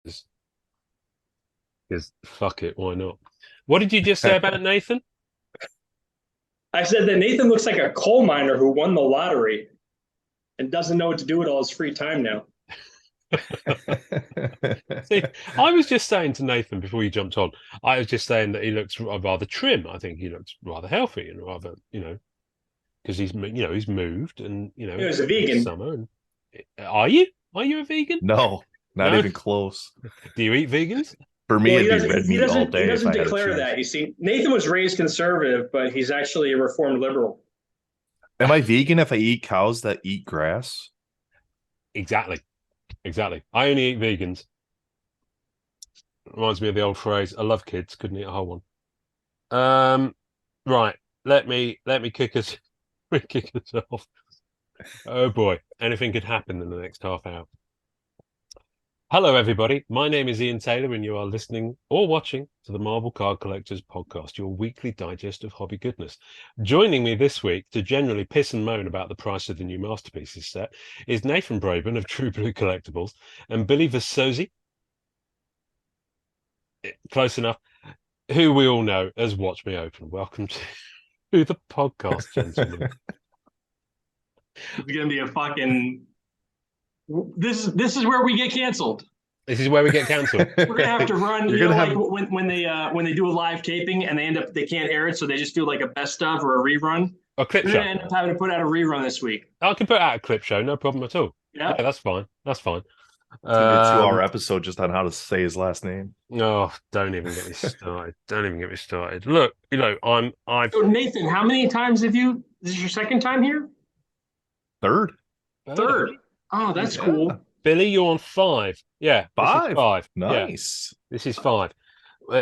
Because fuck it, why not? What did you just say about Nathan? I said that Nathan looks like a coal miner who won the lottery and doesn't know what to do with all his free time now. See, I was just saying to Nathan before you jumped on, I was just saying that he looks rather trim. I think he looks rather healthy and rather, because he's moved and He was a it's vegan. summer. And are you? Are you a vegan? No, not No. even close. Do you eat vegans? For me, Well, it'd be red he meat all doesn't he day if doesn't I had to declare choose. that. You see, Nathan was raised conservative, but he's actually a reformed liberal. Am I vegan if I eat cows that eat grass? Exactly. Exactly. I only eat vegans. Reminds me of the old phrase, I love kids, couldn't eat a whole one. Right. Let me kick us kick us off. Oh boy. Anything could happen in the next half hour. Hello, everybody. My name is Ian Taylor, and you are listening or watching to the Marble Card Collectors Podcast, your weekly digest of hobby goodness. Joining me this week to generally piss and moan about the price of the new Masterpieces set is Nathan Brabon of True Blue Collectibles and Billy Vezzosi, close enough, who we all know as Watch Me Open. Welcome to the podcast, gentlemen. It's gonna be a fucking. This is where we get canceled. This is where we get cancelled. We're gonna have to run. You're You know, gonna like have when they do a live taping and they can't air it, so they just do like a best of or a rerun. A clip We're show. gonna end up having to put out a rerun this week. I can put out a clip show, no problem at all. Yeah. Yeah, that's fine. That's fine. It's gonna be a 2-hour episode just on how to say his last name. Oh, don't even get me started. Don't even get me started. Look, I've So Nathan, how many times have you? This is your second time here? Third. Third. Oh, that's Yeah. cool. Billy, you're on 5. Yeah, this is 5. 5. Yeah, Nice. this is 5.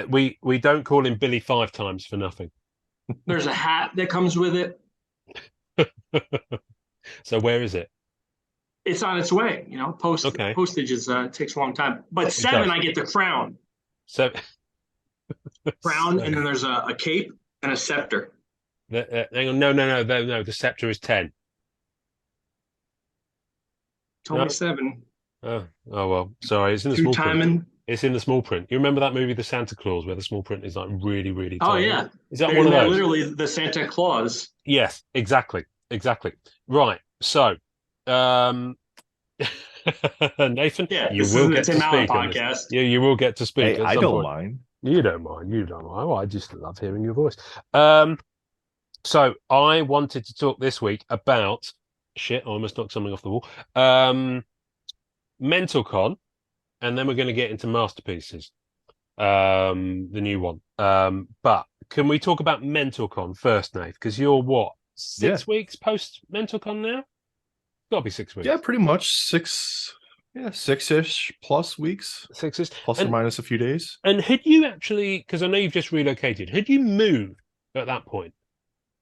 We don't call him Billy 5 times for nothing. There's a hat that comes with it. So where is it? It's on its way. You know, Okay. postage is takes a long time. But 7, I get the crown, So crown, so, and then there's a cape and a scepter. hang on, no. The scepter is 10. Told me No? 7. Oh well. Sorry, it's in the small print. Timing. It's in the small print. You remember that movie, The Santa Claus, where the small print is like really, really Oh tiny? yeah, Is that one of those? Literally the Santa Claus. Yes, exactly. Right. So, Nathan, Yeah, you this will isn't get the to Tim Allen speak on this. podcast. You will get to speak Hey, at I some don't point. mind. You don't mind. You don't mind. Oh, I just love hearing your voice. So I wanted to talk this week about shit. I almost knocked something off the wall. Mental Con, and then we're going to get into Masterpieces, the new one. But can we talk about Mental Con first, Nate? Because you're what, 6 weeks post Mental Con now? Got to be 6 weeks. Yeah, pretty much 6. Yeah, 6-ish plus weeks, 6 is plus or minus a few days. And had you actually? Because I know you've just relocated. Had you moved at that point?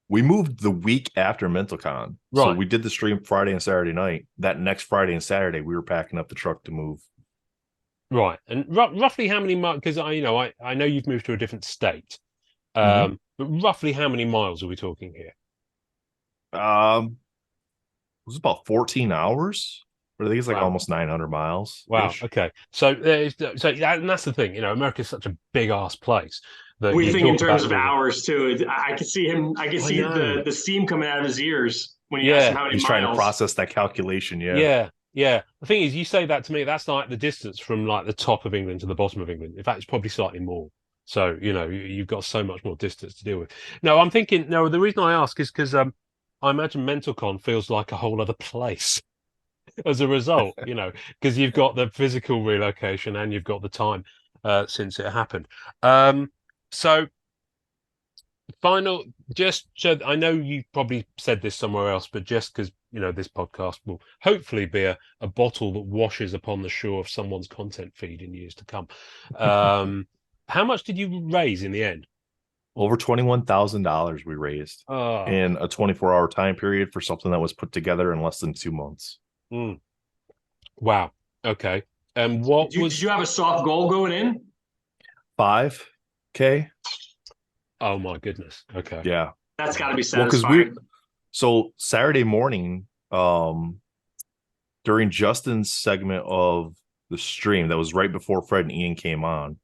We moved the week after MentalCon. So Right. we did the stream Friday and Saturday night. That next Friday and Saturday, we were packing up the truck to move. Right. And roughly how many miles? Because I know you've moved to a different state. But roughly how many miles are we talking here? It was about 14 hours. But I think it's like Wow. almost 900 miles. Wow. Okay. So and that's the thing. America's such a big ass place that We you think in talk terms about of moving. hours too. I could see him. I could I see know. the steam coming out of his ears when you Yeah. ask him how many He's miles. trying to process that calculation. Yeah. The thing is, you say that to me, that's like the distance from like the top of England to the bottom of England. In fact, it's probably slightly more. So, you've got so much more distance to deal with. No, I'm thinking, no, the reason I ask is because I imagine MentalCon feels like a whole other place as a result, because you've got the physical relocation and you've got the time since it happened. So just so I know you probably said this somewhere else, but just because this podcast will hopefully be a bottle that washes upon the shore of someone's content feed in years to come. How much did you raise in the end? Over $21,000 we raised in a 24-hour time period for something that was put together in less than 2 months. Wow. Okay. And did you have a soft goal going in? $5K. Oh my goodness. Okay. Yeah. That's got to be satisfying. So Saturday morning, during Justin's segment of the stream. That was right before Fred and Ian came on.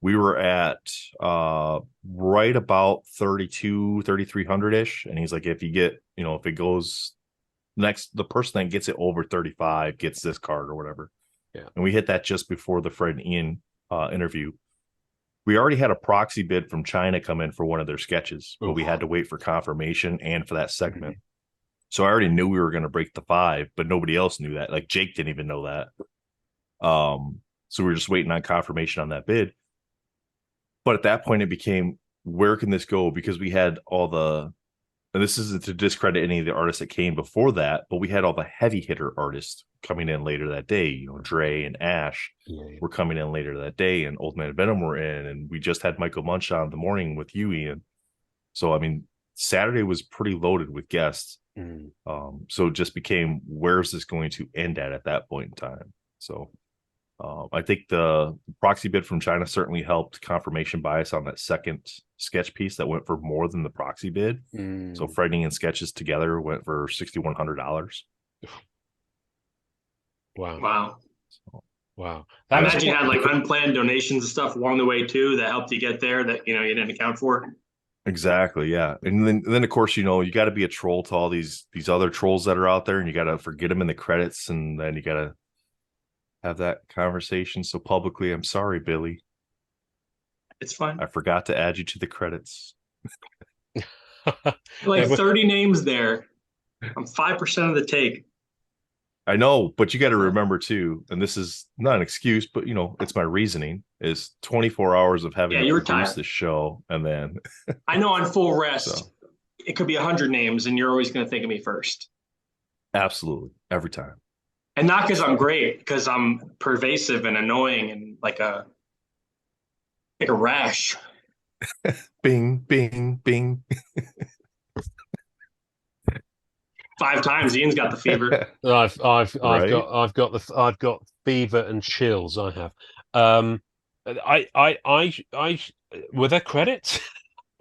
We were at right about 3,300-ish. And he's like, if you get, if it goes next, the person that gets it over 35 gets this card or whatever. Yeah. And we hit that just before the Fred and Ian interview. We already had a proxy bid from China come in for one of their sketches, but we had to wait for confirmation and for that segment. So I already knew we were going to break the 5, but nobody else knew that. Like Jake didn't even know that. So we were just waiting on confirmation on that bid. But at that point, it became, where can this go? Because we had all the, and this isn't to discredit any of the artists that came before that, but we had all the heavy hitter artists coming in later that day. Dre and Ash were coming in later that day, and Old Man Venom were in, and we just had Michael Munch on the morning with you, Ian. So, I mean, Saturday was pretty loaded with guests. So it just became, where's this going to end at that point in time? So I think the proxy bid from China certainly helped confirmation bias on that second sketch piece that went for more than the proxy bid. So Freddy and sketches together went for $6,100. Wow. Wow. I imagine you had like unplanned donations and stuff along the way too that helped you get there that you didn't account for. Exactly, yeah. And then of course, you got to be a troll to all these other trolls that are out there, and you got to forget them in the credits, and then you got to have that conversation so publicly. I'm sorry, Billy. It's fine. I forgot to add you to the credits. Like 30 names there. I'm 5% of the take. I know, but you got to remember too, and this is not an excuse, but it's my reasoning, is 24 hours of having to produce this show, and then I know on full rest, it could be 100 names, and you're always going to think of me first. Absolutely, every time. And not because I'm great, because I'm pervasive and annoying and like a rash. Bing, bing, bing. 5 times Ian's got the fever. I've got fever and chills. I have. I were there credits?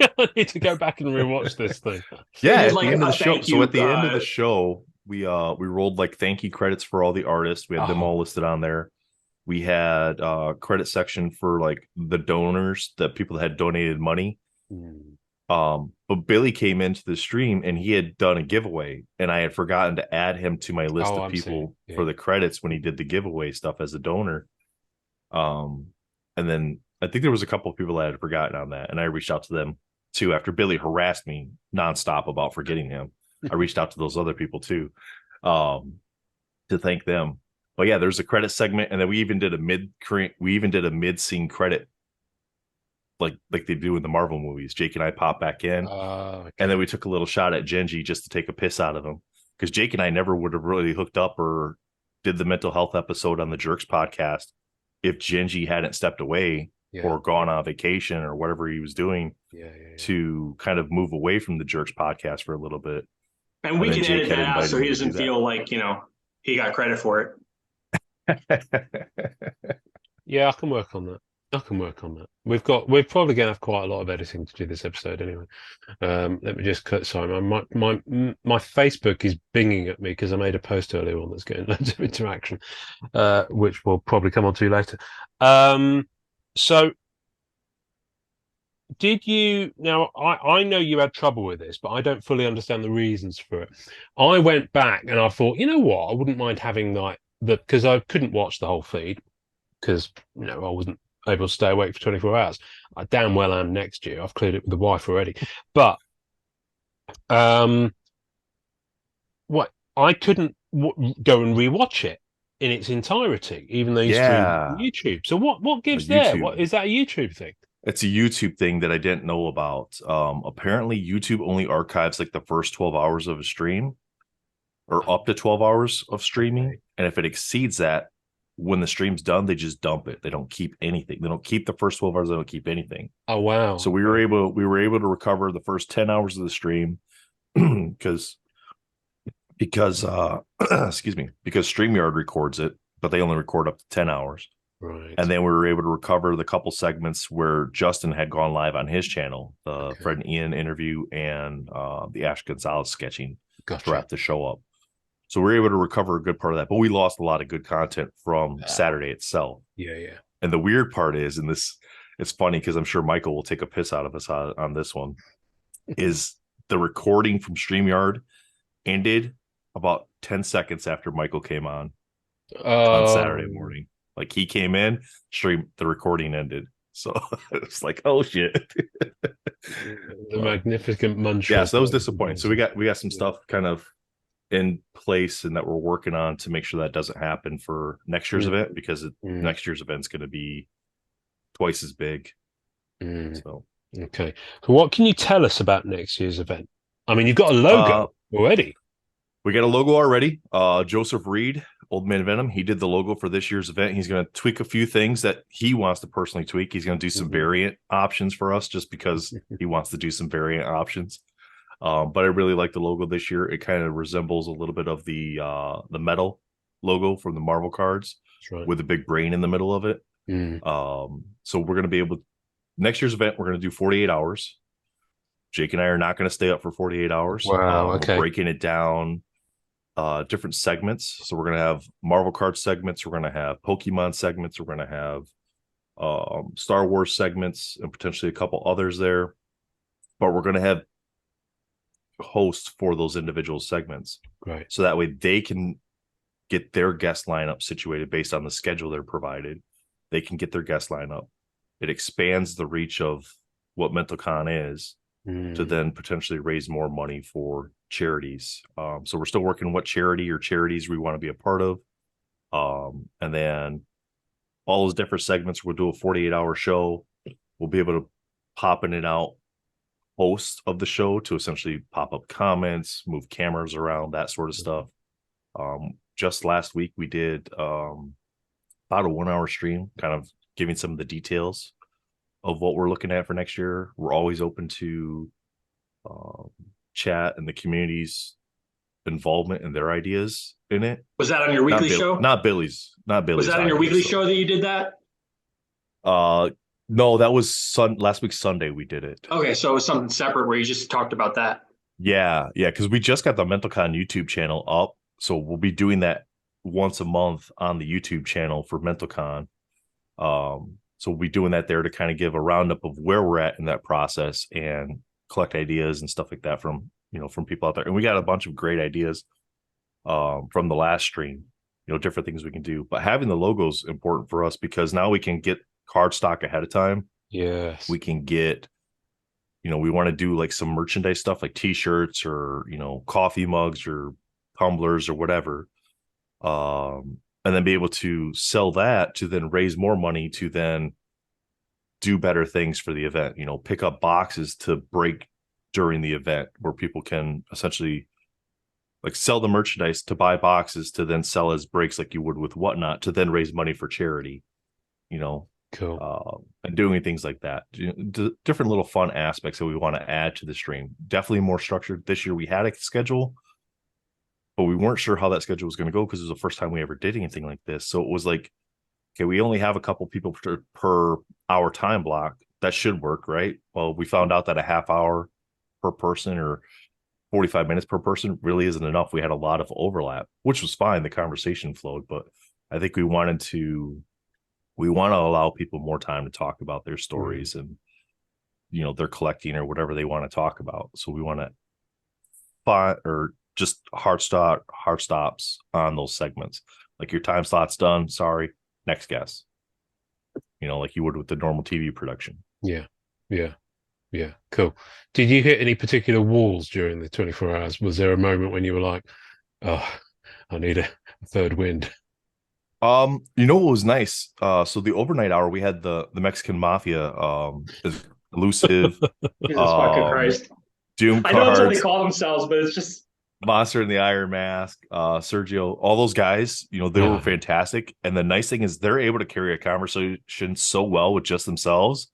I need to go back and rewatch this thing. Yeah, at the end of the show. So at the end of the show, we rolled like thank you credits for all the artists. We had them all listed on there. We had credit section for like the donors, the people that had donated money. But Billy came into the stream and he had done a giveaway, and I had forgotten to add him to my list of people for the credits when he did the giveaway stuff as a donor. And then I think there was a couple of people that had forgotten on that, and I reached out to them too after Billy harassed me nonstop about forgetting him. I reached out to those other people too, to thank them. But yeah, there's a credit segment, and then we even did a mid-scene credit, like they do in the Marvel movies. Jake and I popped back in, and then we took a little shot at Genji just to take a piss out of him, because Jake and I never would have really hooked up or did the mental health episode on the Jerks podcast if Genji hadn't stepped away or gone on vacation or whatever he was doing to kind of move away from the Jerks podcast for a little bit. And we can edit that out so he doesn't feel like he got credit for it. Yeah, I can work on that. We're probably going to have quite a lot of editing to do this episode anyway. Let me just cut. Sorry, my Facebook is binging at me because I made a post earlier on that's getting loads of interaction, which we'll probably come on to later. So did you? Now I know you had trouble with this, but I don't fully understand the reasons for it. I went back and I thought, you know what, I wouldn't mind having because I couldn't watch the whole feed because I wasn't able to stay awake for 24 hours. I damn well am next year. I've cleared it with the wife already. But what I couldn't go and rewatch it in its entirety, even though you streamed on YouTube. So what gives there? What is that, a YouTube thing? It's a YouTube thing that I didn't know about. Apparently YouTube only archives like the first 12 hours of a stream, or up to 12 hours of streaming. Okay. And if it exceeds that, when the stream's done, they just dump it. They don't keep anything. They don't keep the first 12 hours. They don't keep anything. Oh, wow. So we were able to recover the first 10 hours of the stream because excuse me, because StreamYard records it, but they only record up to 10 hours. Right. And then we were able to recover the couple segments where Justin had gone live on his channel, the Fred and Ian interview and the Ash Gonzalez sketching to wrap the show up. So we were able to recover a good part of that, but we lost a lot of good content from Saturday itself. Yeah. And the weird part is, and this, it's funny because I'm sure Michael will take a piss out of us on this one, is the recording from StreamYard ended about 10 seconds after Michael came on Saturday morning. Like he came in, the recording ended. So it's like, oh shit. The magnificent munch. Yeah, so that was disappointing. So we got some stuff kind of in place and that we're working on to make sure that doesn't happen for next year's event, because next year's event's going to be twice as big. So okay. So what can you tell us about next year's event? I mean, you've got a logo already. We got a logo already. Joseph Reed, Old Man Venom, he did the logo for this year's event. He's going to tweak a few things that he wants to personally tweak. He's going to do some variant options for us just because he wants to do some variant options. But I really like the logo this year. It kind of resembles a little bit of the metal logo from the Marvel cards, with a big brain in the middle of it. So we're going to be able to, next year's event, we're going to do 48 hours. Jake and I are not going to stay up for 48 hours. Wow. Okay. We're breaking it down, different segments. So we're going to have Marvel card segments. We're going to have Pokemon segments. We're going to have Star Wars segments and potentially a couple others there. But we're going to have hosts for those individual segments. Right. So that way they can get their guest lineup situated based on the schedule they're provided. They can get their guest lineup. It expands the reach of what MentalCon is to then potentially raise more money for charities. So we're still working what charity or charities we want to be a part of. And then all those different segments, we'll do a 48-hour show. We'll be able to pop in and out host of the show to essentially pop up comments, move cameras around, that sort of stuff. Just last week, we did about a 1-hour stream, kind of giving some of the details of what we're looking at for next year. We're always open to chat and the community's involvement and their ideas in it. Was that on your weekly show? Not Billy's. Was that on your weekly show that you did that? No, that was last week Sunday we did it. Okay, so it was something separate where you just talked about that. Yeah, because we just got the MentalCon YouTube channel up, so we'll be doing that once a month on the YouTube channel for MentalCon. So we'll be doing that there to kind of give a roundup of where we're at in that process and collect ideas and stuff like that from people out there. And we got a bunch of great ideas from the last stream, different things we can do. But having the logo is important for us because now we can get card stock ahead of time. Yes. We can get, we want to do like some merchandise stuff like t-shirts or, coffee mugs or tumblers or whatever. And then be able to sell that to then raise more money to then do better things for the event, pick up boxes to break during the event where people can essentially like sell the merchandise to buy boxes to then sell as breaks like you would with Whatnot to then raise money for charity, Cool. And doing things like that. Different little fun aspects that we want to add to the stream. Definitely more structured. This year we had a schedule, but we weren't sure how that schedule was going to go because it was the first time we ever did anything like this. So it was like, okay, we only have a couple people per hour time block. That should work, right? Well, we found out that a half hour per person or 45 minutes per person really isn't enough. We had a lot of overlap, which was fine. The conversation flowed, but I think we want to allow people more time to talk about their stories and, their collecting or whatever they want to talk about. So we want to find or just hard stops on those segments. Like your time slot's done. Sorry. Next guest. Like you would with the normal TV production. Yeah. Cool. Did you hit any particular walls during the 24 hours? Was there a moment when you were like, oh, I need a third wind? What was nice? So the overnight hour, we had the Mexican Mafia, elusive, Jesus fucking Christ. Doom cards. I know that's what they call themselves, but it's just Monster in the Iron Mask, Sergio, all those guys, they were fantastic. And the nice thing is they're able to carry a conversation so well with just themselves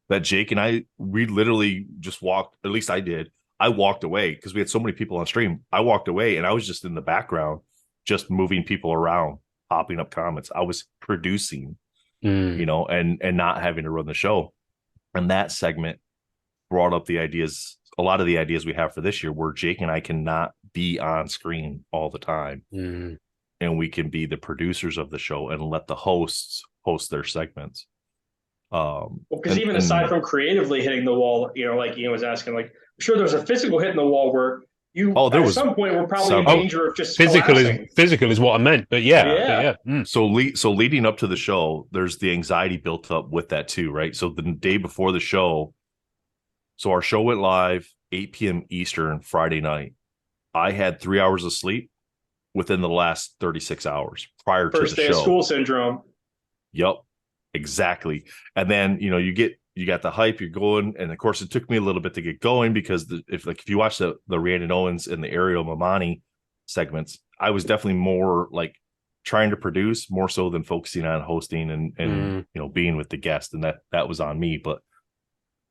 that Jake and we literally just walked, at least I did. I walked away because we had so many people on stream. I walked away and I was just in the background, just moving people around, popping up comments. I was producing, and not having to run the show. And that segment brought up a lot of the ideas we have for this year where Jake and I cannot be on screen all the time. And we can be the producers of the show and let the hosts host their segments. Because even aside from creatively hitting the wall, like Ian was asking, like, I'm sure there's a physical hit in the wall where some point we're probably in danger of just collapsing. Physical is what I meant, but yeah. So leading up to the show, there's the anxiety built up with that too, right? So the day before the show, so our show went live 8 p.m. Eastern Friday night. I had 3 hours of sleep within the last 36 hours prior to the show. First day of school syndrome. Yep, exactly. And then, you got the hype, you're going. And of course, it took me a little bit to get going because if you watch the Rhiannon Owens and the Ariel Mamani segments, I was definitely more like trying to produce more so than focusing on hosting and being with the guest. And that was on me. But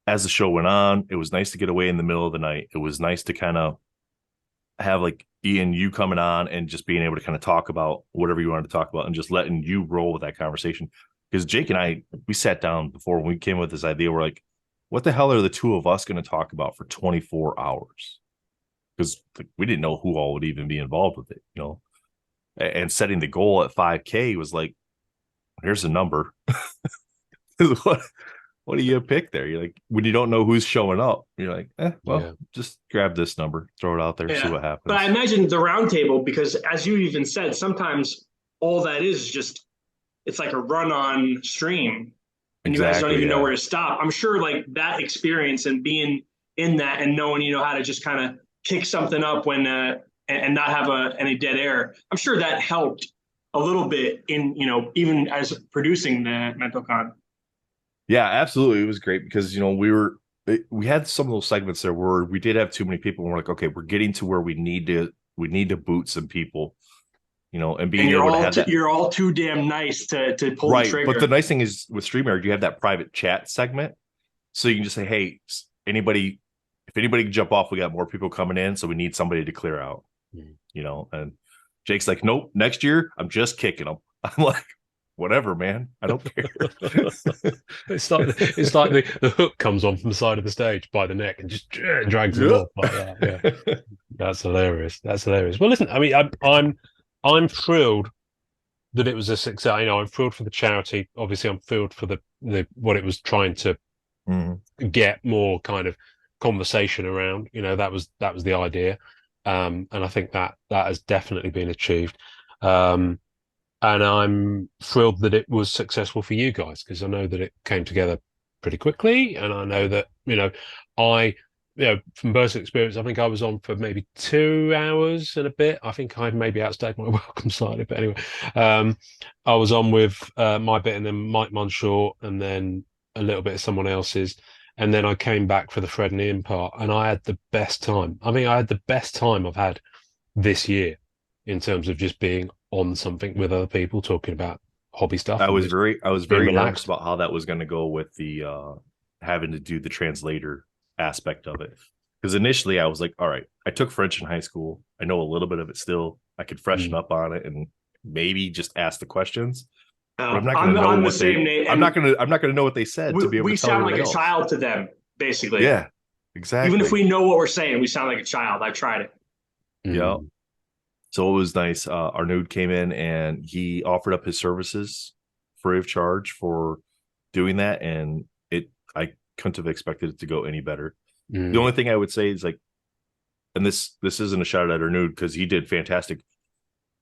as the show went on, it was nice to get away in the middle of the night. It was nice to kind of have like Ian, you coming on and just being able to kind of talk about whatever you wanted to talk about and just letting you roll with that conversation. Because Jake and I, we sat down before when we came with this idea. We're like, what the hell are the two of us going to talk about for 24 hours? Because we didn't know who all would even be involved with it, and setting the goal at 5K was like, here's a number. What do you pick there? You're like, when you don't know who's showing up, you're like, just grab this number, throw it out there, see what happens. But I imagine the roundtable, because as you even said, sometimes all that is just, it's like a run-on stream, and you guys don't even know where to stop. I'm sure like that experience and being in that and knowing, how to just kind of kick something up when and not have any dead air. I'm sure that helped a little bit in, even as producing the MentalCon. Yeah, absolutely. It was great because, we had some of those segments there where we did have too many people and we're like, okay, we're getting to where we need to boot some people, and being able to have that. You're all too damn nice to pull the trigger. But the nice thing is with StreamYard, you have that private chat segment. So you can just say, hey, if anybody can jump off, we got more people coming in. So we need somebody to clear out, and Jake's like, nope, next year, I'm just kicking them. I'm like, whatever, man. I don't care. It's like the hook comes on from the side of the stage by the neck and just drags it off like that. Yeah. That's hilarious. Well, listen, I mean, I'm thrilled that it was a success. I'm thrilled for the charity. Obviously, I'm thrilled for the what it was trying to get more kind of conversation around. That was the idea, and I think that has definitely been achieved. And I'm thrilled that it was successful for you guys, because I know that it came together pretty quickly. And I know that, from personal experience, I think I was on for maybe 2 hours and a bit. I think I maybe outstayed my welcome slightly. But anyway, I was on with my bit and then Mike Monshaw and then a little bit of someone else's. And then I came back for the Fred and Ian part, and I had the best time. I mean, I had the best time I've had this year in terms of just being on something with other people talking about hobby stuff. I was very nervous about how that was going to go with the having to do the translator aspect of it, because initially I was like, all right, I took French in high school, I know a little bit of it still, I could freshen up on it and maybe just ask the questions. But I'm not going to know what they. I'm not going to know what they said to be able to tell. We sound like a child to them, basically. Yeah, exactly. Even if we know what we're saying, we sound like a child. I've tried it. Yeah. So it was nice. Arnoud came in and he offered up his services free of charge for doing that, and I couldn't have expected it to go any better. The only thing I would say is like, and this isn't a shout out at Arnoud because he did fantastic.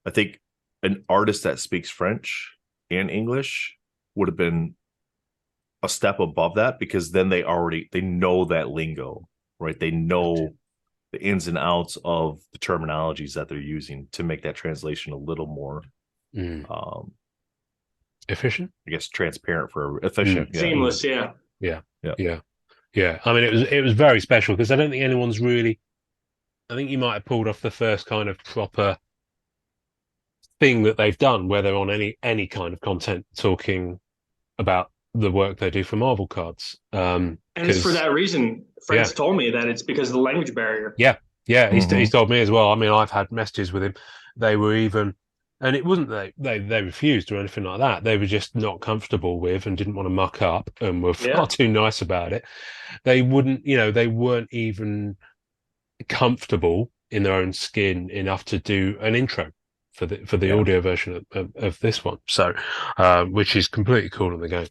I think an artist that speaks French and English would have been a step above that, because then they know that lingo, right? They know the ins and outs of the terminologies that they're using to make that translation a little more efficient, I guess, transparent for efficient, seamless. Yeah. I mean, it was very special because I don't think anyone's really. I think you might have pulled off the first kind of proper thing that they've done where they're on any kind of content talking about the work they do for Marvel cards. And it's for that reason. Fred's told me that it's because of the language barrier. Yeah. He's told me as well. I mean, I've had messages with him. They were even, and it wasn't they refused or anything like that. They were just not comfortable with and didn't want to muck up and were far too nice about it. They wouldn't, they weren't even comfortable in their own skin enough to do an intro for the audio version of this one. So, which is completely cool in the game.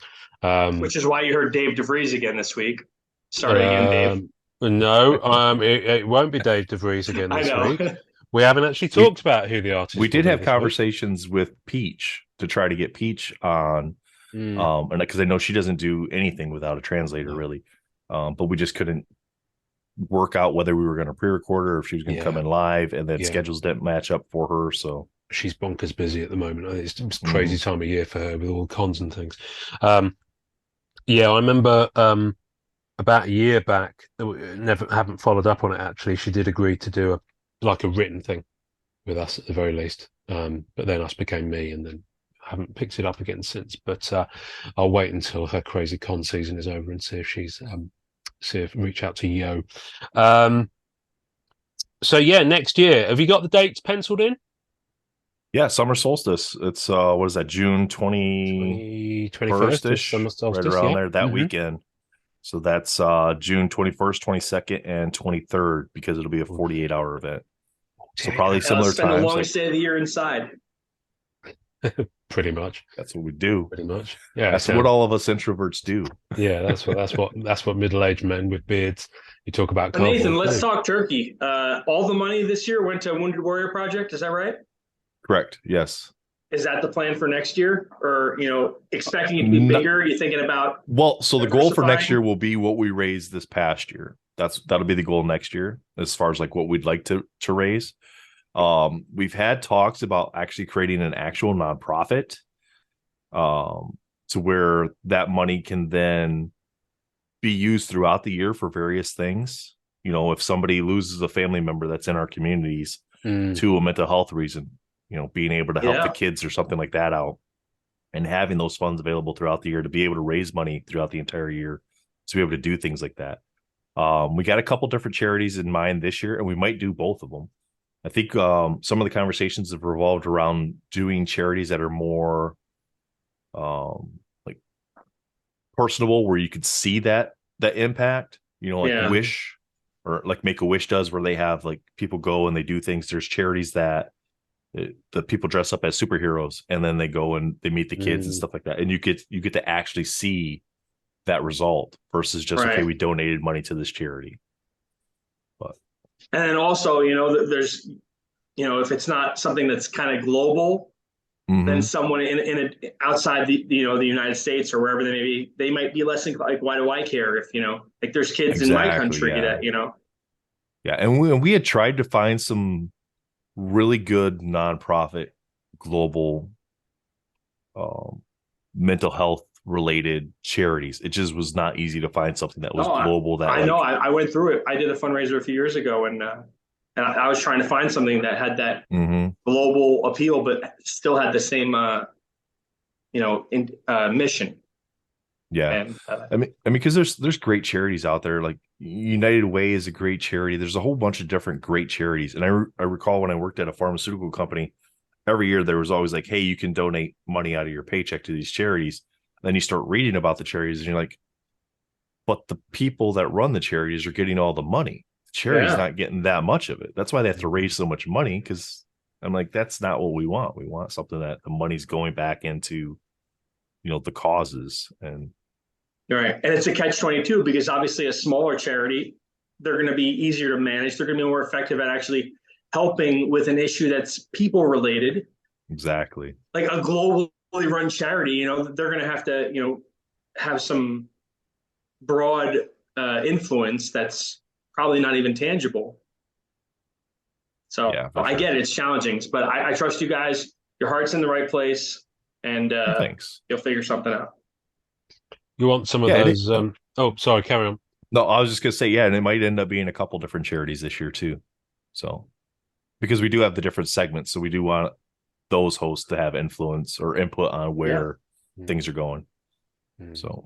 Which is why you heard Dave DeVries again this week. Sorry again, Dave. No, it won't be Dave DeVries again this week. We haven't actually talked about who the artist. We did have conversations with Peach to try to get Peach on, and because I know she doesn't do anything without a translator, really. But we just couldn't work out whether we were going to pre-record her or if she was going to come in live, and then schedules didn't match up for her. So she's bonkers busy at the moment. It's a crazy time of year for her with all the cons and things. Yeah, I remember about a year back, haven't followed up on it actually. She did agree to do a written thing with us at the very least. But then us became me, and then I haven't picked it up again since. But I'll wait until her crazy con season is over and see if she's reach out to Yo. So yeah, next year. Have you got the dates penciled in? Yeah, summer solstice. It's what is that, June 21st-ish, right around there, that weekend. So that's June 21st, 22nd, and 23rd, because it'll be a 48-hour event. So probably similar times. Spend the longest day of the year inside. Pretty much. That's what we do. Pretty much. Yeah. That's what all of us introverts do. Yeah, that's what middle-aged men with beards. You talk about. Nathan, let's talk turkey. All the money this year went to Wounded Warrior Project. Is that right? Correct. Yes. Is that the plan for next year, or expecting it to be bigger? Are you thinking about? Well, so the goal for next year will be what we raised this past year. That'll be the goal next year, as far as like what we'd like to raise. We've had talks about actually creating an actual nonprofit, to where that money can then be used throughout the year for various things. If somebody loses a family member that's in our communities to a mental health reason, being able to help the kids or something like that out, and having those funds available throughout the year to be able to raise money throughout the entire year to be able to do things like that. We got a couple different charities in mind this year, and we might do both of them. I think some of the conversations have revolved around doing charities that are more like personable, where you could see that impact, Wish, or like Make-A-Wish does, where they have like people go and they do things. There's charities that the people dress up as superheroes, and then they go and they meet the kids and stuff like that, and you get to actually see that result versus just okay, we donated money to this charity. But and also, there's if it's not something that's kind of global, then someone in outside the the United States or wherever they may be, they might be less like, why do I care if like there's kids in my country that and we had tried to find some really good nonprofit global mental health related charities. It just was not easy to find something that was global. That I know. I went through it. I did a fundraiser a few years ago, and I was trying to find something that had that global appeal, but still had the same mission. Yeah, and, I mean, because there's great charities out there. Like United Way is a great charity. There's a whole bunch of different great charities. And I recall when I worked at a pharmaceutical company, every year there was always like, hey, you can donate money out of your paycheck to these charities. And then you start reading about the charities, and you're like, but the people that run the charities are getting all the money. The charity's not getting that much of it. That's why they have to raise so much money, because I'm like, that's not what we want. We want something that the money's going back into the causes. And right. And it's a catch-22, because obviously a smaller charity, they're going to be easier to manage. They're going to be more effective at actually helping with an issue that's people related. Exactly. Like a globally run charity, they're going to have to, have some broad influence that's probably not even tangible. So I get it. It's challenging, but I trust you guys. Your heart's in the right place. And thanks. You'll figure something out. You want some of those? Sorry, carry on. No, I was just gonna say, and it might end up being a couple different charities this year too. So, because we do have the different segments, so we do want those hosts to have influence or input on where things are going. So,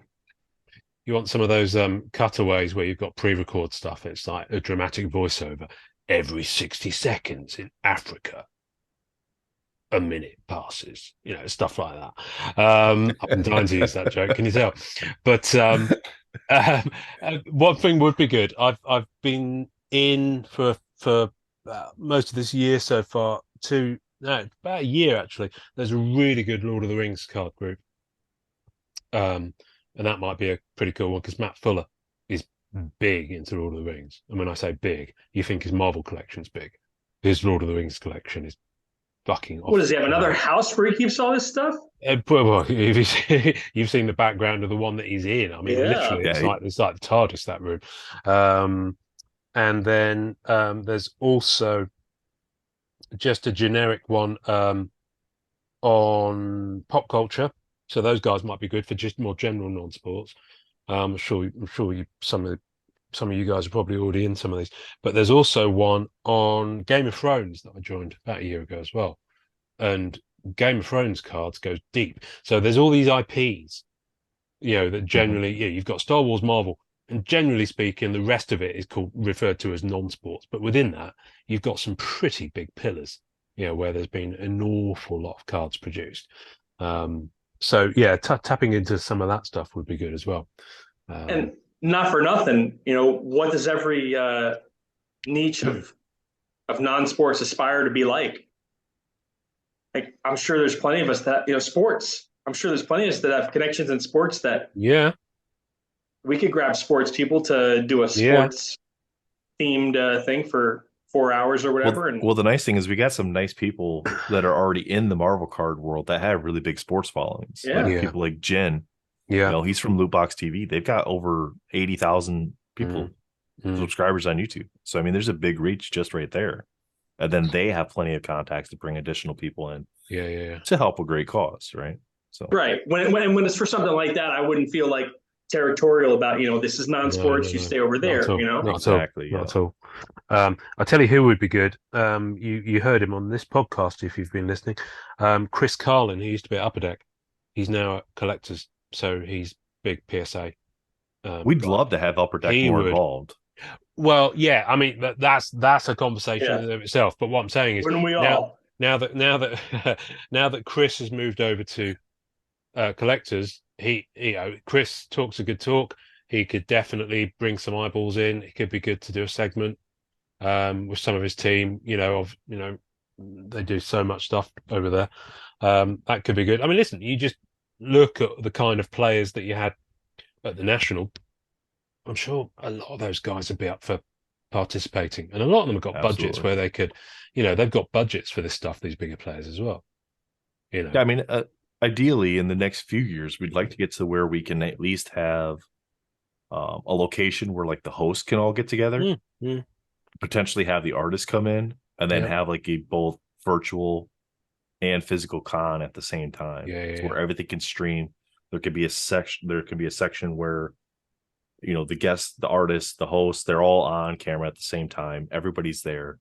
you want some of those cutaways where you've got pre-record stuff. It's like a dramatic voiceover. Every 60 seconds in Africa, a minute passes, stuff like that. I'm dying to use that joke, can you tell? But one thing would be good. I've been in for most of this year so far, about a year actually, there's a really good Lord of the Rings card group. And that might be a pretty cool one because Matt Fuller is big into Lord of the Rings. And when I say big, you think his Marvel collection's big. His Lord of the Rings collection is fucking off. What does he have? Another house where he keeps all this stuff? Well, you've seen the background of the one that he's in. I mean, literally, Yeah, it's like the TARDIS, that room. And then there's also just a generic one on pop culture. So those guys might be good for just more general non-sports. I'm sure some of you guys are probably already in some of these. But there's also one on Game of Thrones that I joined about a year ago as well. And Game of Thrones cards goes deep. So there's all these IPs, that generally, you've got Star Wars, Marvel, and generally speaking, the rest of it is referred to as non-sports. But within that, you've got some pretty big pillars, where there's been an awful lot of cards produced. So yeah, tapping into some of that stuff would be good as well. And not for nothing, what does every niche of non-sports aspire to be like? Like, I'm sure there's plenty of us that, sports. I'm sure there's plenty of us that have connections in sports that we could grab sports people to do a sports themed thing for 4 hours or whatever. Well, the nice thing is we got some nice people that are already in the Marvel card world that have really big sports followings. People like Jen. He's from Lootbox TV. They've got over 80,000 people, subscribers on YouTube. So, I mean, there's a big reach just right there. And then they have plenty of contacts to bring additional people in. To help a great cause, right? So right. When it's for something like that, I wouldn't feel like territorial about, this is non-sports, you stay over there, Not exactly. Not at all. I'll tell you who would be good. You heard him on this podcast if you've been listening. Chris Carlin, he used to be at Upper Deck. He's now at Collectors, so he's big PSA. We'd love to have Upper Deck more involved. Well, yeah, I mean that's a conversation in itself. But what I'm saying is, now that Chris has moved over to Collectors, Chris talks a good talk. He could definitely bring some eyeballs in. It could be good to do a segment with some of his team. They do so much stuff over there. That could be good. I mean, listen, you just look at the kind of players that you had at the National. I'm sure a lot of those guys would be up for participating, and a lot of them have got budgets where they could, they've got budgets for this stuff. These bigger players as well. Yeah, I mean, ideally, in the next few years, we'd like to get to where we can at least have a location where like the hosts can all get together, potentially have the artists come in, and then have like a both virtual and physical con at the same time, where everything can stream. There could be a section. There could be a section where the guests, the artists, the hosts, they're all on camera at the same time. Everybody's there,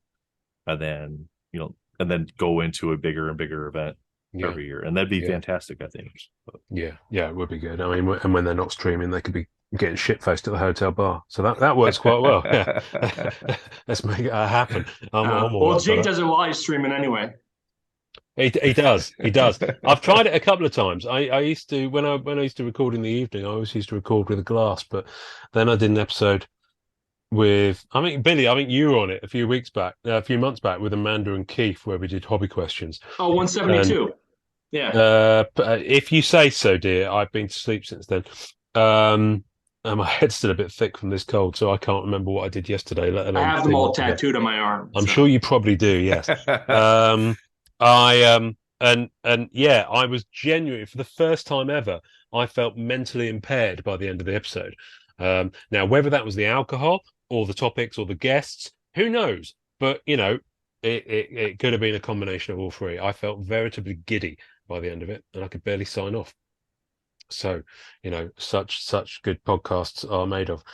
and then go into a bigger and bigger event every year, and that'd be fantastic, I think. But, it would be good. I mean, and when they're not streaming, they could be getting shit-faced at the hotel bar, so that works quite well. Let's make it happen. Well, Jake does it while he's streaming anyway. He does. I've tried it a couple of times. I used to when I used to record in the evening. I always used to record with a glass, but then I did an episode with Billy. I think you were on it a few months back with Amanda and Keith, where we did hobby questions. Oh, 172. If you say so, dear. I've been to sleep since then. And my head's still a bit thick from this cold, so I can't remember what I did yesterday. Let alone I have them all tattooed on my arm. I'm sure you probably do. Yes. I was genuinely, for the first time ever, I felt mentally impaired by the end of the episode. Now, whether that was the alcohol or the topics or the guests, who knows? But it could have been a combination of all three. I felt veritably giddy by the end of it, and I could barely sign off. So, such good podcasts are made of.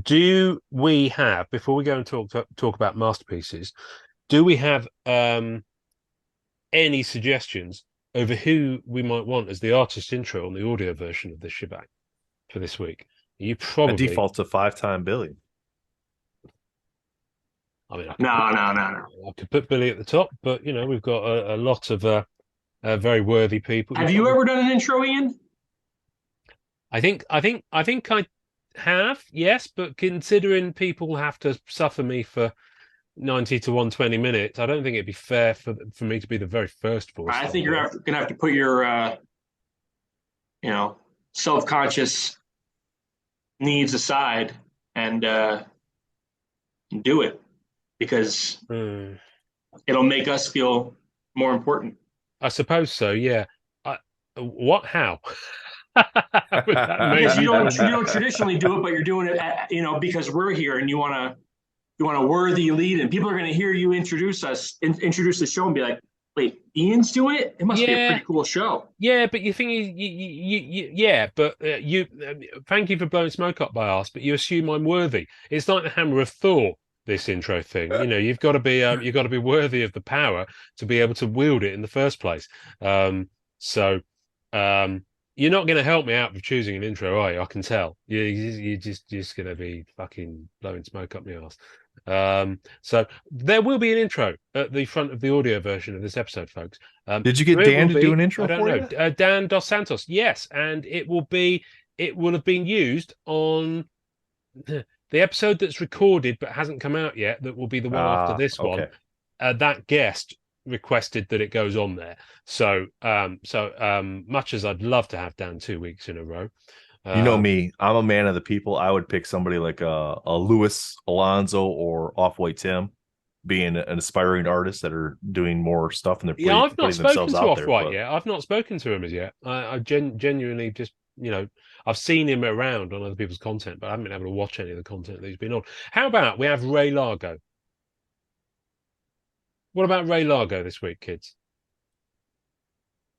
Do we have, before we go and talk about masterpieces, do we have any suggestions over who we might want as the artist intro on the audio version of this shebang for this week? You probably default to 5-time Billy. I mean, no. I could put Billy at the top, but we've got a lot of very worthy people. Have you ever done an intro, Ian? I think I have, yes, but considering people have to suffer me for 90 to 120 minutes, I don't think it'd be fair for me to be the very first voice. I think you're going to have to put your, self-conscious needs aside and do it, because it'll make us feel more important. I suppose so. Yeah. What? How? Because you don't traditionally do it, but you're doing it, because we're here and you want a worthy lead, and people are going to hear you introduce the show and be like, wait, Ian's doing it? It must be a pretty cool show. Yeah, but you think thank you for blowing smoke up my ass, but you assume I'm worthy. It's like the hammer of Thor, this intro thing. You've got to be worthy of the power to be able to wield it in the first place. You're not going to help me out with choosing an intro, are you? I can tell. You're just going to be fucking blowing smoke up my ass. So there will be an intro at the front of the audio version of this episode, folks. Did you get Dan to do an intro? I don't know. Dan Dos Santos, yes, and it will have been used on the episode that's recorded but hasn't come out yet. That will be the one after this one. That guest requested that it goes on there. So much as I'd love to have Dan 2 weeks in a row. You know me, I'm a man of the people. I would pick somebody like a Luis Alonso or Off-White Tim, being an aspiring artist that are doing more stuff, and they're I've not spoken to Off-White yet. I've not spoken to him as yet. I genuinely just, I've seen him around on other people's content, but I haven't been able to watch any of the content that he's been on. How about we have Ray Largo? What about Ray Largo this week, kids?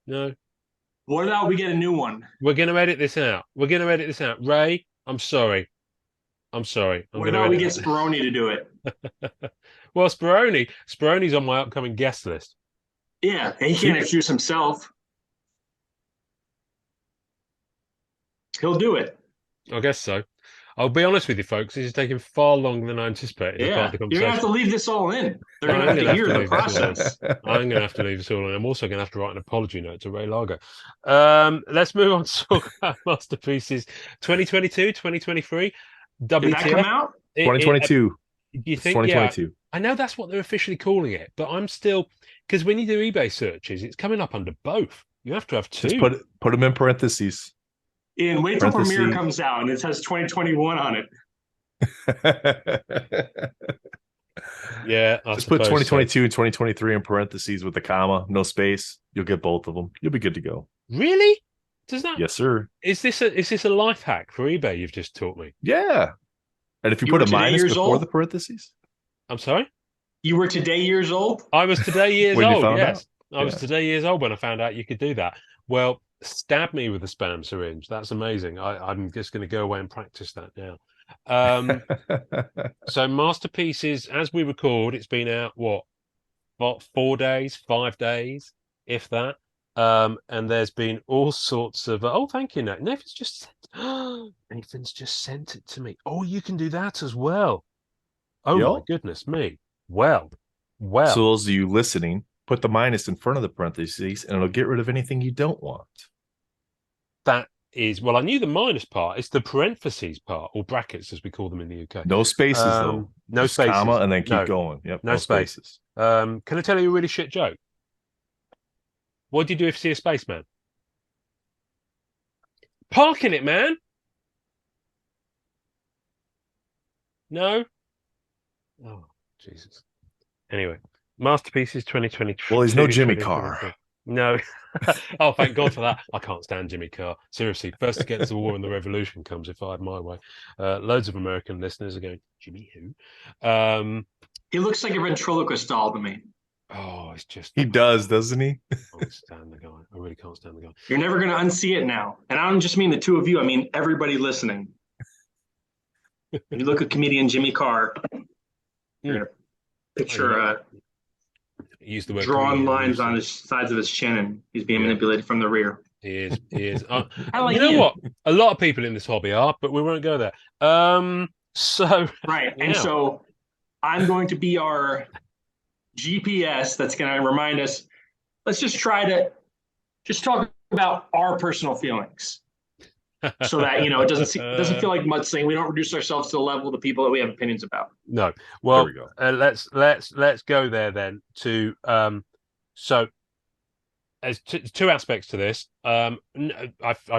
No? What about we get a new one? We're going to edit this out. Ray, I'm sorry. What about we get Speroni to do it? Well, Speroni's on my upcoming guest list. Yeah, he can't introduce himself. He'll do it. I guess so. I'll be honest with you, folks. This is taking far longer than I anticipated. Yeah, you're going to have to leave this all in. They're going to have to hear the process. I'm going to have to leave this all in. I'm also going to have to write an apology note to Ray Largo. Let's move on to talk about masterpieces 2022, 2023. WTF. Did that come out? 2022. You think? 2022. Yeah, I know that's what they're officially calling it, but I'm still, because when you do eBay searches, it's coming up under both. You have to have two. Just put them in parentheses. Ian, wait till Premiere comes out and it says 2021 on it. Yeah, just put 2022 and 2023 in parentheses with a comma, no space. You'll get both of them. You'll be good to go. Really? Does that? Yes, sir. Is this a life hack for eBay you've just taught me? Yeah. And if you put a minus before the parentheses. I'm sorry? You were today years old? I was today years old, yes. I was today years old when I found out you could do that. Well, stab me with a spam syringe. That's amazing. I'm just going to go away and practice that now. So masterpieces, as we record, it's been out what 4 days, 5 days, if that. And there's been all sorts of thank you, Nathan's just sent it to me. Oh, you can do that as well. Oh my goodness me. Well. So those of you listening, put the minus in front of the parentheses and it'll get rid of anything you don't want. That is, well, I knew the minus part. It's the parentheses part, or brackets as we call them in the UK. No spaces though. No spaces. Comma and then keep going. Yep. No spaces. Can I tell you a really shit joke? What do you do if you see a spaceman? Park in it, man. No? Oh, Jesus. Anyway, masterpieces 2023. Well, he's no Jimmy Carr. No. Oh, thank God for that. I can't stand Jimmy Carr. Seriously, first against the war and the revolution comes if I had my way. Loads of American listeners are going, Jimmy who? He looks like a ventriloquist doll to me. Oh, it's just... He does, doesn't he? I can't stand the guy. I really can't stand the guy. You're never going to unsee it now. And I don't just mean the two of you. I mean everybody listening. When you look at comedian Jimmy Carr, you're going to picture use the word drawn lines on his sides of his chin, and he's being manipulated from the rear. He is. I like you know what? A lot of people in this hobby are, but we won't go there. So right, and so I'm going to be our GPS that's going to remind us. Let's just try to just talk about our personal feelings. so that it doesn't feel like mudslinging. We don't reduce ourselves to the level of the people that we have opinions about. No. Well, we go. Let's go there then to so there's two aspects to this. I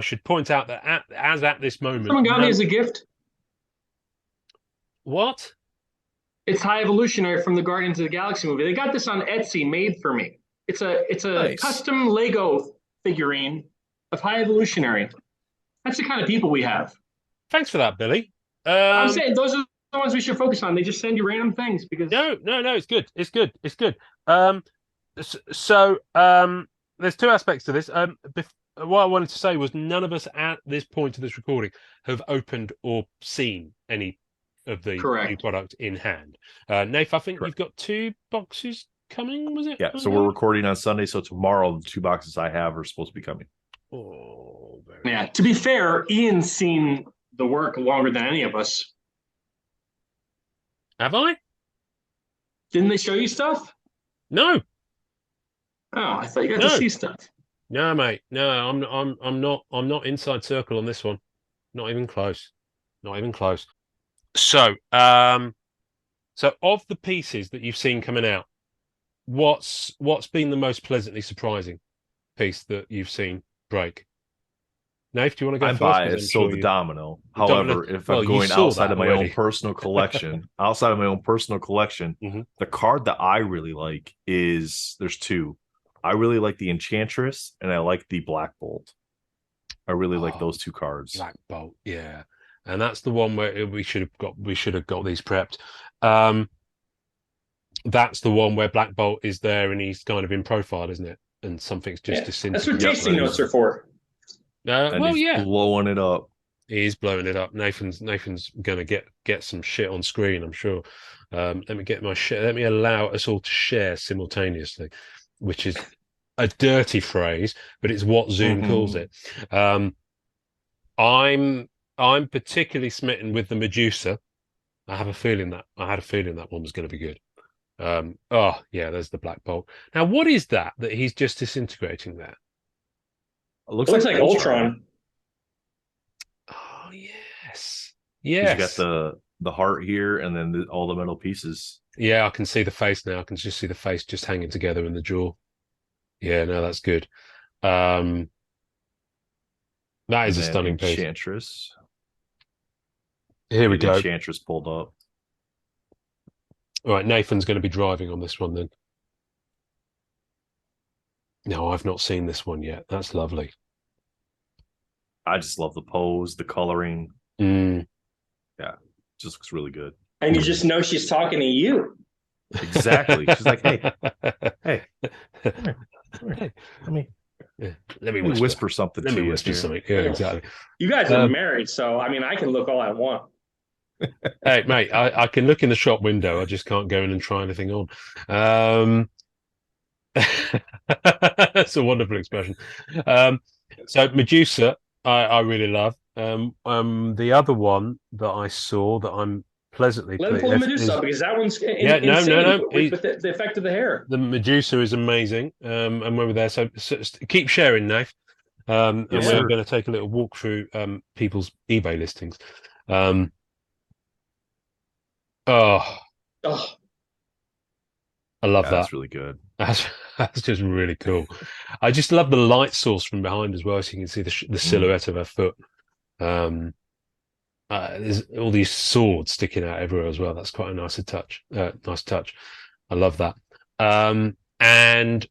should point out that at this moment, someone got me as a gift. What? It's High Evolutionary from the Guardians of the Galaxy movie. They got this on Etsy, made for me. It's a nice custom Lego figurine of High Evolutionary. That's the kind of people we have. Thanks for that, Billy. I'm saying those are the ones we should focus on. They just send you random things because no, it's good. It's good. There's two aspects to this. What I wanted to say was none of us at this point of this recording have opened or seen any of the new product in hand. Nath, I think you've got 2 boxes coming, was it? Yeah, so we're recording on Sunday, so tomorrow the 2 boxes I have are supposed to be coming. Oh, yeah. To be fair, Ian's seen the work longer than any of us. Have I? Didn't they show you stuff? No. Oh, I thought you got to see stuff. No, mate. No, I'm not inside circle on this one. Not even close. Not even close. So, so of the pieces that you've seen coming out, what's been the most pleasantly surprising piece that you've seen break? Nath, do you want to go I'm first? biased, so the domino. However, if I'm going outside of my own personal collection, the card that I really like is there's 2. I really like the Enchantress and I like the Black Bolt. I really like those 2 cards. Black Bolt, yeah. And that's the one where we should have got these prepped. That's the one where Black Bolt is there and he's kind of in profile, isn't it? And something's just disintegrated. That's what tasting notes are for. Blowing it up. He is blowing it up. Nathan's gonna get some shit on screen, I'm sure. Let me get my shit. Let me allow us all to share simultaneously, which is a dirty phrase, but it's what Zoom calls it. I'm particularly smitten with the Medusa. I had a feeling that one was going to be good. There's the Black Bolt. Now, what is that he's just disintegrating there? It looks like Ultron. Oh, yes. You got the heart here and then all the metal pieces. Yeah, I can see the face now. I can just see the face just hanging together in the jaw. Yeah, no, that's good. That is a stunning piece. Enchantress. Here we go. Enchantress pulled up. All right, Nathan's going to be driving on this one then. No, I've not seen this one yet. That's lovely. I just love the pose, the coloring. Yeah, just looks really good. And you just know she's talking to you. Exactly. She's like, hey, let me whisper something to you. Yeah, exactly. You guys are married, so I can look all I want. Hey, mate, I can look in the shop window. I just can't go in and try anything on. That's a wonderful expression. So Medusa, I really love. The other one that I saw that I'm pleasantly let him pull the Medusa because that one's no. With the effect of the hair. The Medusa is amazing, and when we're there, so keep sharing, Nath. And we're going to take a little walk through people's eBay listings. I love that. That's really good. That's just really cool. I just love the light source from behind as well, so you can see the silhouette of her foot. There's all these swords sticking out everywhere as well. That's quite a nice touch. Nice touch. I love that. And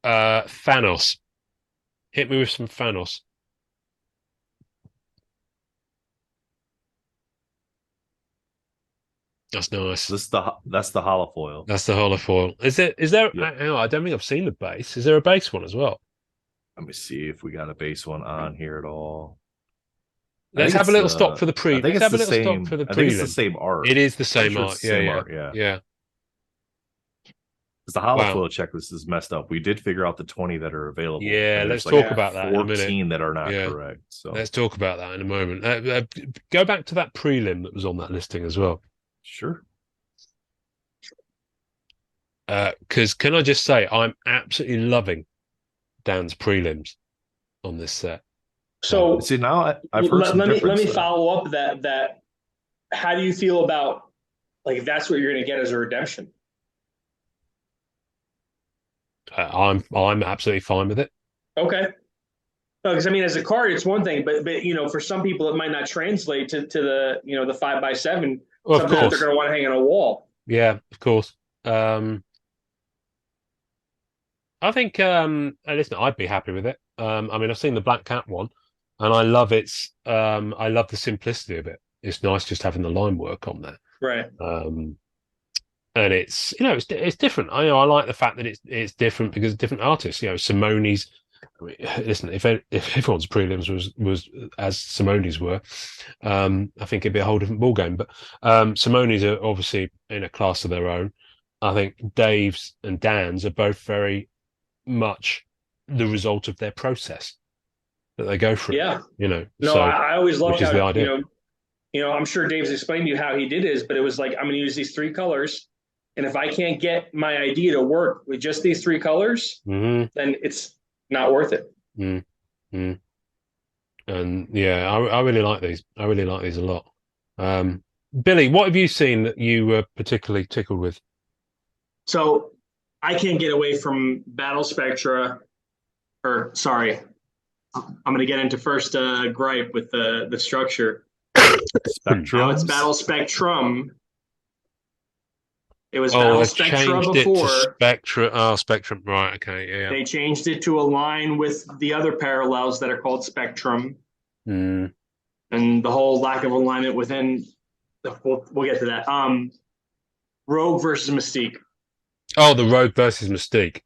Thanos. Hit me with some Thanos. That's nice. That's the holofoil. That's the holofoil. Is there? Yeah. I don't think I've seen the base. Is there a base one as well? Let me see if we got a base one on here at all. Let's have a little stop for the pre. I think it's the same art. It is the same art. Yeah. Because the holofoil checklist is messed up. We did figure out the 20 that are available. Yeah, let's talk about that in a minute. 14 that are not correct. So let's talk about that in a moment. Go back to that prelim that was on that listing as well. Sure. Because can I just say, I'm absolutely loving Dan's prelims on this set. So see, now I've heard some let difference. me follow up that. How do you feel about like if that's what you're going to get as a redemption? I'm absolutely fine with it. Okay. Because I mean, as a card, it's one thing, but you know, for some people, it might not translate to the the 5x7, Well, of something that they're course. going to want to hang on a wall. Yeah, of course. I think listen, I'd be happy with it. I mean, I've seen the Black Cat one, and I love I love the simplicity of it. It's nice just having the line work on there. Right. And it's it's different. I like the fact that it's different because of different artists. Simone's. I mean, listen, if everyone's prelims was as Simone's were, I think it'd be a whole different ballgame. But Simone's are obviously in a class of their own. I think Dave's and Dan's are both very much the result of their process that they go through. Yeah. No, so I always love how the idea. I'm sure Dave's explained to you how he did his, but it was like I'm going to use these 3 colors, and if I can't get my idea to work with just these 3 colors, then it's not worth it. And yeah, I really like these. I really like these a lot. Billy, what have you seen that you were particularly tickled with? So I can't get away from Battle Spectra, or sorry, I'm going to get into first gripe with the structure. Spectrum. Now it's Battle Spectrum. It was Battle Spectra before. Spectrum. Right. Okay. Yeah. They changed it to align with the other parallels that are called Spectrum. And the whole lack of alignment within. We'll get to that. Rogue versus Mystique. Oh, the Rogue versus Mystique.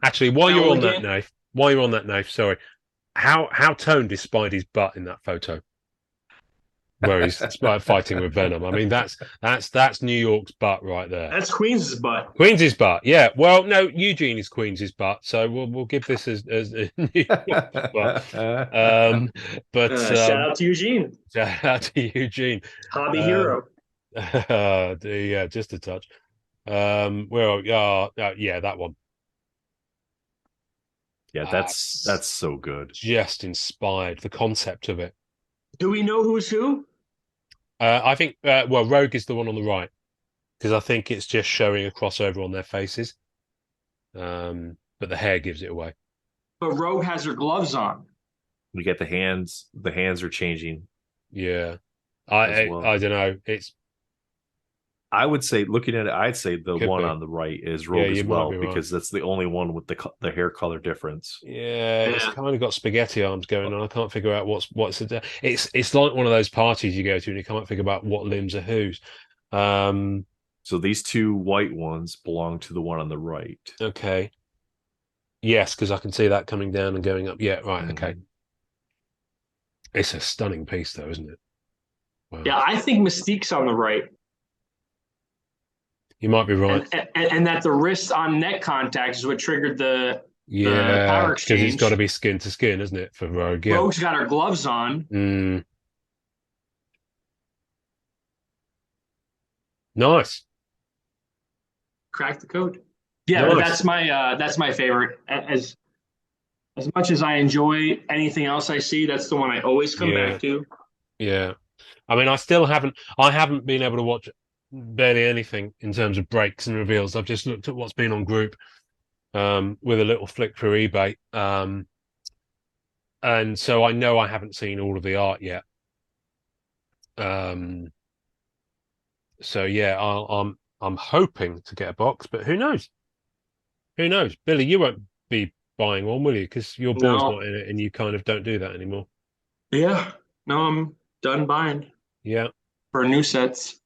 Actually, while you're on that, Nath, sorry. How toned is Spidey's butt in that photo? Where he's fighting with Venom. I mean, that's New York's butt right there. That's Queens' butt. Queens' butt, yeah. Well, no, Eugene is Queens' butt, so we'll give this as New York's butt. But shout out to Eugene. Shout out to Eugene. Hobby hero. Yeah, just a touch. Well, yeah, that one. Yeah, that's so good. Just inspired the concept of it. Do we know who's who? I think Rogue is the one on the right because I think it's just showing a crossover on their faces. But the hair gives it away. But Rogue has her gloves on. We get the hands. The hands are changing. Yeah, I don't know. I would say, looking at it, I'd say the one on the right is Rogue as well, because that's the only one with the hair color difference. Yeah, it's kind of got spaghetti arms going on. I can't figure out what's it's like one of those parties you go to and you can't figure out what limbs are whose. So these 2 white ones belong to the one on the right. Okay. Yes, because I can see that coming down and going up. Yeah, right. Okay. It's a stunning piece, though, isn't it? Wow. Yeah, I think Mystique's on the right. You might be right. And that the wrist on neck contact is what triggered the power exchange. Because it's got to be skin to skin, isn't it, for Rogue? Yeah. Rogue's got her gloves on. Nice. Crack the code. Yeah, nice. But that's my favorite. As much as I enjoy anything else I see, that's the one I always come back to. Yeah. I mean, I haven't been able to watch barely anything in terms of breaks and reveals. I've just looked at what's been on group with a little flick through eBay. And so I know I haven't seen all of the art yet. So yeah, I'm hoping to get a box, but who knows? Who knows? Billy, you won't be buying one, will you? Because your boy's not in it and you kind of don't do that anymore. Yeah. No, I'm done buying. Yeah. For new sets.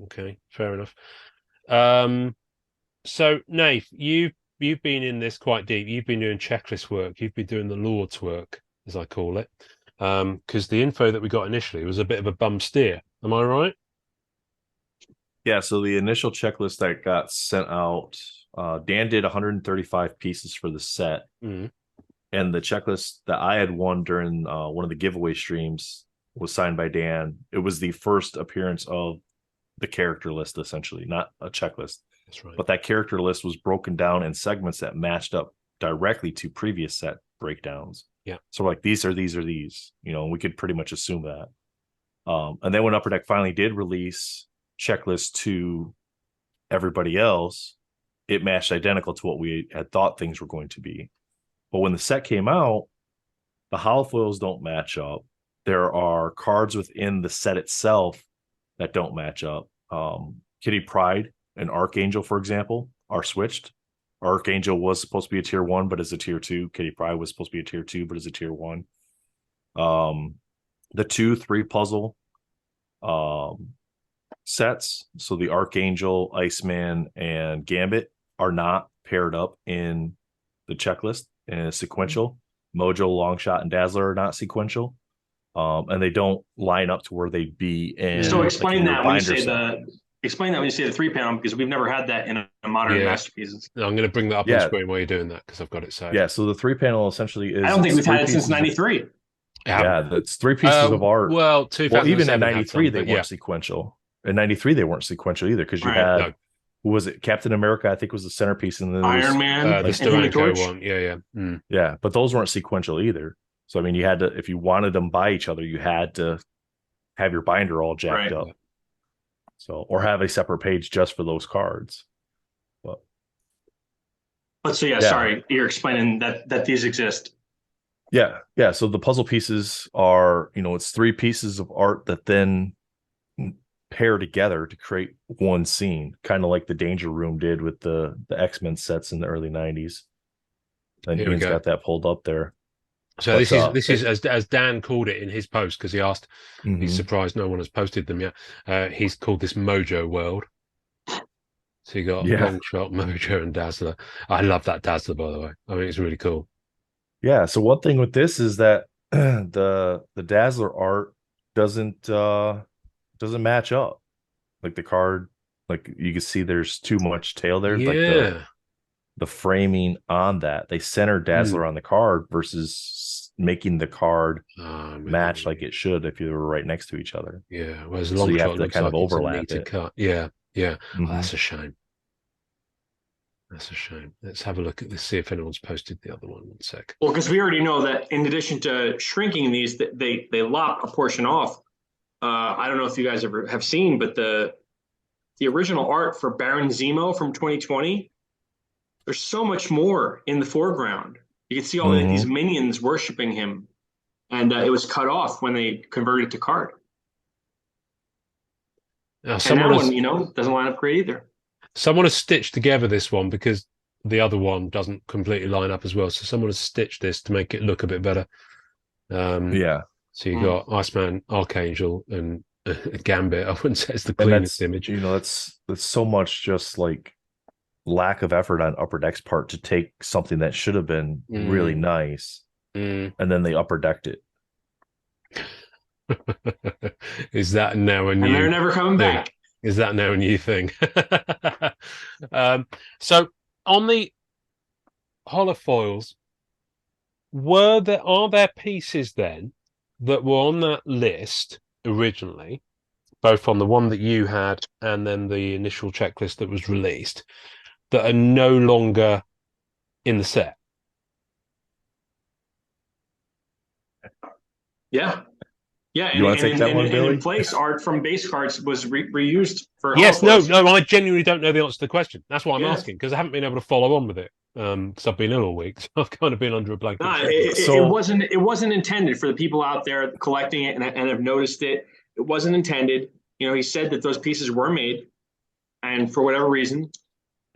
Okay, fair enough. So Nath, you've been in this quite deep. You've been doing checklist work. You've been doing the Lord's work, as I call it. Because the info that we got initially was a bit of a bum steer. Am I right? Yeah, so the initial checklist that got sent out, Dan did 135 pieces for the set. And the checklist that I had won during one of the giveaway streams was signed by Dan. It was the first appearance of the character list, essentially, not a checklist. That's right. But that character list was broken down in segments that matched up directly to previous set breakdowns. Yeah. So we're like, these are these. You know, we could pretty much assume that. And then when Upper Deck finally did release checklists to everybody else, it matched identical to what we had thought things were going to be. But when the set came out, the holofoils don't match up. There are cards within the set itself that don't match up. Kitty Pryde and Archangel, for example, are switched. Archangel was supposed to be a tier 1, but is a tier 2. Kitty Pryde was supposed to be a tier 2, but is a tier 1. The 2-3 puzzle sets, so the Archangel, Iceman, and Gambit are not paired up in the checklist and sequential. Mojo, Longshot, and Dazzler are not sequential, and they don't line up to where they'd be in. So explain that when you say the 3-panel, because we've never had that in a modern masterpiece. I'm going to bring that up on screen while you're doing that because I've got it saved. Yeah, so the 3-panel essentially is. I don't think we've had it since '93. Yeah, that's 3 pieces of art. Well, even in '93 they weren't sequential. In '93 they weren't sequential either, because you had who was it? Captain America, I think, was the centerpiece, and then Iron Man, the Steranko one. Yeah, but those weren't sequential either. So I mean, you had to, if you wanted them by each other, you had to have your binder all jacked up. So, or have a separate page just for those cards. But sorry, you're explaining that these exist. Yeah. So the puzzle pieces are, it's 3 pieces of art that then pair together to create one scene, kind of like the Danger Room did with the X-Men sets in the early 90s. And Ian's got that pulled up there. So this is as Dan called it in his post, because he asked, he's surprised no one has posted them yet. He's called this Mojo World. So you got Longshot, Mojo, and Dazzler. I love that Dazzler, by the way. I mean, it's really cool. Yeah. So one thing with this is that the Dazzler art doesn't match up. Like the card, like you can see there's too much tail there. Yeah. Like the framing on that, they center Dazzler on the card versus making the card match like it should if you were right next to each other. Yeah, whereas so you have to kind of overlap it. Cut. Yeah. Oh, that's a shame. That's a shame. Let's have a look at this, see if anyone's posted the other one. 1 sec. Well, because we already know that in addition to shrinking these, they lop a portion off. I don't know if you guys ever have seen, but the original art for Baron Zemo from 2020, there's so much more in the foreground. You can see all these minions worshiping him, and it was cut off when they converted it to card. And that one, doesn't line up great either. Someone has stitched together this one because the other one doesn't completely line up as well. So someone has stitched this to make it look a bit better. So you got Iceman, Archangel, and Gambit. I wouldn't say it's the cleanest image. That's so much just like lack of effort on Upper Deck's part to take something that should have been really nice, and then they upper decked it. Is that now a new? And they're never coming back. Is that now a new thing? So on the holofoils, are there pieces then that were on that list originally, both on the one that you had and then the initial checklist that was released, that are no longer in the set? Yeah. You want to take that one, Billy? In place, art from base cards was reused for. Yes, no, I genuinely don't know the answer to the question. That's why I'm asking, because I haven't been able to follow on with it because I've been ill all week. So I've kind of been under a blanket. It wasn't intended for the people out there collecting it and have noticed it. It wasn't intended. He said that those pieces were made, and for whatever reason,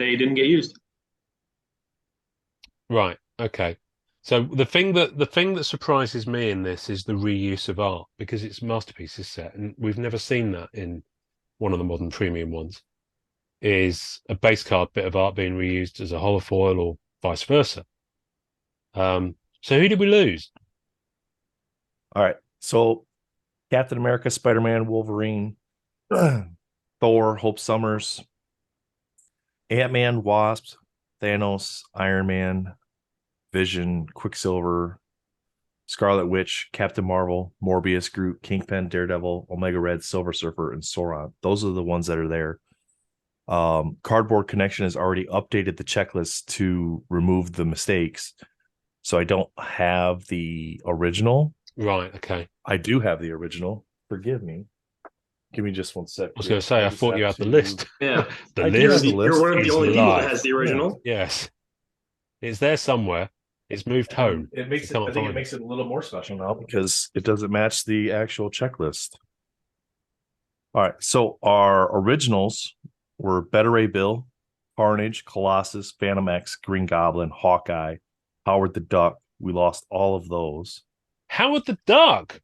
they didn't get used. Right. Okay. So the thing that surprises me in this is the reuse of art, because it's Masterpieces set, and we've never seen that in one of the modern premium ones. Is a base card bit of art being reused as a holofoil or vice versa? So who did we lose? All right. So Captain America, Spider-Man, Wolverine, Thor, Hope Summers, Ant-Man, Wasp, Thanos, Iron Man, Vision, Quicksilver, Scarlet Witch, Captain Marvel, Morbius, Groot, Kingpin, Daredevil, Omega Red, Silver Surfer, and Sauron. Those are the ones that are there. Cardboard Connection has already updated the checklist to remove the mistakes. So I don't have the original. Right. Okay. I do have the original. Forgive me. Give me just one sec. I was going to say, I thought you had the list. Yeah. The I do have list. the list. You're one of the is only people that live. has the original. Yes. It's there somewhere. It's moved home. It makes it, I think it makes it a little more special now because it doesn't match the actual checklist. All right. So our originals were Better Ray Bill, Carnage, Colossus, Phantom X, Green Goblin, Hawkeye, Howard the Duck. We lost all of those. Howard the Duck.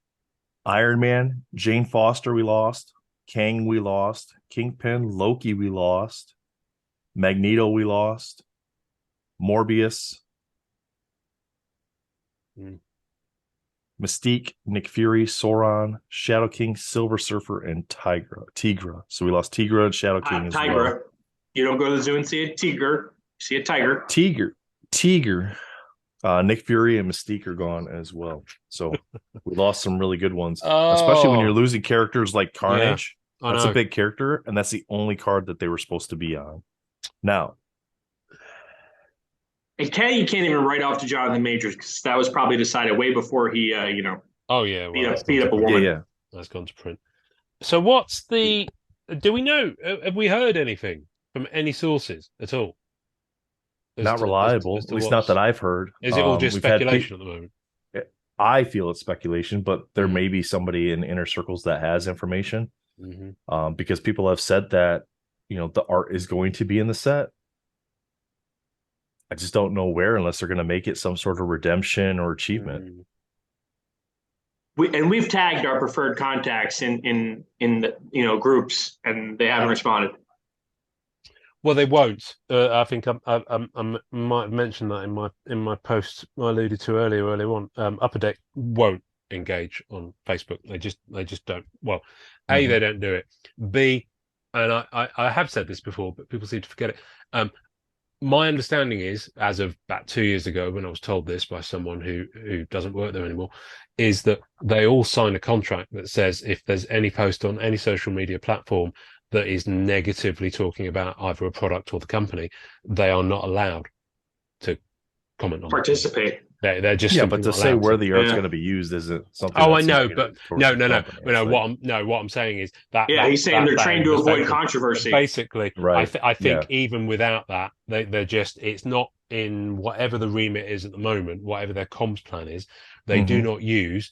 Iron Man, Jane Foster, we lost. Kang, we lost. Kingpin, Loki, we lost. Magneto, we lost. Morbius, Mystique, Nick Fury, Sauron, Shadow King, Silver Surfer, and Tigra. So we lost Tigra and Shadow King as well. You don't go to the zoo and see a tiger. You see a tiger. Tiger. Nick Fury and Mystique are gone as well. So we lost some really good ones, especially when you're losing characters like Carnage. Yeah, that's a big character, and that's the only card that they were supposed to be on. Now, and you can't even write off to Jonathan Majors because that was probably decided way before he, beat up a woman. Yeah, that's gone to print. So what's the? Do we know? Have we heard anything from any sources at all? Not reliable, at least not that I've heard. Is it all just speculation at the moment? I feel it's speculation, but there may be somebody in inner circles that has information. Because people have said that, the art is going to be in the set. I just don't know where, unless they're going to make it some sort of redemption or achievement. We've tagged our preferred contacts in the groups, and they haven't responded. Well, they won't. I think I might have mentioned that in my post I alluded to earlier on. Upper Deck won't engage on Facebook. They just don't. Well, A, they don't do it. B, and I have said this before, but people seem to forget it. My understanding is, as of about 2 years ago, when I was told this by someone who doesn't work there anymore, is that they all sign a contract that says if there's any post on any social media platform that is negatively talking about either a product or the company, they are not allowed to comment on participate. They're just but to say where the art's going to be used isn't something. Oh, I know, but no. What I'm saying is that he's saying they're trained to avoid controversy. Basically, right? I think even without that, they're just, it's not in whatever the remit is at the moment, whatever their comms plan is. They do not use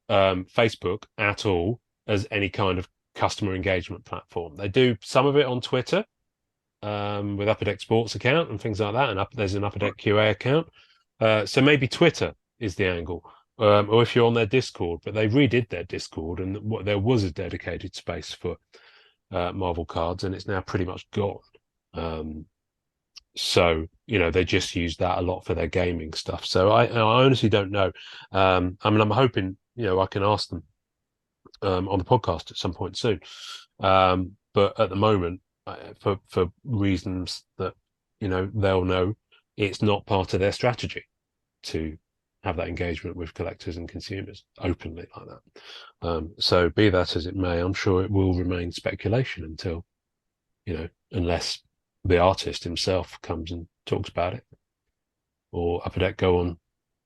Facebook at all as any kind of customer engagement platform. They do some of it on Twitter with Upper Deck Sports account and things like that, and there's an Upper Deck QA account. So maybe Twitter is the angle, or if you're on their Discord. But they redid their Discord, and there was a dedicated space for Marvel cards, and it's now pretty much gone. So they just use that a lot for their gaming stuff. So I honestly don't know. I'm hoping I can ask them on the podcast at some point soon. But at the moment, for reasons that they'll know, it's not part of their strategy to have that engagement with collectors and consumers openly like that. So be that as it may, I'm sure it will remain speculation until, unless the artist himself comes and talks about it, or Upper Deck go on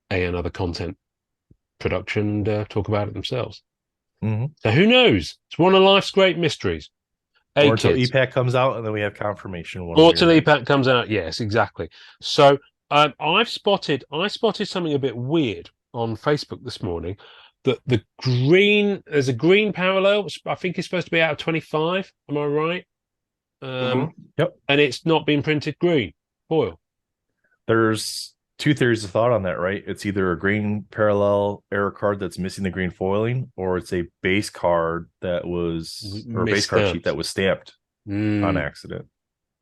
another content production and talk about it themselves. So who knows? It's one of life's great mysteries. Or until EPAC comes out, and then we have confirmation. Or until EPAC comes out, yes, exactly. So I spotted something a bit weird on Facebook this morning. That there's a green parallel. I think it's supposed to be out of 25. Am I right? Yep. And it's not been printed green foil. There's two theories of thought on that, right? It's either a green parallel error card that's missing the green foiling, or it's a base card that was, or a base card sheet that was stamped on accident.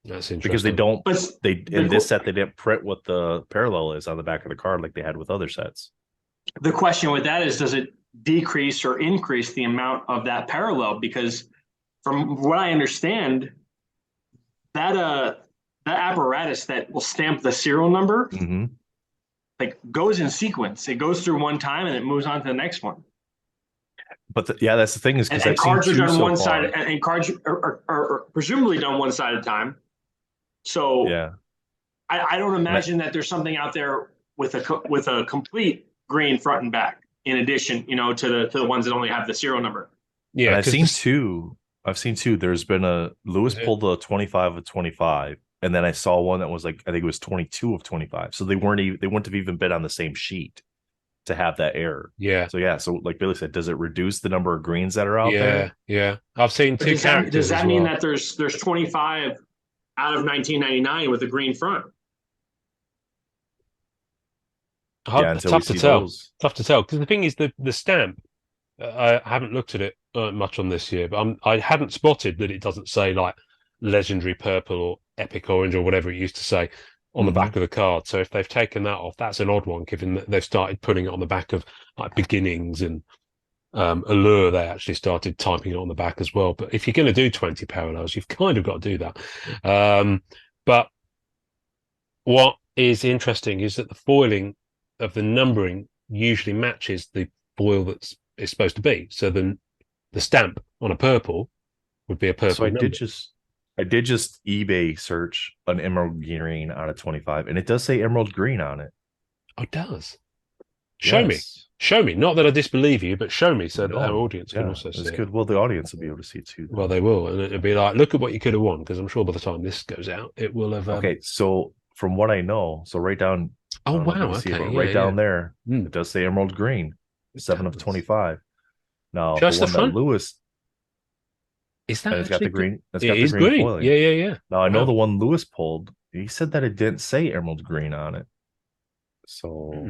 That's interesting. Because in this set they didn't print what the parallel is on the back of the card like they had with other sets. The question with that is, does it decrease or increase the amount of that parallel? Because from what I understand, that apparatus that will stamp the serial number goes in sequence. It goes through one time and it moves on to the next one. But that's the thing, is because cards are done one side, and cards are presumably done one side at a time. So I don't imagine that there's something out there with a complete green front and back, in addition, to the ones that only have the serial number. Yeah, and I've seen two. There's been a Lewis pulled a 25 of 25, and then I saw one that was like, I think it was 22 of 25. So they wouldn't have even been on the same sheet to have that error. Yeah. So like Billy said, does it reduce the number of greens that are out there? Yeah. I've seen two characters. Does that mean that there's 25 out of 1999 with a green front? Tough to tell. Tough to tell, because the thing is, the stamp. I haven't looked at it much on this year, but I hadn't spotted that it doesn't say like legendary purple or epic orange or whatever it used to say on the back of the card. So if they've taken that off, that's an odd one, given that they've started putting it on the back of like beginnings and Allure. They actually started typing it on the back as well. But if you're going to do 20 parallels, you've kind of got to do that. But what is interesting is that the foiling of the numbering usually matches the foil that's it's supposed to be. So then the stamp on a purple would be a purple. So I did just eBay search an emerald green out of 25, and it does say emerald green on it. Oh, it does. Show me. Not that I disbelieve you, but show me so that our audience can also see it. Good. Well, the audience will be able to see it too. Well, they will, and it'll be like, look at what you could have won, because I'm sure by the time this goes out, it will have. Okay, so from what I know, so right down. Oh wow! Okay, right down there, it does say emerald green. 7 of 25. Now just the one that Lewis is that it's got the green. It's got the green foiling. Yeah. Now I know the one Lewis pulled. He said that it didn't say emerald green on it. So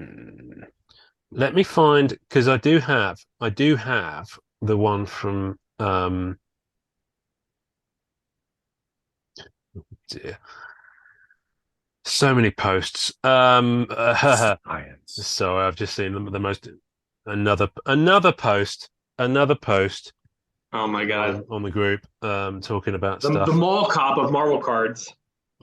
let me find, because I do have the one from dear. So many posts. Science. So I've just seen the most another post. Oh my god! On the group, talking about stuff. The mall cop of Marvel cards.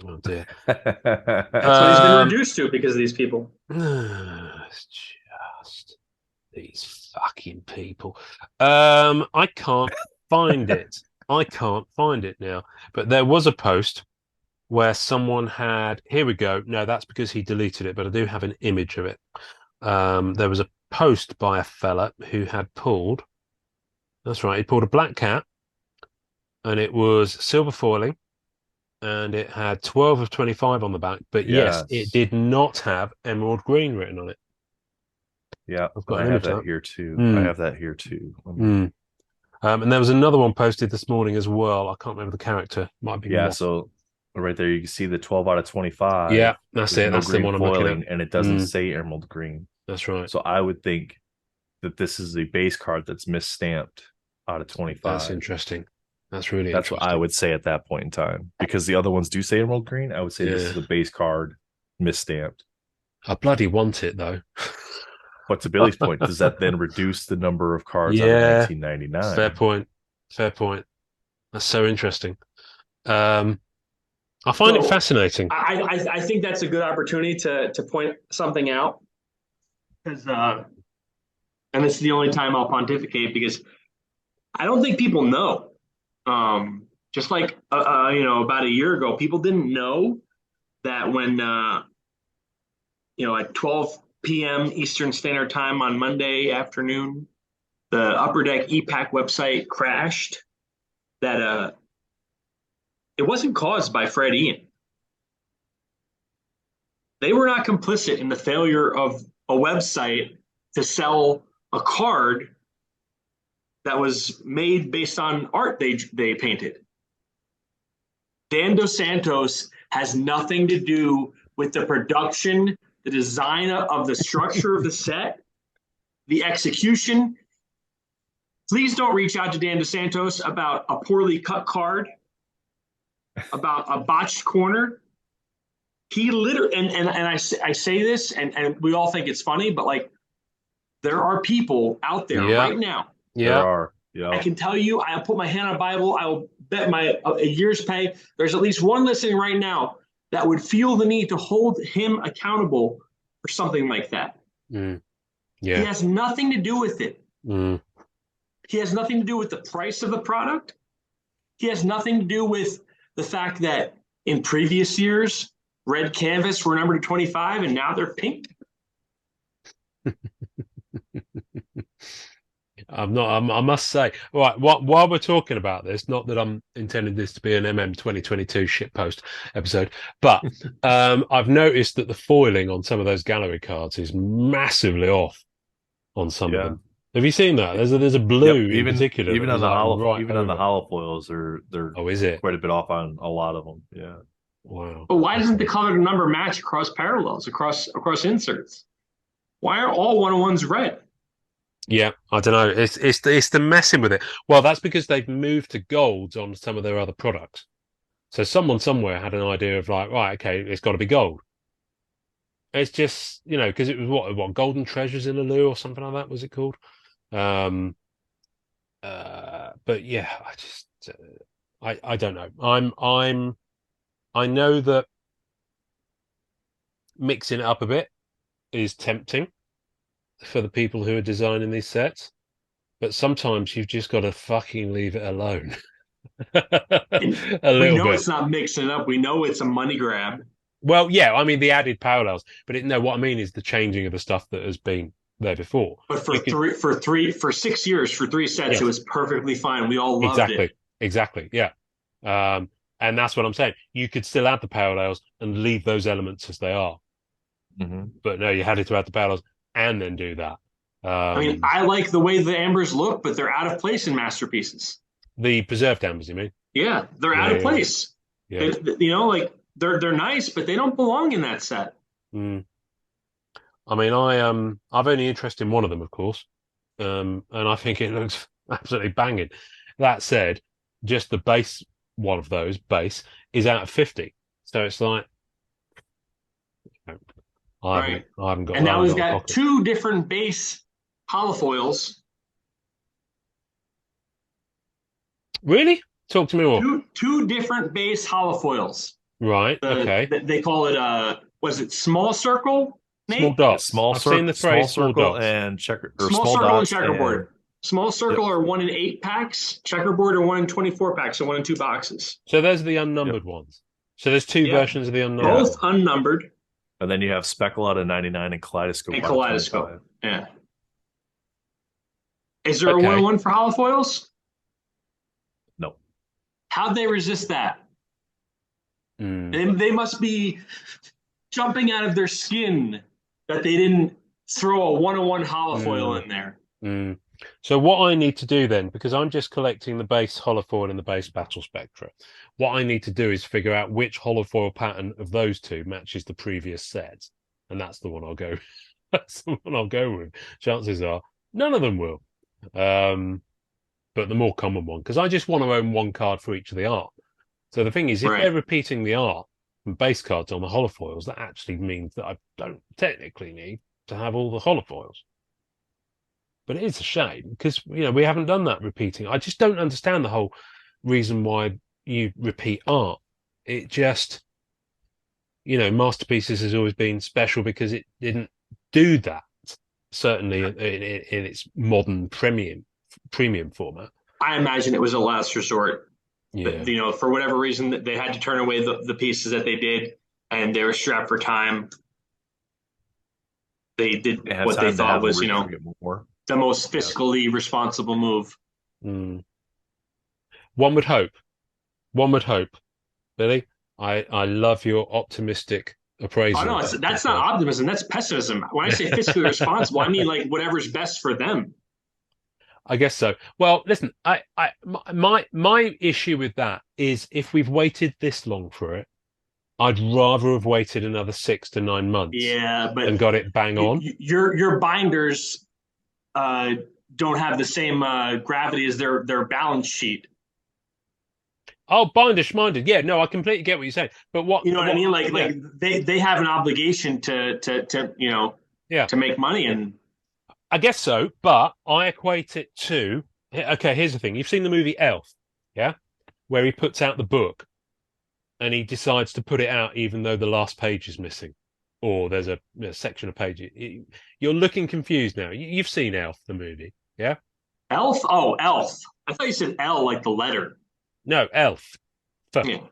Oh dear. That's what he's been reduced to because of these people. It's just these fucking people. I can't find it. I can't find it now. But there was a post where someone had, here we go. No, that's because he deleted it, but I do have an image of it. There was a post by a fella who had pulled, that's right, he pulled a black cat, and it was silver foiling, and it had 12 of 25 on the back, but yes, it did not have emerald green written on it. Yeah, I have that here too. I have that here too. And there was another one posted this morning as well. I can't remember the character. Might be more. So right there, you can see the 12 out of 25. Yeah, that's it. That's the one I'm looking at. And it doesn't say emerald green. That's right. So I would think that this is a base card that's misstamped out of 25. That's interesting. That's really interesting. What I would say at that point in time. Because the other ones do say emerald green. I would say this is a base card misstamped. I bloody want it, though. But to Billy's point, does that then reduce the number of cards out of 1999? Fair point. That's so interesting. I find it fascinating. I think that's a good opportunity to point something out, because and this is the only time I'll pontificate, because I don't think people know. Just like about a year ago, people didn't know that when at 12 p.m. Eastern Standard Time on Monday afternoon, the Upper Deck EPAC website crashed. That it wasn't caused by Fred Ian. They were not complicit in the failure of a website to sell a card that was made based on art they painted. Dan Dos Santos has nothing to do with the production, the design of the structure of the set, the execution. Please don't reach out to Dan Dos Santos about a poorly cut card, about a botched corner. He literally, and I say this, and we all think it's funny, but like, there are people out there right now. Yeah. There are. Yeah. I can tell you, I'll put my hand on a Bible. I will bet a year's pay. There's at least one listening right now that would feel the need to hold him accountable for something like that. Yeah. He has nothing to do with it. He has nothing to do with the price of the product. He has nothing to do with the fact that in previous years, red canvas were numbered to 25 and now they're pink. I'm not. I must say, right. While we're talking about this, not that I'm intending this to be an 2022 shitpost episode, but I've noticed that the foiling on some of those gallery cards is massively off on some of them. Have you seen that? There's a blue in particular. Even on the like hollow foils, they're is it quite a bit off on a lot of them. Yeah. Wow. But why doesn't the color number match across parallels, across inserts? Why are all 101s red? Yeah, I don't know. It's the messing with it. Well, that's because they've moved to golds on some of their other products. So someone somewhere had an idea of like, right, okay, it's got to be gold. It's just, because it was what Golden Treasures in a Loo or something like that was it called? But yeah, I just I don't know. I know that mixing it up a bit is tempting for the people who are designing these sets, but sometimes you've just got to fucking leave it alone. We know it's not mixing it up. We know it's a money grab. Well, yeah, I mean the added parallels, but no, what I mean is the changing of the stuff that has been there before. But for 6 years, for 3 sets, yes. It was perfectly fine. We all loved it. Exactly, yeah. And that's what I'm saying. You could still add the parallels and leave those elements as they are. Mm-hmm. But no, you had to add the parallels and then do that. I mean, I like the way the ambers look, but they're out of place in masterpieces. The preserved ambers, you mean? Yeah, they're out of place. Yeah. They're nice, but they don't belong in that set. Mm. I mean, I've only interest in one of them, of course, and I think it looks absolutely banging. That said, just the base one of those is out of 50, so it's like I haven't got. And now he's got 2 different base holofoils. Really? Talk to me more. Two different base holofoils. Right. Okay. They call it was it small circle? Nate? Small dots. I've seen the phrase small circle dots. and small circle and checkerboard. Small circle are 1 in 8 packs. Checkerboard are 1 in 24 packs, so 1 in 2 boxes. So those are the unnumbered ones. So there's 2 versions of the unnumbered. Both unnumbered. And then you have speculate at 99 and kaleidoscope. Yeah. Is there a 1-1 for holofoils? No. How'd they resist that? They must be jumping out of their skin that they didn't throw a 101 holofoil in there. So what I need to do then, because I'm just collecting the base holofoil and the base battle spectra, what I need to do is figure out which holofoil pattern of those 2 matches the previous sets, and that's the one I'll go. That's the one I'll go with. Chances are none of them will, but the more common one, because I just want to own 1 card for each of the art. So the thing is, if they're repeating the art and base cards on the holofoils, that actually means that I don't technically need to have all the holofoils. But it is a shame because we haven't done that repeating. I just don't understand the whole reason why you repeat art. It just, Masterpieces has always been special because it didn't do that. Certainly in its modern premium format. I imagine it was a last resort. Yeah. But, for whatever reason, they had to turn away the pieces that they did, and they were strapped for time. They did what they thought was, the most fiscally responsible move. One would hope. Billy, I love your optimistic appraisal. Oh, no, that's not optimism. That's pessimism. When I say fiscally responsible, I mean like whatever's best for them. I guess so. Well, listen, my issue with that is if we've waited this long for it, I'd rather have waited another 6 to 9 months. Yeah, but and got it bang on. Your binders don't have the same gravity as their balance sheet. Oh, binder schminder. Yeah, no, I completely get what you're saying. But what I mean? Like they have an obligation to make money, and I guess so, but I equate it to here's the thing. You've seen the movie Elf, yeah? Where he puts out the book and he decides to put it out even though the last page is missing. Or there's a section of page. You're looking confused now. You've seen Elf, the movie, yeah? Elf? Oh, Elf. I thought you said L like the letter. No, Elf. When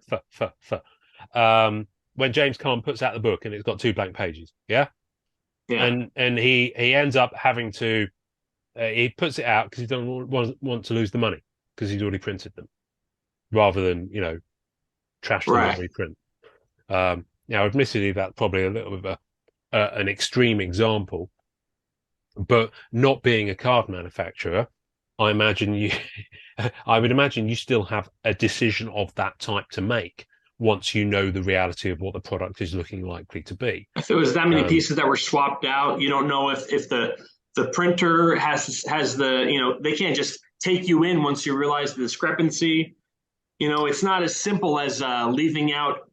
James Caan puts out the book and it's got 2 blank pages, yeah? Yeah. And he ends up having to he puts it out because he doesn't want to lose the money because he's already printed them, rather than trash them and reprint. Now, admittedly, that's probably a little bit of an extreme example, but not being a card manufacturer, I would imagine you still have a decision of that type to make once you know the reality of what the product is looking likely to be. If it was that many pieces that were swapped out, you don't know if the printer has the, they can't just take you in once you realize the discrepancy. It's not as simple as leaving out,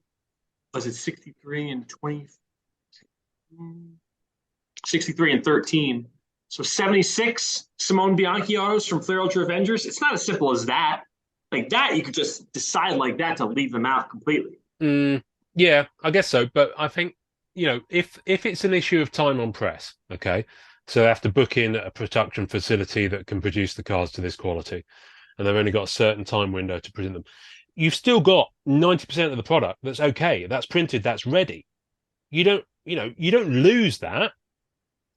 was it 63 and 20, 63 and 13. So 76 Simone Bianchi autos from Flair Ultra Avengers. It's not as simple as that. Like that, you could just decide like that to leave them out completely. Yeah, I guess so. But I think, if it's an issue of time on press, okay, so they have to book in a production facility that can produce the cars to this quality, and they've only got a certain time window to present them. You've still got 90% of the product that's okay, that's printed, that's ready. You don't lose that.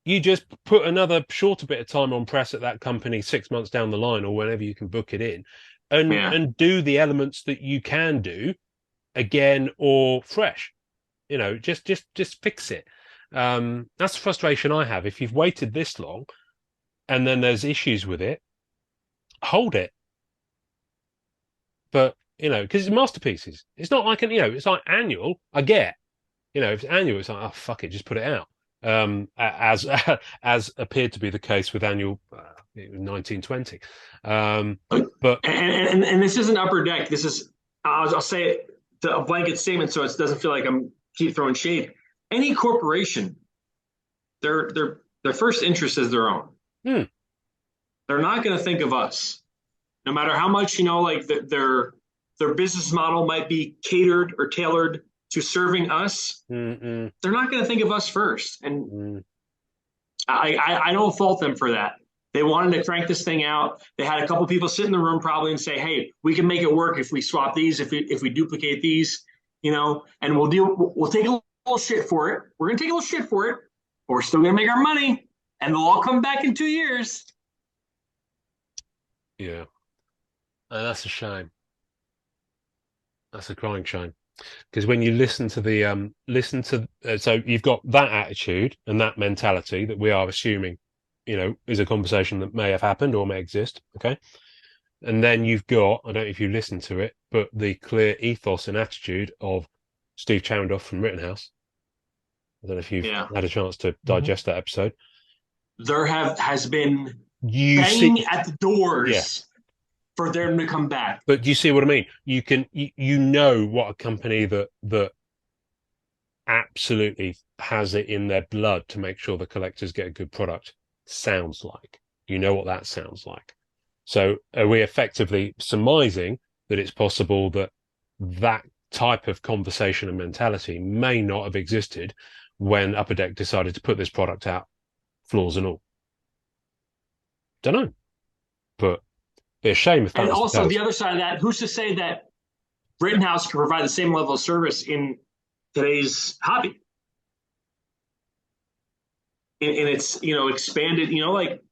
You just put another shorter bit of time on press at that company 6 months down the line or whenever you can book it in, and do the elements that you can do again or fresh. Just fix it. That's the frustration I have. If you've waited this long and then there's issues with it, hold it. But because it's masterpieces, it's not like it's like annual. I get, if it's annual, it's like, oh fuck it, just put it out. As appeared to be the case with annual 1920. But and this isn't Upper Deck. This is I'll say it a blanket statement so it doesn't feel like I'm keep throwing shade. Any corporation, their first interest is their own. They're not going to think of us, no matter how much like their business model might be catered or tailored to serving us. They're not going to think of us first, and I don't fault them for that. They wanted to crank this thing out. They had a couple people sit in the room probably and say, "Hey, we can make it work if we swap these, if we duplicate these, and we'll take a little shit for it. We're gonna take a little shit for it, but we're still gonna make our money, and they'll all come back in 2 years." Yeah, and that's a shame. That's a crying shame. Because when you listen to so you've got that attitude and that mentality that we are assuming, is a conversation that may have happened or may exist. Okay. And then you've got, I don't know if you listen to it, but the clear ethos and attitude of Steve Chandoff from Rittenhouse. I don't know if you've had a chance to digest that episode. There has been banging at the doors for them to come back. But do you see what I mean? You can, what a company that absolutely has it in their blood to make sure the collectors get a good product sounds like. You know what that sounds like. So are we effectively surmising that it's possible that type of conversation and mentality may not have existed when Upper Deck decided to put this product out, flaws and all? Don't know. But be a shame if that and was also the the other side of that, who's to say that Rittenhouse can provide the same level of service in today's hobby? And it's expanded, like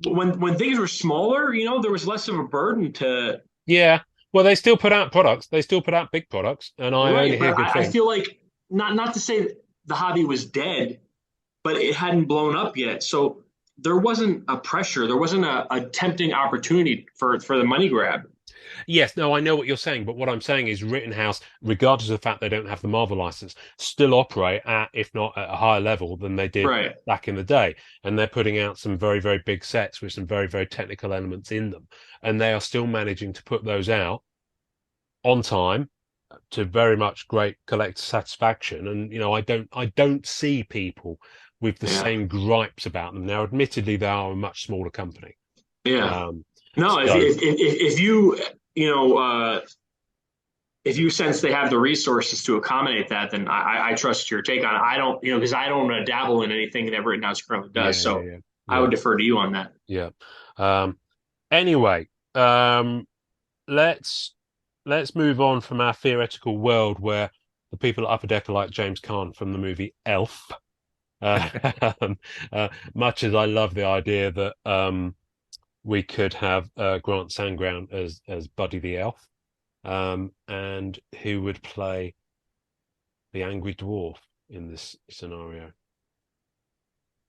when things were smaller, there was less of a burden to. Yeah, well, they still put out products. They still put out big products, and I only hear good things. I feel like not to say the hobby was dead, but it hadn't blown up yet. So there wasn't a pressure. There wasn't a tempting opportunity for the money grab. Yes, no, I know what you're saying, but what I'm saying is Rittenhouse, regardless of the fact they don't have the Marvel license, still operate at, if not at a higher level than they did back in the day. And they're putting out some very, very big sets with some very, very technical elements in them. And they are still managing to put those out on time to very much great collector satisfaction. And, I don't see people with the same gripes about them. Now, admittedly, they are a much smaller company. Yeah. If you if you sense they have the resources to accommodate that, then I trust your take on it. I don't, because I don't dabble in anything that Rittenhouse currently does. I would defer to you on that. Yeah. Anyway, let's move on from our theoretical world where the people at Upper Deck are like James Caan from the movie Elf. Much as I love the idea that we could have Grant Sandground as Buddy the Elf, and who would play the Angry Dwarf in this scenario.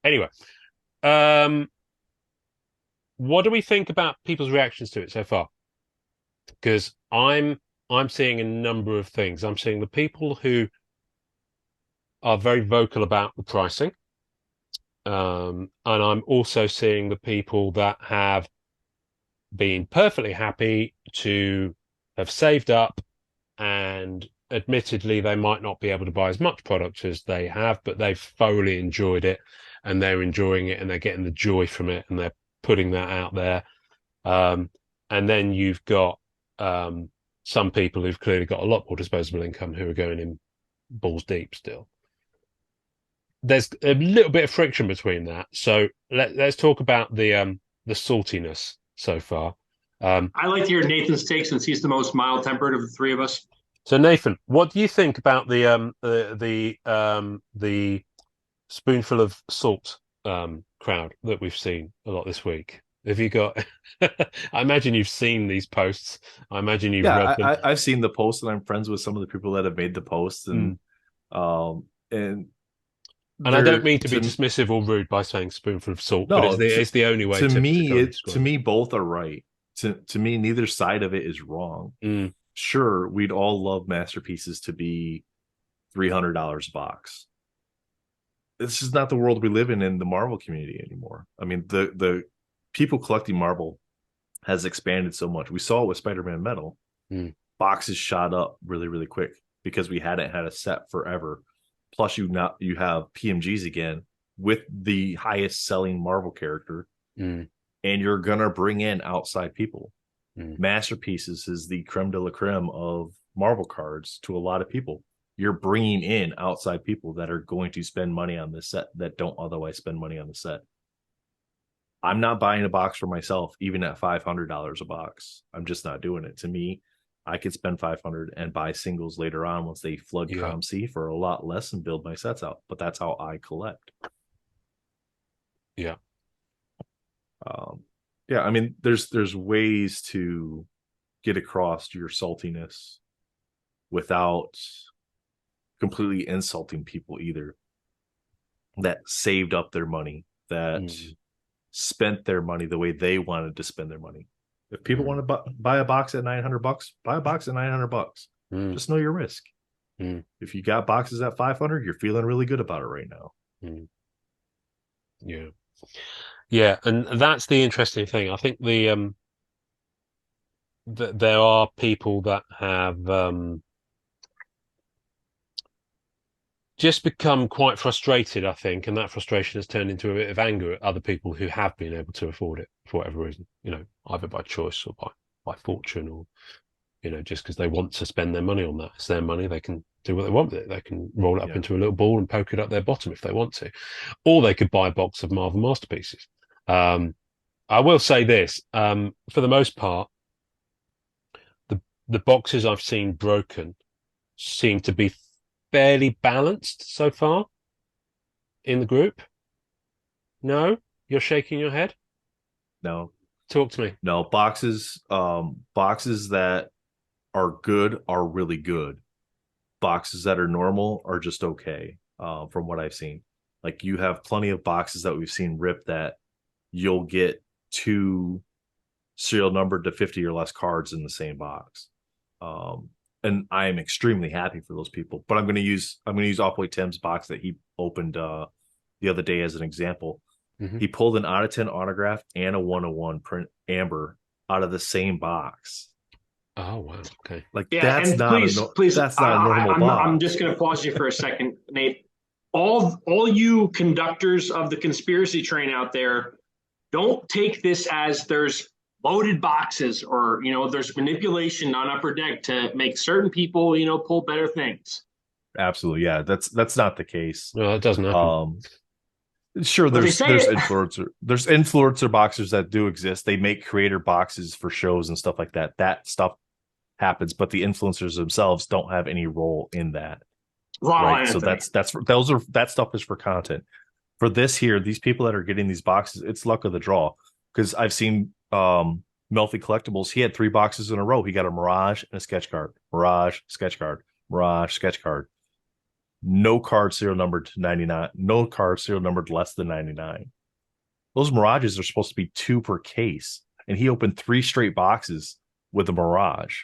Anyway, what do we think about people's reactions to it so far? Because I'm seeing a number of things. I'm seeing the people who are very vocal about the pricing. And I'm also seeing the people that have been perfectly happy to have saved up, and admittedly they might not be able to buy as much product as they have, but they've thoroughly enjoyed it and they're enjoying it and they're getting the joy from it and they're putting that out there. And then you've got some people who've clearly got a lot more disposable income who are going in balls deep still. There's a little bit of friction between that. So let's talk about the saltiness so far. I like to hear Nathan's take since he's the most mild-tempered of the three of us. So Nathan, what do you think about the spoonful of salt crowd that we've seen a lot this week? Have you got? I imagine you've seen these posts. I imagine you've read them. I've seen the posts, and I'm friends with some of the people that have made the posts, and and I don't mean to be dismissive or rude by saying spoonful of salt, but it's the only way to me, both are right. To me, neither side of it is wrong. Sure, we'd all love masterpieces to be $300 a box. This is not the world we live in the Marvel community anymore. I mean, the people collecting Marvel has expanded so much. We saw it with Spider-Man Metal. Boxes shot up really, really quick because we hadn't had a set forever. Plus, you have PMGs again with the highest selling Marvel character, and you're gonna bring in outside people. Masterpieces is the creme de la creme of Marvel cards to a lot of people. You're bringing in outside people that are going to spend money on this set that don't otherwise spend money on the set. I'm not buying a box for myself, even at $500 a box. I'm just not doing it. To me, I could spend $500 and buy singles later on once they flood ComC for a lot less and build my sets out. But that's how I collect. Yeah. I mean, there's ways to get across your saltiness without completely insulting people either, that saved up their money, that spent their money the way they wanted to spend their money. If people want to buy a box at $900, buy a box at $900. Just know your risk. If you got boxes at $500, you're feeling really good about it right now. Yeah, and that's the interesting thing. I think there are people that have just become quite frustrated, I think, and that frustration has turned into a bit of anger at other people who have been able to afford it for whatever reason, either by choice or by fortune, or just because they want to spend their money on that. It's their money, they can do what they want with it. They can roll it up into a little ball and poke it up their bottom if they want to, or they could buy a box of Marvel Masterpieces. I will say this, for the most part, the boxes I've seen broken seem to be fairly balanced so far in the group. No? You're shaking your head? No. Talk to me. No, boxes that are good are really good. Boxes that are normal are just okay, from what I've seen. Like, you have plenty of boxes that we've seen rip that you'll get 2 serial numbered to 50 or less cards in the same box. And I am extremely happy for those people. But I'm going to use Off-White Tim's box that he opened the other day as an example. He pulled an out of 10 autograph and a 101 print amber out of the same box. Oh wow! Okay, that's not a normal box. I'm just going to pause you for a second, Nate. All you conductors of the conspiracy train out there, don't take this as there's loaded boxes or there's manipulation on Upper Deck to make certain people pull better things. Absolutely, yeah. That's not the case. No, it doesn't happen. Sure, there's influencer boxers that do exist. They make creator boxes for shows and stuff like that. That stuff happens, but the influencers themselves don't have any role in that. Right. So that stuff is for content. For this here, these people that are getting these boxes, it's luck of the draw. Because I've seen Melty Collectibles, he had 3 boxes in a row. He got a Mirage and a sketch card. Mirage, sketch card. Mirage, sketch card. No card serial numbered to 99. No card serial numbered less than 99. Those Mirages are supposed to be 2 per case. And he opened 3 straight boxes with a Mirage.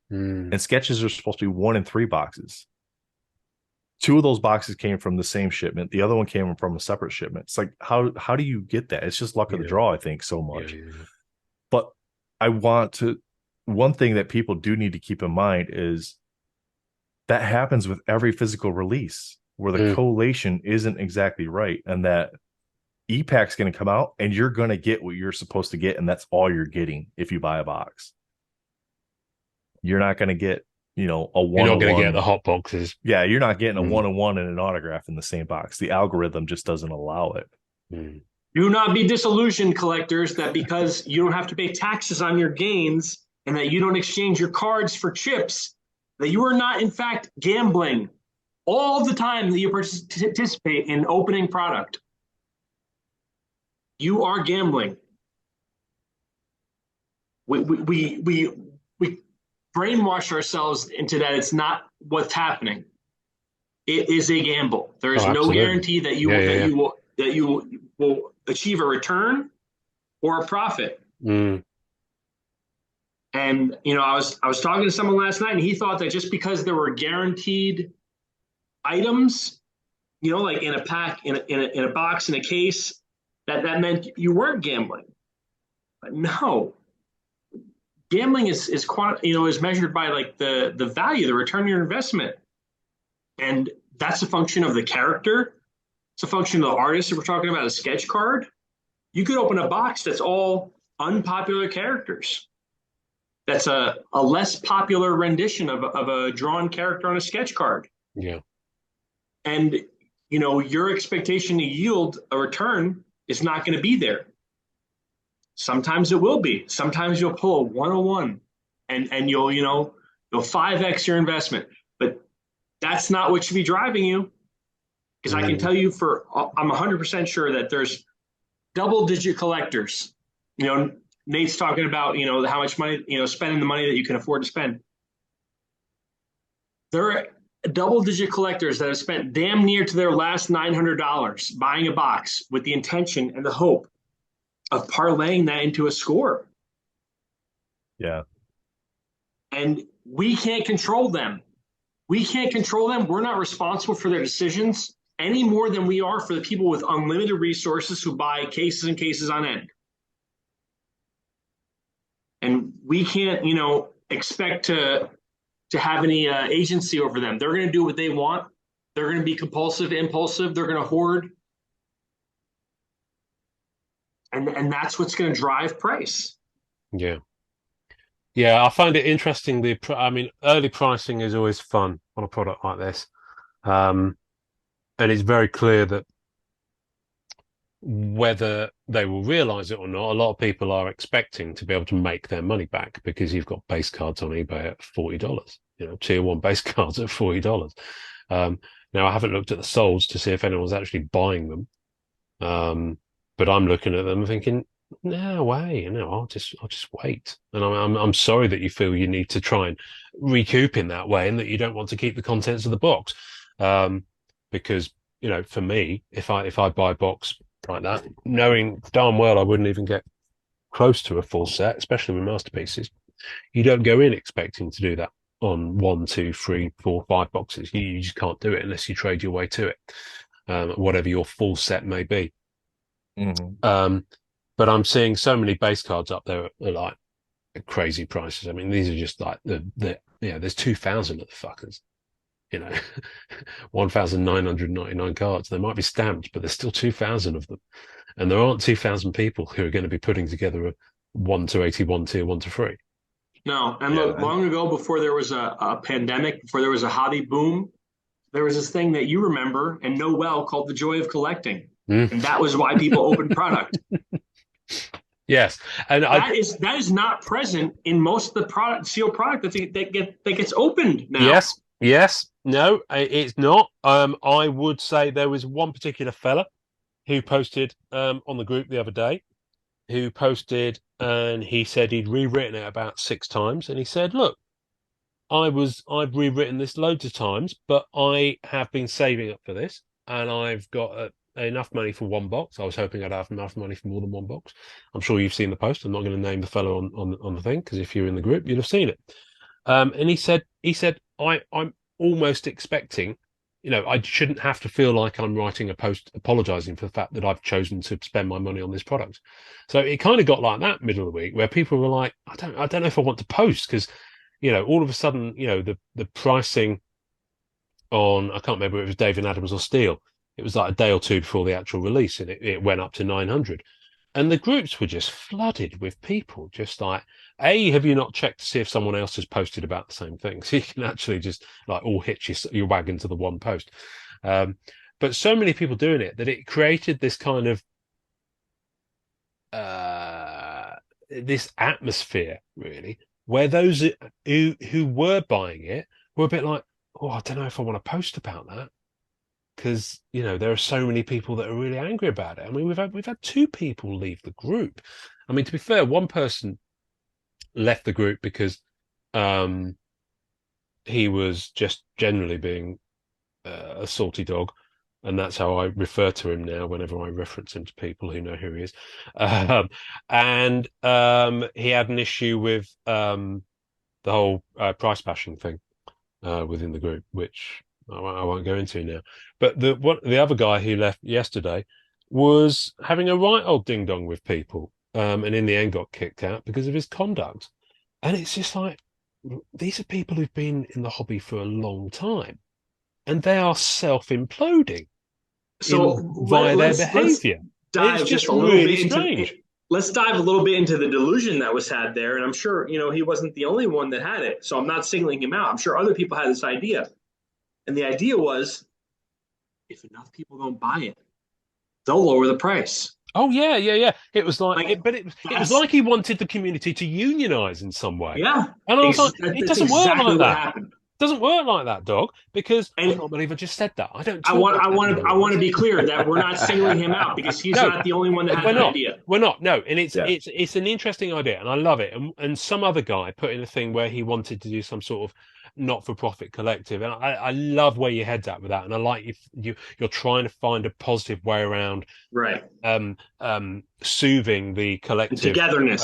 And sketches are supposed to be 1 in 3 boxes. 2 of those boxes came from the same shipment. The other one came from a separate shipment. It's like, how do you get that? It's just luck of the draw, I think, so much. But one thing that people do need to keep in mind is that happens with every physical release where the collation isn't exactly right, and that E-Pack's going to come out and you're going to get what you're supposed to get, and that's all you're getting if you buy a box. You're not going to get, a one. You're not going to get the hot boxes. Yeah, you're not getting a 1-on-1 and an autograph in the same box. The algorithm just doesn't allow it. Do not be disillusioned, collectors, that because you don't have to pay taxes on your gains and that you don't exchange your cards for chips, that you are not, in fact, gambling all the time that you participate in opening product. You are gambling. We brainwash ourselves into that it's not what's happening. It is a gamble. There is no guarantee that you will achieve a return or a profit. And I was talking to someone last night, and he thought that just because there were guaranteed items, like in a pack, in a box, in a case, that meant you weren't gambling. But no. Gambling is measured by like the value, the return on your investment. And that's a function of the character. It's a function of the artist. If we're talking about a sketch card, you could open a box that's all unpopular characters. That's a less popular rendition of a drawn character on a sketch card. Yeah. And, your expectation to yield a return is not going to be there. Sometimes it will be. Sometimes you'll pull a 101 and you'll 5x your investment. But that's not what should be driving you. Because I can tell you I'm 100% sure that there's double-digit collectors. Nate's talking about, how much money, spending the money that you can afford to spend. There are double-digit collectors that have spent damn near to their last $900 buying a box with the intention and the hope of parlaying that into a score. Yeah. And we can't control them. We're not responsible for their decisions any more than we are for the people with unlimited resources who buy cases and cases on end. And we can't, expect to have any agency over them. They're going to do what they want. They're going to be compulsive, impulsive. They're going to hoard. And that's what's going to drive price. Yeah. Yeah, I find it interesting. Early pricing is always fun on a product like this. And it's very clear that whether they will realize it or not, a lot of people are expecting to be able to make their money back because you've got base cards on eBay at $40, tier 1 base cards at $40. Now, I haven't looked at the solds to see if anyone's actually buying them. But I'm looking at them thinking, no way, I'll just wait. And I'm sorry that you feel you need to try and recoup in that way, and that you don't want to keep the contents of the box. Because for me, if I buy a box like that, knowing darn well I wouldn't even get close to a full set, especially with masterpieces, you don't go in expecting to do that on 1, 2, 3, 4, 5 boxes. You just can't do it unless you trade your way to it, whatever your full set may be. But I'm seeing so many base cards up there at like crazy prices. I mean, these are just like there's 2,000 of the fuckers. 1,999 cards. They might be stamped, but there's still 2,000 of them, and there aren't 2,000 people who are going to be putting together a 1 to 81 tier 1 to 3. No, and look, long ago, before there was a pandemic, before there was a hobby boom, there was this thing that you remember and know well called the joy of collecting. And that was why people opened product. Yes, and that is not present in most of the sealed product that gets opened now. Yes, no, it's not. I would say there was one particular fella who posted on the group the other day, who posted and he said he'd rewritten it about 6 times, and he said, "Look, I've rewritten this loads of times, but I have been saving up for this, and I've got enough money for 1 box. I was hoping I'd have enough money for more than 1 box. I'm sure you've seen the post. I'm not going to name the fellow on the thing, because if you're in the group, you'd have seen it." And he said, I'm almost expecting, I shouldn't have to feel like I'm writing a post apologizing for the fact that I've chosen to spend my money on this product. So it kind of got like that middle of the week, where people were like, I don't know if I want to post, because, all of a sudden, the pricing on, I can't remember if it was David Adams or Steel. It was like a day or two before the actual release, and it went up to 900. And the groups were just flooded with people, just like, have you not checked to see if someone else has posted about the same thing? So you can actually just like all hitch your wagon to the one post. But so many people doing it that it created this kind of this atmosphere, really, where those who were buying it were a bit like, oh, I don't know if I want to post about that, because there are so many people that are really angry about it. I mean, we've had 2 people leave the group. I mean, to be fair, one person left the group because he was just generally being a salty dog, and that's how I refer to him now whenever I reference him to people who know who he is. And he had an issue with the whole price bashing thing within the group, which I won't go into now. But the other guy who left yesterday was having a right old ding dong with people, and in the end got kicked out because of his conduct. And it's just like, these are people who've been in the hobby for a long time, and they are self-imploding via their behavior. Dive just a little bit strange. Let's dive a little bit into the delusion that was had there. And I'm sure, he wasn't the only one that had it. So I'm not singling him out. I'm sure other people had this idea. And the idea was, if enough people don't buy it, they'll lower the price. Oh, yeah. It was it was like he wanted the community to unionize in some way. Yeah. And I was like, it doesn't work like that. Doesn't work like that, dog, because I can't believe I just said that. I want to be clear that we're not singling him out, because he's not the only one that had an idea. We're not. No, and it's an interesting idea, and I love it. And some other guy put in a thing where he wanted to do some sort of not-for-profit collective, and I love where your head's at with that. And I like if you're trying to find a positive way around, right? Soothing the collective togetherness.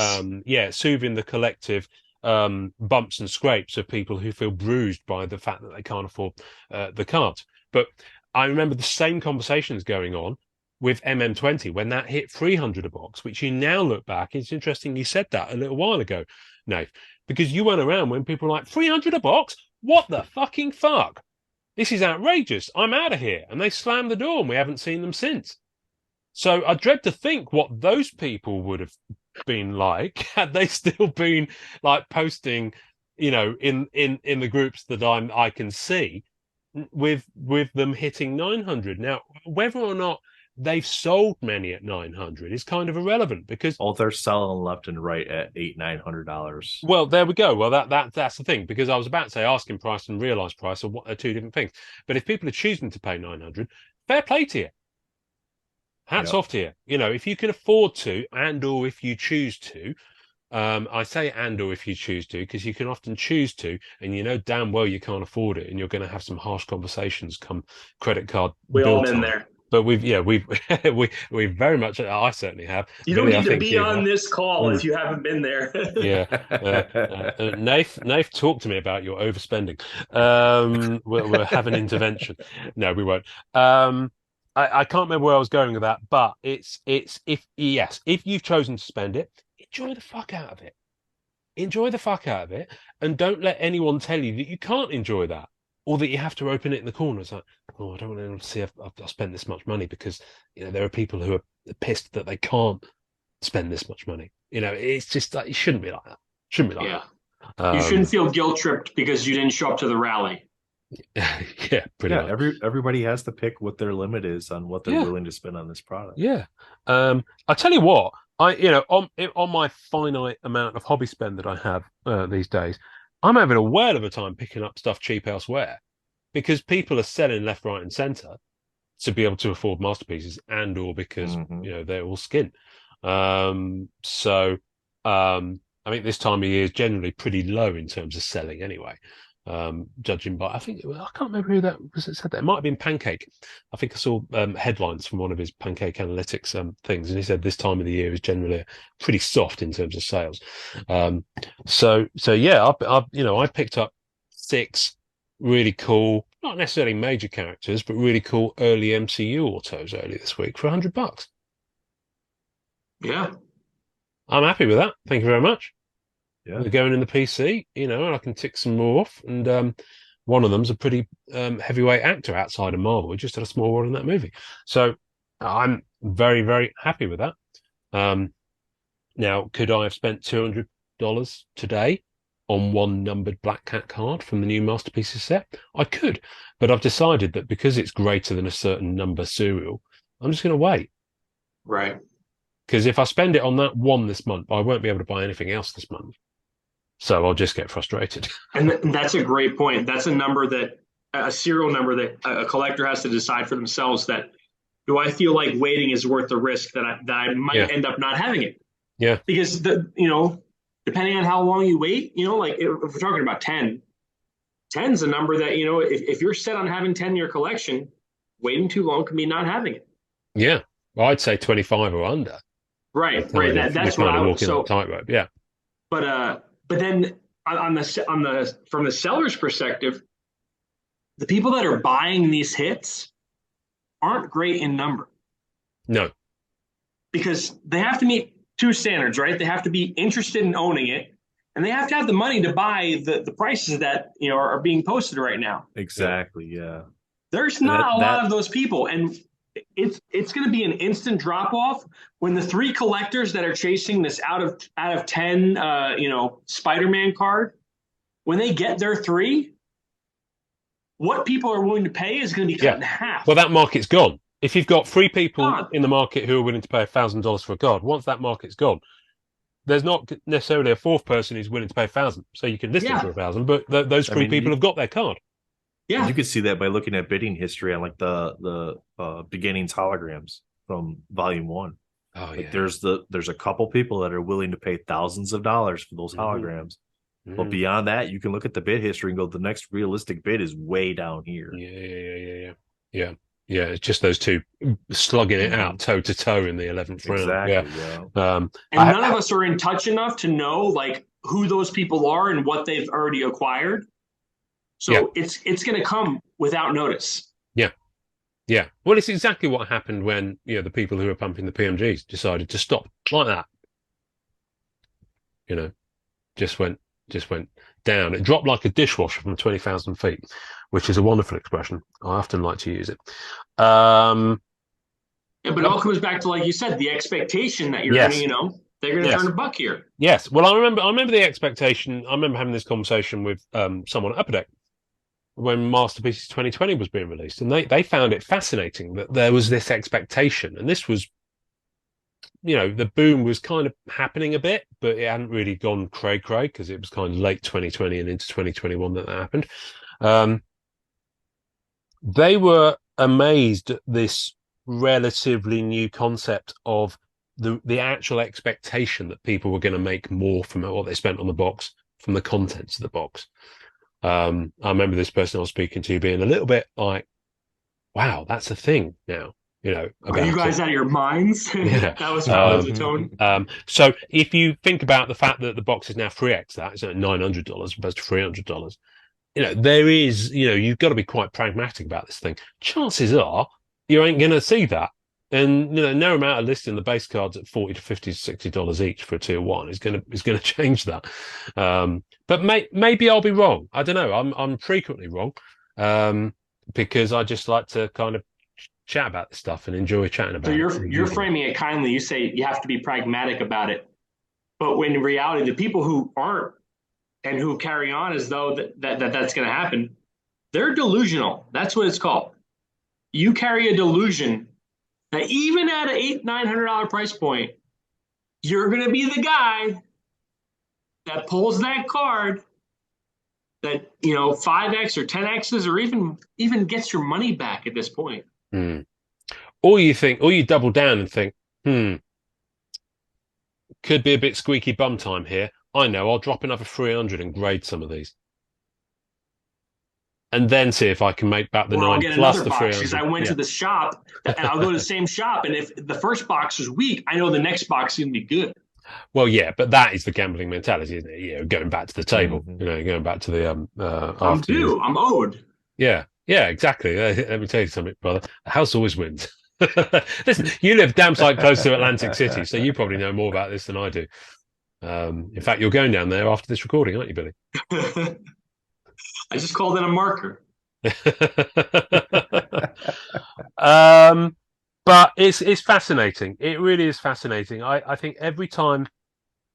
Soothing the collective bumps and scrapes of people who feel bruised by the fact that they can't afford the cards. But I remember the same conversations going on with MM20 when that hit 300 a box, which you now look back, it's interesting you said that a little while ago, Nate, because you weren't around when people were like, 300 a box? What the fucking fuck? This is outrageous. I'm out of here. And they slammed the door, and we haven't seen them since. So I dread to think what those people would have been like had they still been like posting, in the groups that I can see, with them hitting 900. Now, whether or not they've sold many at 900 is kind of irrelevant, because they're selling left and right at $800-900. Well, there we go. Well, that's the thing, because I was about to say asking price and realized price are 2 different things. But if people are choosing to pay 900, fair play to you. Hats off to you. If you can afford to, and or if you choose to, I say and or if you choose to, because you can often choose to, and damn well you can't afford it, and you're going to have some harsh conversations come credit card. We've all been there. But we've very much, I certainly have. You don't need to be on this call if you haven't been there. Nath, talk to me about your overspending. We'll have an intervention. No, we won't. I can't remember where I was going with that, but it's if you've chosen to spend it, enjoy the fuck out of it. Enjoy the fuck out of it, and don't let anyone tell you that you can't enjoy that, or that you have to open it in the corner. It's like, oh, I don't want anyone to see I've spent this much money, because there are people who are pissed that they can't spend this much money. It's just like, it shouldn't be like that. You shouldn't feel guilt tripped because you didn't show up to the rally. Pretty much. Everybody has to pick what their limit is on what they're willing to spend on this product. I tell you what, on my finite amount of hobby spend that I have these days, I'm having a whale of a time picking up stuff cheap elsewhere, because people are selling left, right, and centre, to be able to afford masterpieces, and or because they're all skin. So I think this time of year is generally pretty low in terms of selling anyway. Judging by, I can't remember who that was that said that. It might have been Pancake. I think I saw headlines from one of his Pancake Analytics things, and he said this time of the year is generally pretty soft in terms of sales. So yeah, I picked up 6 really cool, not necessarily major characters, but really cool early MCU autos early this week for $100. Yeah, I'm happy with that. Thank you very much. Yeah. They're going in the PC, and I can tick some more off. And one of them's a pretty heavyweight actor outside of Marvel. He just had a small role in that movie. So I'm very, very happy with that. Now, could I have spent $200 today on one numbered Black Cat card from the new Masterpieces set? I could, but I've decided that because it's greater than a certain number serial, I'm just going to wait. Right. Because if I spend it on that one this month, I won't be able to buy anything else this month. So I'll just get frustrated. And that's a great point. That's a serial number that a collector has to decide for themselves, that do I feel like waiting is worth the risk that I might end up not having it? Yeah. Because depending on how long you wait, like if we're talking about 10's a number that, if you're set on having 10 in your collection, waiting too long can be not having it. Yeah. Well, I'd say 25 or under. Right. That's what I would. So tightrope. Yeah. But then from the seller's perspective, the people that are buying these hits aren't great in number. No. Because they have to meet 2 standards, right? They have to be interested in owning it, and they have to have the money to buy the prices that are being posted right now. Exactly. Yeah. There's not a lot of those people, and it's going to be an instant drop off when the 3 collectors that are chasing this out of 10 Spider-Man card, when they get their 3, what people are willing to pay is going to be cut in half. Well, that market's gone. If you've got 3 people in the market who are willing to pay $1,000 for a card, once that market's gone, there's not necessarily a 4th person who's willing to pay $1,000. So you can list it for $1,000, but those 3 people have got their card. Yeah, you could see that by looking at bidding history on like the beginnings holograms from Volume 1. Oh yeah, there's a couple people that are willing to pay thousands of dollars for those holograms. But beyond that, you can look at the bid history and go, the next realistic bid is way down here. Yeah. It's just those 2 slugging it out toe to toe in the 11th round. Exactly. Yeah. And none of us are in touch enough to know like who those people are and what they've already acquired. So it's going to come without notice. Yeah. Well, it's exactly what happened when the people who were pumping the PMGs decided to stop like that. Just went down. It dropped like a dishwasher from 20,000 feet, which is a wonderful expression. I often like to use it. But it all comes back to, like you said, the expectation that you're going to, they're going to turn a buck here. Yes. Well, I remember the expectation. I remember having this conversation with someone at Upper Deck when Masterpieces 2020 was being released, and they found it fascinating that there was this expectation, and this was, the boom was kind of happening a bit, but it hadn't really gone cray because it was kind of late 2020 and into 2021 that happened. They were amazed at this relatively new concept of the actual expectation that people were going to make more from what they spent on the box, from the contents of the box. I remember this person I was speaking to being a little bit like, wow, that's a thing now. Are you guys out of your minds? That was the tone. So if you think about the fact that the box is now 3x that, it's at $900 as opposed to $300, there is, you've got to be quite pragmatic about this thing. Chances are you ain't going to see that. And, no amount of listing the base cards at $40 to $50 to $60 each for a tier 1 is going to change that. But maybe I'll be wrong. I don't know. I'm frequently wrong because I just like to kind of chat about this stuff and enjoy chatting about it. So you're framing it kindly. You say you have to be pragmatic about it. But when in reality, the people who aren't and who carry on as though that's going to happen, they're delusional. That's what it's called. You carry a delusion that even at an $800-900 price point, you're going to be the guy that pulls that card that 5x or 10x's or even gets your money back at this point. Or you double down and think, could be a bit squeaky bum time here. I know, I'll drop another 300 and grade some of these. And then see if I can make back the 9 I'll get plus another the box 300. because I went to the shop and I'll go to the same shop. And if the first box is weak, I know the next box is going to be good. Well, yeah, but that is the gambling mentality, isn't it? Going back to the table, going back to the I'm due. I'm owed. Yeah, exactly. Let me tell you something, brother. The house always wins. Listen, you live damn sight close to Atlantic City, so you probably know more about this than I do. In fact, you're going down there after this recording, aren't you, Billy? I just called it a marker. But it's fascinating. It really is fascinating. I think every time,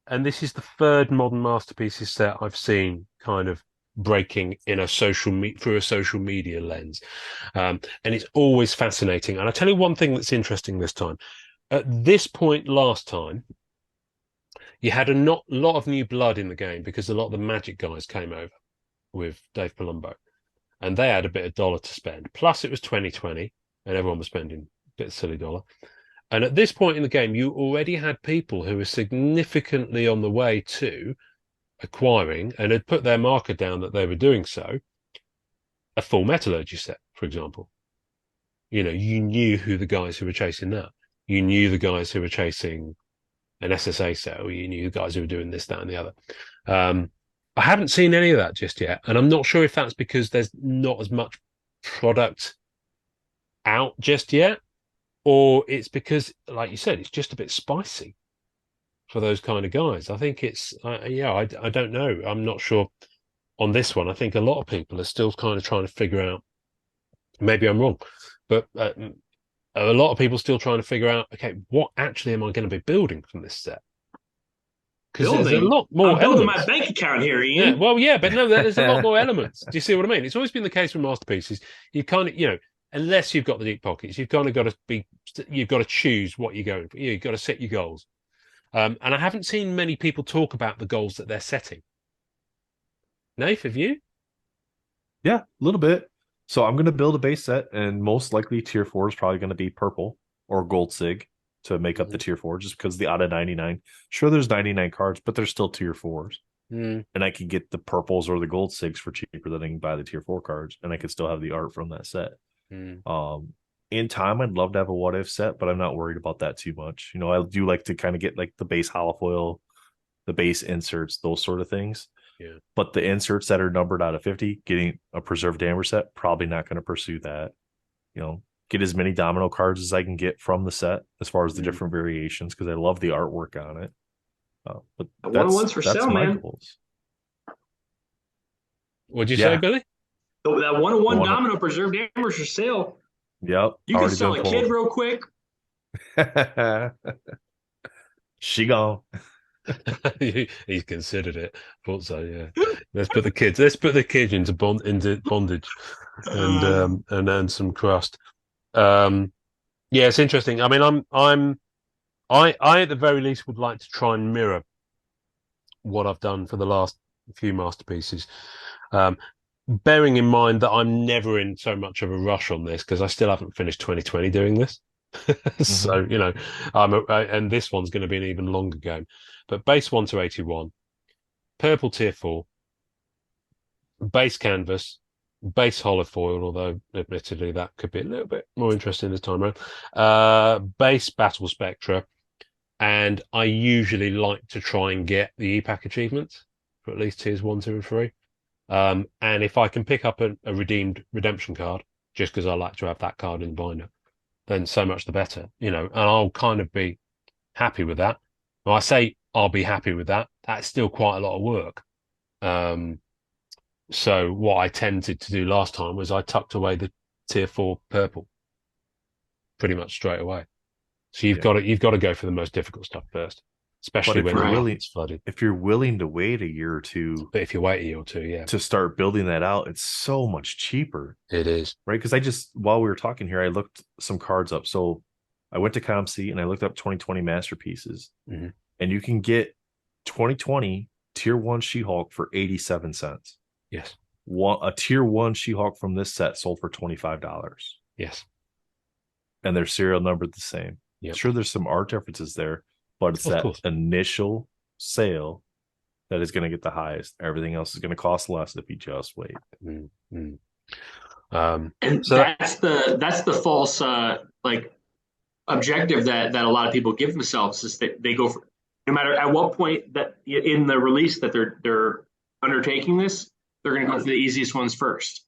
and this is the third Modern Masterpieces set I've seen kind of breaking in through a social media lens, and it's always fascinating. And I tell you one thing that's interesting this time. At this point last time, you had a lot of new blood in the game because a lot of the Magic guys came over with Dave Palumbo, and they had a bit of dollar to spend. Plus, it was 2020, and everyone was spending a bit of silly dollar. And at this point in the game, you already had people who were significantly on the way to acquiring and had put their marker down that they were doing so. A full metallurgy set, for example. You knew who the guys who were chasing that. You knew the guys who were chasing an SSA set, or you knew the guys who were doing this, that, and the other. I haven't seen any of that just yet, and I'm not sure if that's because there's not as much product out just yet, or it's because, like you said, it's just a bit spicy for those kind of guys. I think it's, I don't know. I'm not sure on this one. I think a lot of people are still kind of trying to figure out, maybe I'm wrong, but a lot of people still trying to figure out, okay, what actually am I going to be building from this set? Because there's a lot more I'm building my bank account here, Ian. But no, there's a lot more elements. Do you see what I mean? It's always been the case with Masterpieces. You kind of, unless you've got the deep pockets, you've kind of got to choose what you're going for. You've got to set your goals. And I haven't seen many people talk about the goals that they're setting. Nath, have you? Yeah, a little bit. So I'm going to build a base set, and most likely tier 4 is probably going to be purple or gold sig to make up the tier 4, just because the out of 99. Sure, there's 99 cards, but there's still tier 4s. And I could get the purples or the gold sigs for cheaper than I can buy the tier 4 cards, and I could still have the art from that set. In time, I'd love to have a what if set, but I'm not worried about that too much. I do like to kind of get like the base holofoil, the base inserts, those sort of things. Yeah. But the inserts that are numbered out of 50, getting a preserved damage set, probably not going to pursue that. Get as many domino cards as I can get from the set as far as the different variations, because I love the artwork on it. But that's for sale, man. Goals. What'd you say, Billy? So that 101 domino preserved damage for sale. Yep. You can sell a kid real quick. She gone. He's considered it. Thought so, yeah. Let's put the kids into bondage and earn some crust. Yeah, it's interesting. I mean, I at the very least would like to try and mirror what I've done for the last few masterpieces. Bearing in mind that I'm never in so much of a rush on this, because I still haven't finished 2020 doing this. So, and this one's going to be an even longer game. But base 1 to 81, purple tier 4, base canvas, base holofoil, although admittedly that could be a little bit more interesting this time around, base battle spectra, and I usually like to try and get the e-pack achievements for at least tiers 1, 2, and 3. And if I can pick up a redeemed redemption card, just because I like to have that card in the binder, then so much the better, and I'll kind of be happy with that. When I say I'll be happy with that, that's still quite a lot of work. So what I tended to do last time was I tucked away the tier 4 purple pretty much straight away. So you've got to go for the most difficult stuff first. Especially when it's flooded. If you're willing to wait a year or two, but if you wait a year or two, yeah, to start building that out, it's so much cheaper. It is, right? Because while we were talking here, I looked some cards up. So I went to ComC and I looked up 2020 masterpieces, and you can get 2020 tier 1 She-Hulk for 87 cents. Yes, a tier 1 She-Hulk from this set sold for $25. Yes, and they're serial numbered the same. Yep. Sure, there's some art differences there, but it's that initial sale that is going to get the highest. Everything else is going to cost less if you just wait. And so that's the false like objective that a lot of people give themselves, is that they go for, no matter at what point that in the release that they're undertaking this, they're going to go for the easiest ones first.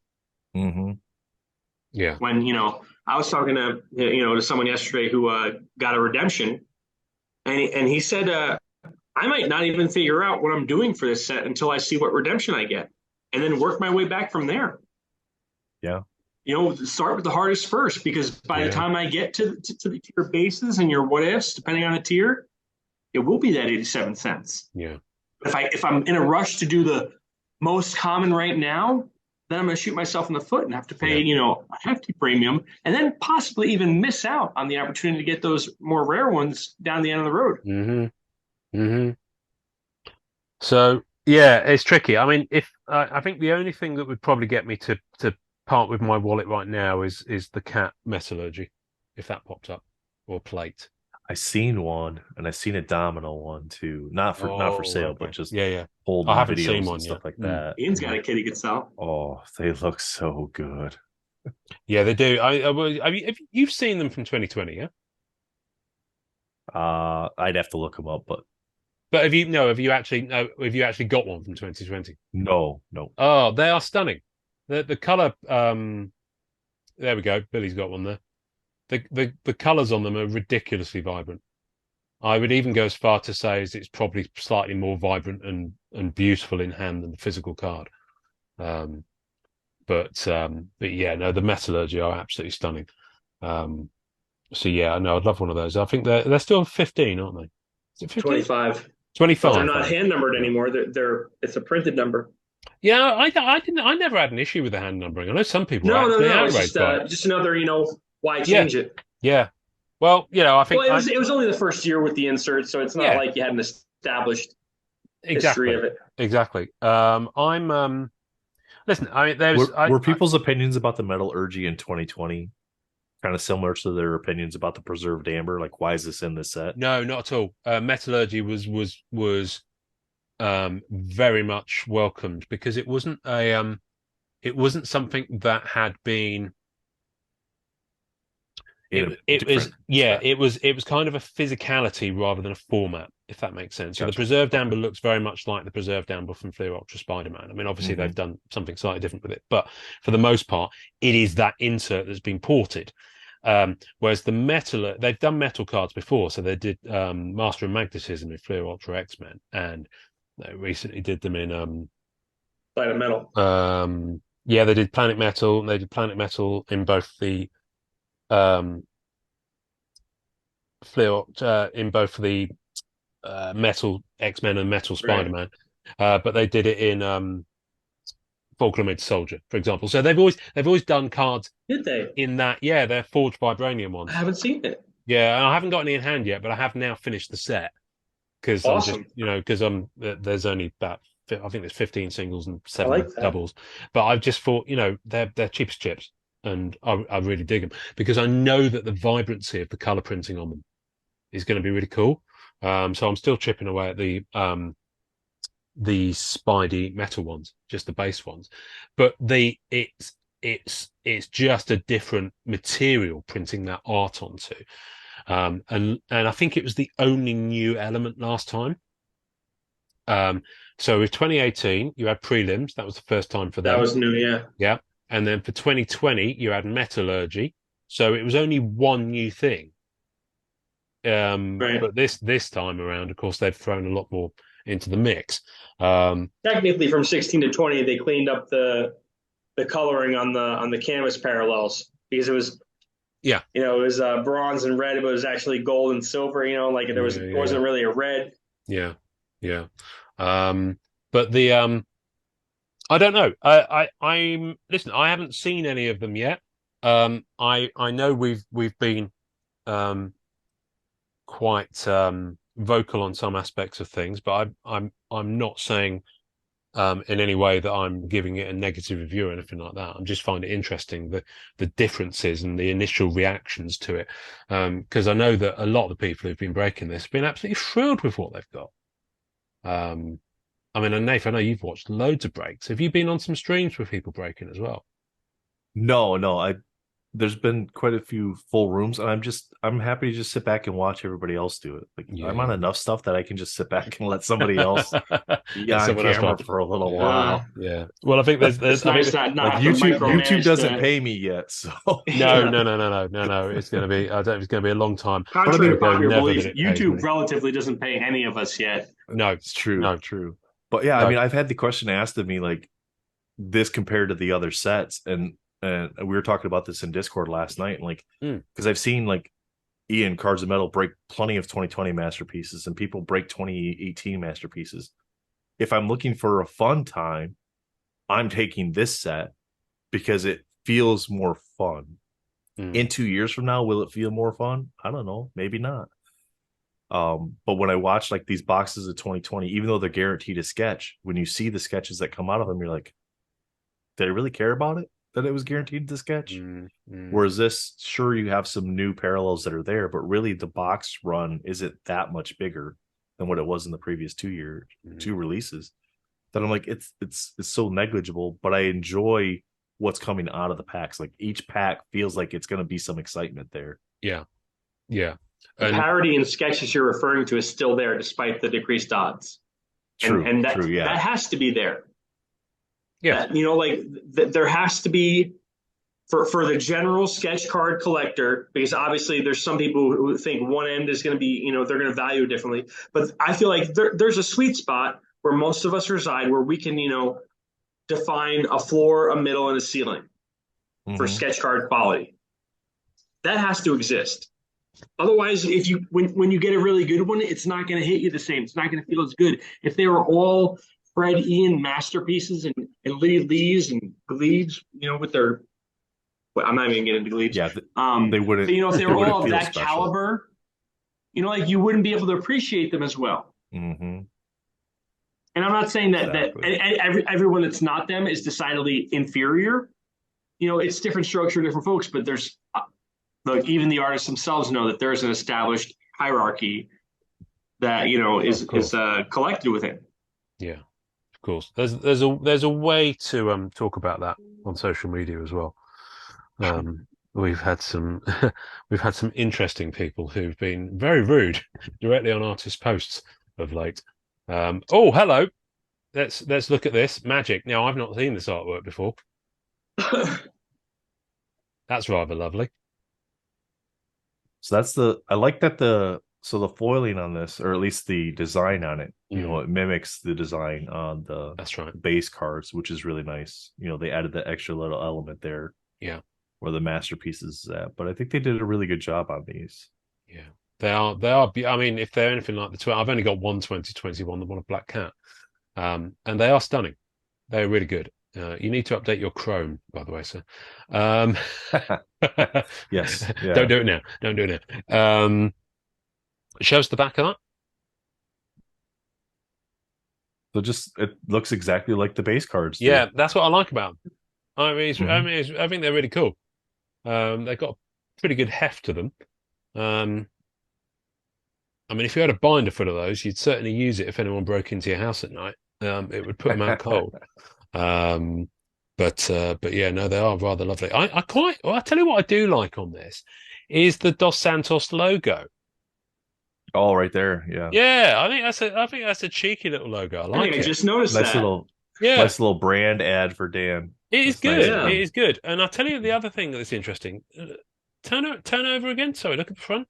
Yeah. When, I was talking to someone yesterday who got a redemption, and he said, I might not even figure out what I'm doing for this set until I see what redemption I get, and then work my way back from there. Yeah. Start with the hardest first, because by the time I get to the tier bases and your what ifs, depending on the tier, it will be that 87 cents. Yeah. If I'm in a rush to do the most common right now, then I'm going to shoot myself in the foot and have to pay, a hefty premium, and then possibly even miss out on the opportunity to get those more rare ones down the end of the road. So yeah, it's tricky. I mean, if I think the only thing that would probably get me to part with my wallet right now is the cat metallurgy, if that popped up, or plate. I seen one, and I seen a domino one too. Not for sale, but just holding I haven't videos seen one and yet. stuff like that. Ian's got a kid he could sell. Oh, they look so good. Yeah, they do. You've seen them from 2020, yeah? I'd have to look them up, but have you actually got one from 2020? No. Oh, they are stunning. The color. There we go. Billy's got one there. The colors on them are ridiculously vibrant. I would even go as far to say as it's probably slightly more vibrant and beautiful in hand than the physical card. But yeah, no, the metallurgy are absolutely stunning. So yeah, no, I'd love one of those. I think they're still 15, aren't they? Is it 15? 25. 25. But they're not hand numbered anymore. It's a printed number. Yeah, I never had an issue with the hand numbering. I know some people. No. It's just another, why change it? Yeah. Well, I think it was only the first year with the insert, so it's not like you had an established history of it. Exactly. Listen, I mean, were people's opinions about the metallurgy in 2020 kind of similar to their opinions about the preserved amber? Like, why is this in this set? No, not at all. Metallurgy was very much welcomed, because it wasn't something that had been. It was kind of a physicality rather than a format, if that makes sense. So the preserved amber looks very much like the preserved amber from Fleer Ultra Spider-Man. I mean, obviously they've done something slightly different with it, but for the most part, it is that insert that's been ported. Whereas the metal, they've done metal cards before, so they did Master of Magnetism in Fleer Ultra X-Men, and they recently did them in Planet Metal. They did Planet Metal, and they did Planet Metal in both the Metal X-Men and Metal Spider-Man, but they did it in Falkland Soldier, for example. So they've always done cards. Did they? In that, they're forged vibranium ones. I haven't seen it. Yeah, and I haven't got any in hand yet, but I have now finished the set, because there's only about, I think there's 15 singles and 7 doubles, but I've just thought, they're cheap as chips. And I really dig them, because I know that the vibrancy of the color printing on them is going to be really cool. So I'm still chipping away at the Spidey metal ones, just the base ones, but it's just a different material printing that art onto. And I think it was the only new element last time. So with 2018, you had prelims. That was the first time for them. That was new, yeah. Yeah. And then for 2020, you had metallurgy. So it was only one new thing. But this time around, of course, they've thrown a lot more into the mix. Technically, from 16 to 20, they cleaned up the coloring on the canvas parallels, because it was it was bronze and red, but it was actually gold and silver. It wasn't really a red. Yeah. But the I don't know. Listen, I haven't seen any of them yet. I know we've been quite vocal on some aspects of things, but I'm not saying in any way that I'm giving it a negative review or anything like that. I just find it interesting, the differences and the initial reactions to it. Because I know that a lot of the people who've been breaking this have been absolutely thrilled with what they've got. I mean, and Nath, I know you've watched loads of breaks. Have you been on some streams with people breaking as well? No, there's been quite a few full rooms, and I'm happy to just sit back and watch everybody else do it. Like I'm on enough stuff that I can just sit back and let somebody else be on camera for a little while. Yeah. Well, I think there's it's I nice think not YouTube doesn't pay me yet, so no. It's going to be. I don't. It's going to be a long time. Contrary to popular belief, YouTube relatively doesn't pay any of us yet. No, it's true. No. True. But yeah, I mean, I've had the question asked of me like this compared to the other sets, and we were talking about this in Discord last night, and like because I've seen like Ian Cards of Metal break plenty of 2020 masterpieces, and people break 2018 masterpieces. If I'm looking for a fun time, I'm taking this set because it feels more fun. In 2 years from now, will it feel more fun? I don't know, maybe not. But when I watch like these boxes of 2020, even though they're guaranteed a sketch, when you see the sketches that come out of them, you're like, did I really care about it? That it was guaranteed to sketch. Whereas this, sure, you have some new parallels that are there, but really the box run isn't that much bigger than what it was in the previous 2 years, 2 releases. That I'm like, it's so negligible, but I enjoy what's coming out of the packs. Like each pack feels like it's going to be some excitement there. Yeah. The parody and sketches you're referring to is still there despite the decreased odds. True, and that, true, yeah. That has to be there. Yeah. There has to be for the general sketch card collector, because obviously there's some people who think one end is going to be, they're going to value it differently. But I feel like there's a sweet spot where most of us reside where we can, define a floor, a middle, and a ceiling for sketch card quality. That has to exist. Otherwise, when you get a really good one, it's not going to hit you the same. It's not going to feel as good. If they were all Fred Ian masterpieces and Lee Lees and Gleebs, with their, I'm not even getting into Gleebs. Yeah, they wouldn't. If they were all of that special caliber, you wouldn't be able to appreciate them as well. And I'm not saying that everyone that's not them is decidedly inferior. It's different strokes for different folks, but there's even the artists themselves know that there's an established hierarchy that is collected within. Yeah, of course. There's a way to talk about that on social media as well. We've had some interesting people who've been very rude directly on artist posts of late. Oh, hello. Let's look at this magic. Now, I've not seen this artwork before. That's rather lovely. So I like that the foiling on this, or at least the design on it, it mimics the design on the base cards, which is really nice. They added the extra little element there. Yeah. Where the masterpiece is at. But I think they did a really good job on these. Yeah. They are. I mean, if they're anything like the 12, I've only got one 2021, the one of Black Cat. And they are stunning. They're really good. You need to update your Chrome, by the way, sir. Yes. Yeah. Don't do it now. Show us the back of that. So it looks exactly like the base cards. Yeah, that's what I like about them. I think they're really cool. They've got a pretty good heft to them. I mean, if you had a binder full of those, you'd certainly use it if anyone broke into your house at night. It would put them out cold. But yeah, no, they are rather lovely. I tell you what I do like on this is the Dos Santos logo. Oh, right there, yeah. Yeah, I think that's a cheeky little logo. I like it. I just noticed that. Nice little brand ad for Dan. It is good. Nice. Yeah. It is good. And I'll tell you the other thing that's interesting. Turn over again. Sorry, look at the front.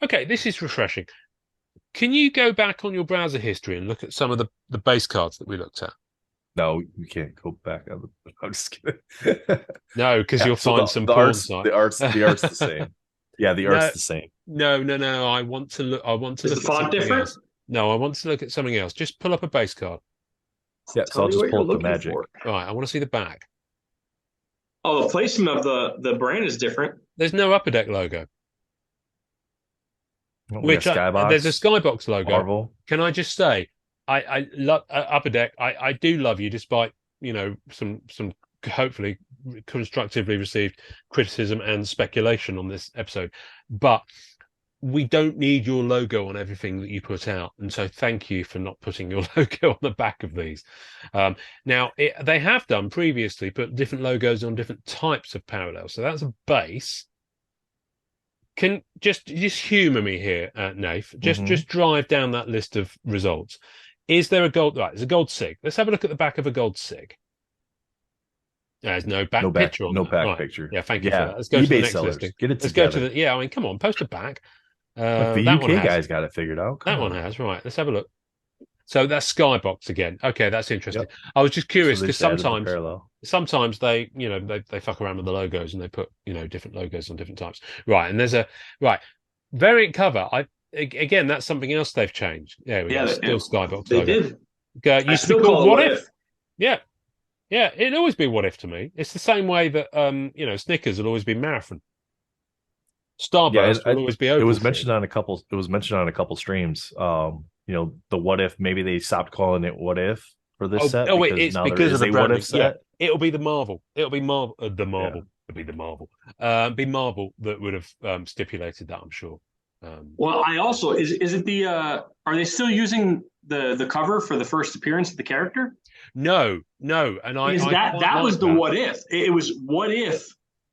Okay, this is refreshing. Can you go back on your browser history and look at some of the base cards that we looked at? No, you can't go back. I'm just kidding. No, because you'll find some porn site. The art's the same. Yeah, the art's the same. No. I want to look. Is the font different? Else. No, I want to look at something else. Just pull up a base card. Yeah, so I'll just pull up the magic. All right, I want to see the back. Oh, the placement of the brand is different. There's no Upper Deck logo. Which there's a Skybox logo. Marvel. Can I just say, I love Upper Deck. I do love you, despite some hopefully constructively received criticism and speculation on this episode, but we don't need your logo on everything that you put out, and so thank you for not putting your logo on the back of these. Now they have done previously put different logos on different types of parallels, so that's a base. Can just humour me here, Nath. Just drive down that list of results. Is there a gold? Right, there's a gold SIG. Let's have a look at the back of a gold SIG. There's no back picture on that. Back picture. Yeah, thank you for that. Let's go to the next listing. Get it Let's together. go to the. Yeah, I mean, come on, post a back. The UK guy's got it figured out. That one has, right. Let's have a look. So that's Skybox again. Okay, that's interesting. Yep. I was just curious because sometimes they they fuck around with the logos and they put different logos on different types. Right, and there's a variant cover. Again, that's something else they've changed. There we go. Still Skybox. They logo. did. Used to be called What If. Yeah, it'd always be What If to me. It's the same way that Snickers will always be Marathon. Starburst will always be Opal. It was mentioned on a couple. It was mentioned on a couple streams. The What If, maybe they stopped calling it What If for this set. Oh, it's because of the What If set. Yeah. It'll be the Marvel. It'll be Marvel. The Marvel. It'll be the Marvel. Be Marvel that would have stipulated that, I'm sure. Well, I also is it the are they still using the cover for the first appearance of the character? No, and that was the What If. It was What If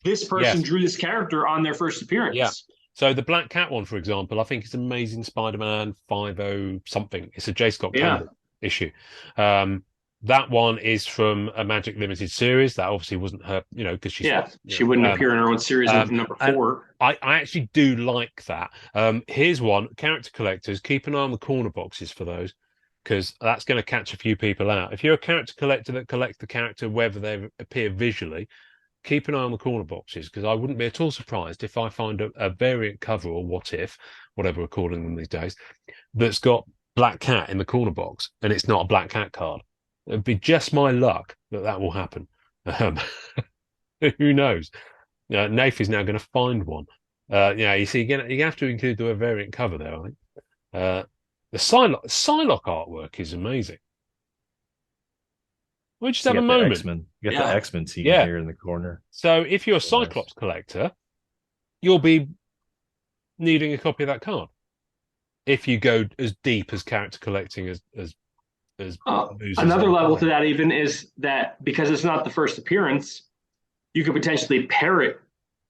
this person drew this character on their first appearance. Yeah. So the Black Cat one, for example, I think it's Amazing Spider-Man 50 something. It's a J. Scott Campbell issue. That one is from a Magic Limited series. That obviously wasn't her, because she wouldn't appear in her own series number 4. I actually do like that. Here's one: character collectors. Keep an eye on the corner boxes for those, because that's going to catch a few people out. If you're a character collector that collects the character whether they appear visually, keep an eye on the corner boxes, because I wouldn't be at all surprised if I find a variant cover, or What If, whatever we're calling them these days, that's got Black Cat in the corner box and it's not a Black Cat card. It'd be just my luck that will happen. Who knows? Nath is now going to find one. You see, you have to include the variant cover there, I think. The Psylocke artwork is amazing. We just have a moment. You got the X-Men team here in the corner. So if you're a Cyclops collector, you'll be needing a copy of that card. If you go as deep as character collecting as another level to that even is that because it's not the first appearance, you could potentially pair it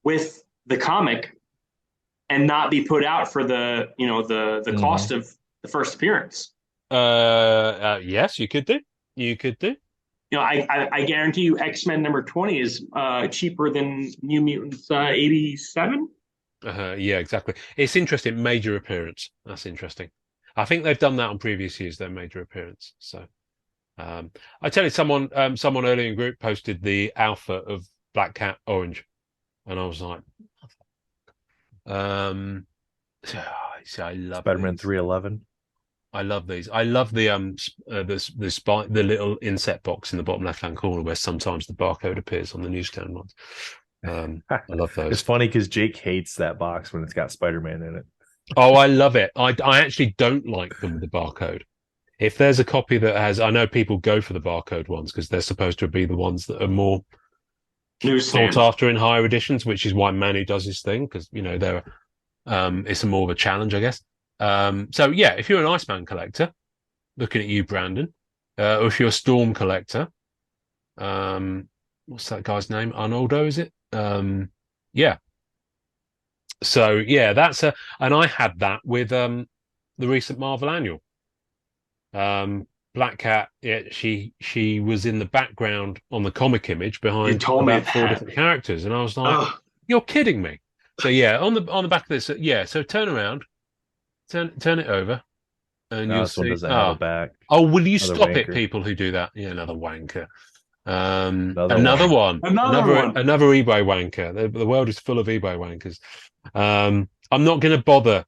with the comic and not be put out for the cost of the first appearance. Yes, you could do. I guarantee you X-Men number 20 is cheaper than New Mutants 87. Yeah, exactly. It's interesting. Major appearance. That's interesting. I think they've done that on previous years, their major appearance. So I tell you, someone earlier in group posted the alpha of Black Cat Orange. And I was like, I love Spider-Man these. 311. I love these. I love the little inset box in the bottom left hand corner where sometimes the barcode appears on the newsstand ones. I love those. It's funny because Jake hates that box when it's got Spider-Man in it. Oh, I love it. I actually don't like them with the barcode. If there's a copy that has, I know people go for the barcode ones because they're supposed to be the ones that are more sought after in higher editions, which is why Manu does his thing, because they're it's more of a challenge, I guess. So yeah, if you're an Iceman collector, looking at you, Brandon, or if you're a Storm collector, what's that guy's name? Arnoldo, is it? Yeah. So yeah, and I had that with the recent Marvel annual. Black Cat, she was in the background on the comic image behind about 4 different characters, and I was like, "You're kidding me!" So yeah, on the back of this, so turn around, turn it over, and you'll see. Have a back. Oh, will you stop it, people who do that? Yeah, another wanker. Another one. Another eBay wanker. The world is full of eBay wankers. I'm not going to bother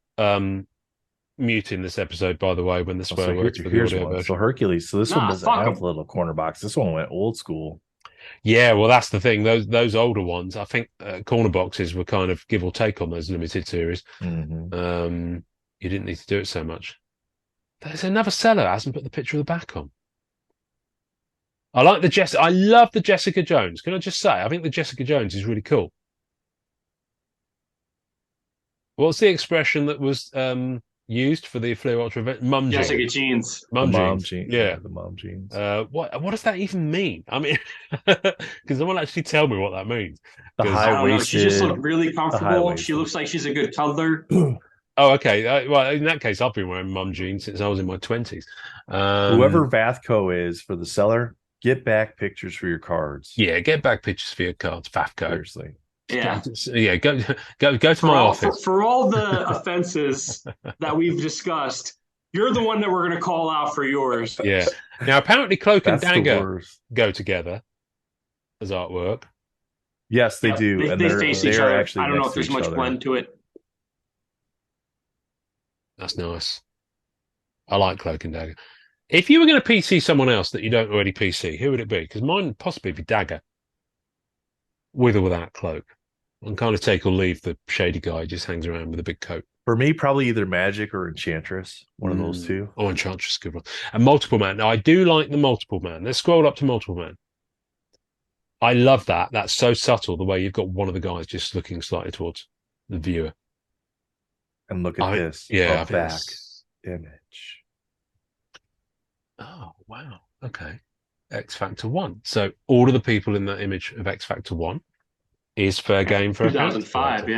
muting this episode, by the way, when the swear words for the audio version. So Hercules. So this one doesn't have a little corner box. This one went old school. Yeah, well, that's the thing. Those older ones, I think corner boxes were kind of give or take on those limited series. You didn't need to do it so much. There's another seller that hasn't put the picture of the back on. I love the Jessica Jones. Can I just say, I think the Jessica Jones is really cool. What's the expression that was used for the Fleer Ultra event? Mum jeans. Jessica jeans. Mum jeans. Yeah, the mom jeans. What does that even mean? I mean, because someone actually tell me what that means. The high waisted. She just looked really comfortable. She looks like she's a good toddler. Oh, okay. Well, in that case, I've been wearing mum jeans since I was in my 20s. Whoever Vathco is for the seller, get back pictures for your cards. Yeah, get back pictures for your cards, Vathco. Seriously. Yeah, go to my office. For all the offenses that we've discussed, you're the one that we're going to call out for yours. Yeah. Now, apparently, Cloak and Dagger go together as artwork. Yes, they do. They face each other. I don't know if there's much blend to it. That's nice. I like Cloak and Dagger. If you were going to PC someone else that you don't already PC, who would it be? Because mine would possibly be Dagger, with or without Cloak. And kind of take or leave the shady guy who just hangs around with a big coat. For me, probably either Magic or Enchantress. One of those two. Oh, Enchantress is a good one. And Multiple Man. Now, I do like the Multiple Man. Let's scroll up to Multiple Man. I love that. That's so subtle, the way you've got one of the guys just looking slightly towards the viewer. And look at this. Yeah. Back image. Oh, wow. Okay. X Factor 1. So all of the people in that image of X Factor 1 is fair game for 2005,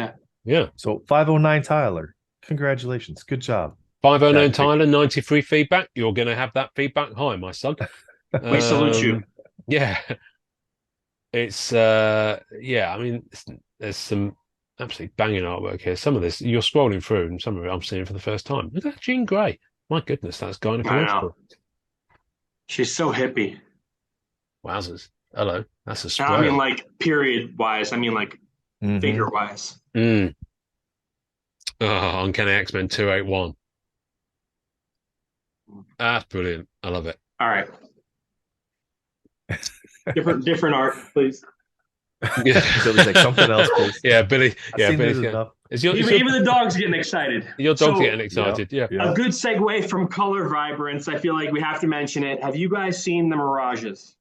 yeah. So 509 Tyler, congratulations, good job. 509 Tyler, 93 feedback. You're going to have that feedback. Hi, my son. We salute you. Yeah, it's I mean, there's some absolutely banging artwork here. Some of this you're scrolling through, and some of it I'm seeing for the first time. Look at that Jean Grey. My goodness, that's gynecological. She's so hippie. Wowzers. Hello. That's a spray. I mean, like, period wise. I mean, like, figure wise. Oh, Uncanny X-Men 281. That's brilliant. I love it. All right. different art, please. Billy's like, something else, please. Yeah, Billy. Even the dog's getting excited. Your dog's getting excited. Yeah. A good segue from color vibrance. I feel like we have to mention it. Have you guys seen the Mirages?